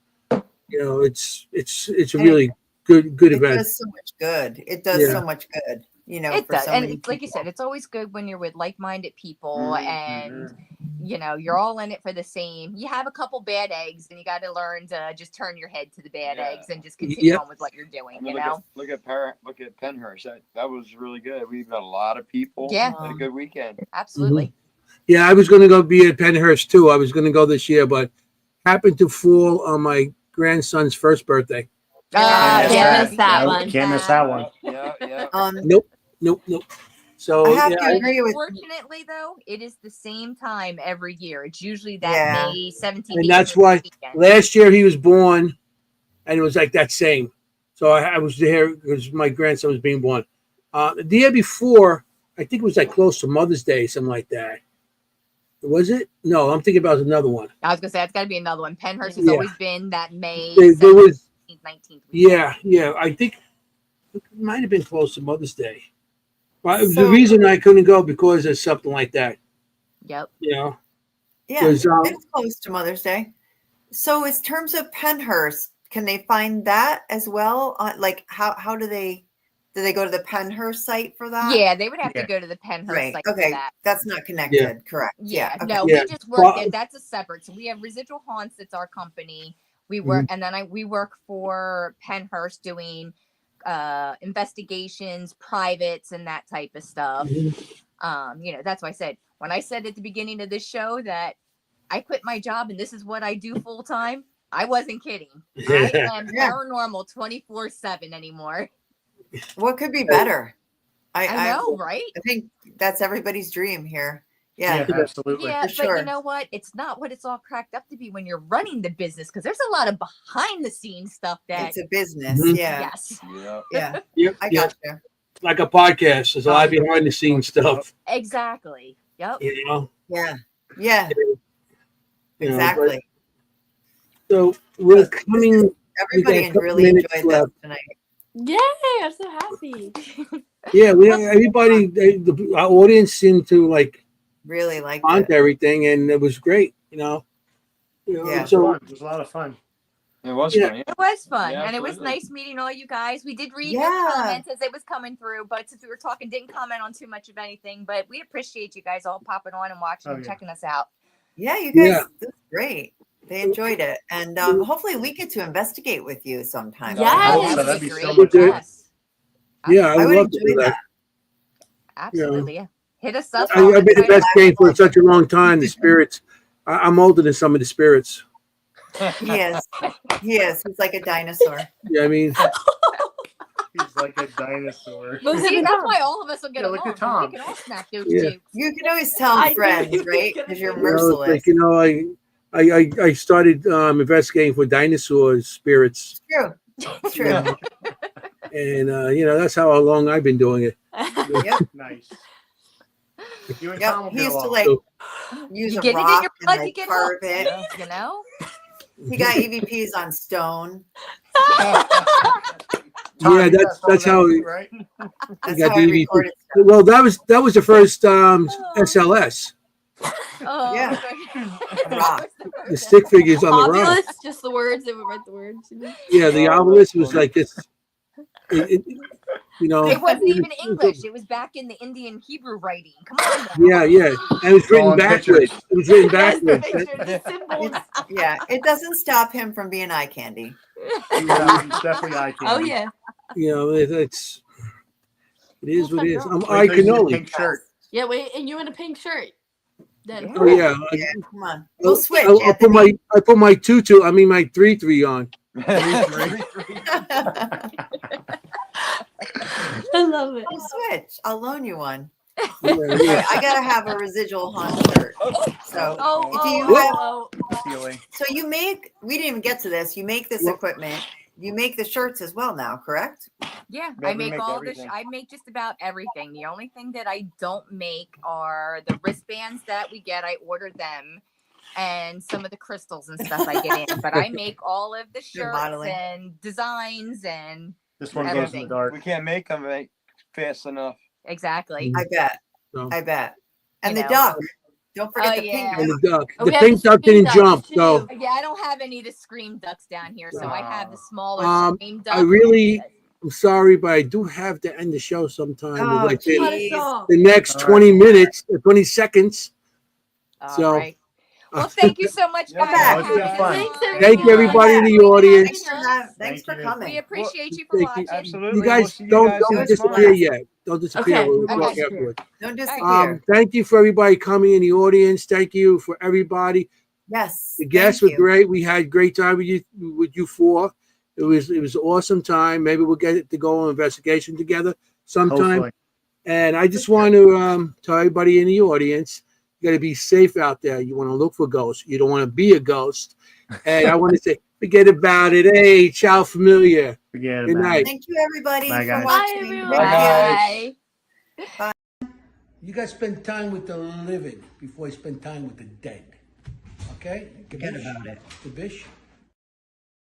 it's a really good It event. does so much good. It does Yeah. so much good. It For does. so And many it's, like you people. said, it's always good when you're with like-minded people Mhm, and you're all in it for the same. You have a couple bad eggs, and you got to learn to just turn your head to the bad eggs and just continue on with what you're doing. I mean, look at Penhurst. That was really good. We've got a lot of people. Yeah, had a good weekend. Absolutely. Yeah, I was going to go be at Penhurst too. I was going to go this year, but happened to fall on my grandson's first birthday. Can't miss that one. Can't miss that one. Yeah. Nope. So I have to agree with. Unfortunately, though, it is the same time every year. It's usually that May 17th. And that's why last year he was born, and it was like that same. So I was there because my grandson was being born. The year before, I think it was like close to Mother's Day, something like that. Was it? No, I'm thinking about another one. I was gonna say it's got to be another one. Penhurst has always been that May there was 19th. Yeah. I think it might have been close to Mother's Day. Well, the reason I couldn't go because of something like that. Yep. Yeah, it's close to Mother's Day. So, in terms of Penhurst, can they find that as well? Like, how do they? Do they go to the Penhurst site for that? Yeah, they would have to go to the Penhurst site for that. That's not connected, correct? Yeah, Okay. no, we just work. That's a separate. So we have Residual Haunts. That's our company. We work, and then we work for Penhurst doing investigations, privates, and that type of stuff. That's why I said when I said at the beginning of this show that I quit my job and this is what I do full time. I wasn't kidding. I am paranormal 24/7 anymore. What could be better? I know, right? I think that's everybody's dream here. Yeah, absolutely. Yeah, but you know what? It's not what it's all cracked up to be when you're running the business, because there's a lot of behind the scenes stuff that it's a business. Yes. Yeah. I got you. Like a podcast. There's a lot of behind the scenes stuff. Exactly. Yep. Yeah. Exactly. So we're coming. Everybody really enjoyed that tonight. Yay! I'm so happy. Yeah, everybody, our audience seemed to really like everything, and it was great. So it was a lot of fun. It was fun. It was fun, and it was nice meeting all you guys. We did read your comments as it was coming through, but since we were talking, didn't comment on too much of anything. But we appreciate you guys all popping on and watching and checking us out. Yeah, you guys, this is great. They enjoyed it, and hopefully we get to investigate with you sometime. Yes, that'd be so much fun. Yeah, I would love to enjoy do that. Absolutely, yeah. Hit us up. I've been the best game for such a long time. The spirits, I'm older than some of the spirits. He is. He's like a dinosaur. Yeah, I mean, he's like a dinosaur. See, that's why all of us will get along. Look at Tom. We can all snap those Yeah. jokes. You can always tell friends, right? Because you're merciless. I started investigating for dinosaur spirits. It's true. And that's how long I've been doing it. Yep. Nice. You and Tom will He get used to along. use You a get it in rock your blood, and you get carve hooked, it. you know? He got EVPs on stone. Yeah, that's how we right? That's how I recorded stuff. Well, that was the first SLS. Oh, Yeah. Rock. The stick figures on the rock. Obulus, just the words. They would write the words. Yeah, the obelisk was like this. It wasn't even English. It was back in the Indian Hebrew writing. Come on. Now. Yeah. And it was written backwards. It was written backwards. Yeah, it doesn't stop him from being eye candy. He's definitely eye candy. Oh yeah. It is what it is. I'm Wait eye till you see the cannoli. pink shirt. Yeah. Wait, and you in a pink shirt. Then. Oh yeah. Come on. We'll switch. I put my tutu. I mean my 3 on. I love it. We'll switch. I'll loan you one. Yeah. I gotta have a residual haunt shirt. So do you have? Feeling. So you make? We didn't even get to this. You make this equipment. You make the shirts as well now, correct? Yeah, Yeah, I we make make all everything. this. I make just about everything. The only thing that I don't make are the wristbands that we get. I order them, and some of the crystals and stuff I get in. But I make all of the You're shirts modeling. and designs and This one goes in Everything. the dark. We can't make them fast enough. exactly. I bet. So. I bet. And You the know. duck. Don't forget Oh, the yeah. pink And duck. the duck. Oh, The we have pink the duck scream didn't jump, ducks, so too. Yeah, I don't have any of the scream ducks down here, so I have the smaller scream duck. I'm sorry, but I do have to end the show sometime. Oh, Like geez. Cut us off. the next All 20 minutes, 20 seconds. All So- right. Well, thank you so much, Yeah, guys. no, for it's been having fun. us Thanks, on. Thank you, everybody in the Yeah. audience. Thanks Thank for you. coming. We appreciate you for Thank you. watching. Absolutely. You guys We'll see you don't guys It don't was disappear fun. yet. Don't disappear. Okay, We'll we won't talk disappear. afterwards. Don't disappear. Thank you for everybody coming in the audience. Thank you for everybody. Yes. The guests were thank you. great. We had great time with you four. It was an awesome time. Maybe we'll get to go on investigation together sometime. Hopefully. And I just want to tell everybody in the audience, you got to be safe out there. You want to look for ghosts. You don't want to be a ghost. And I want to say, forget about it. Hey, ciao, familia. Forget Good about night. it. Thank you, everybody, Bye, for guys. Bye, watching. everyone. Bye, guys. You got to spend time with the living before you spend time with the dead. Okay? Forget about it. Gabish?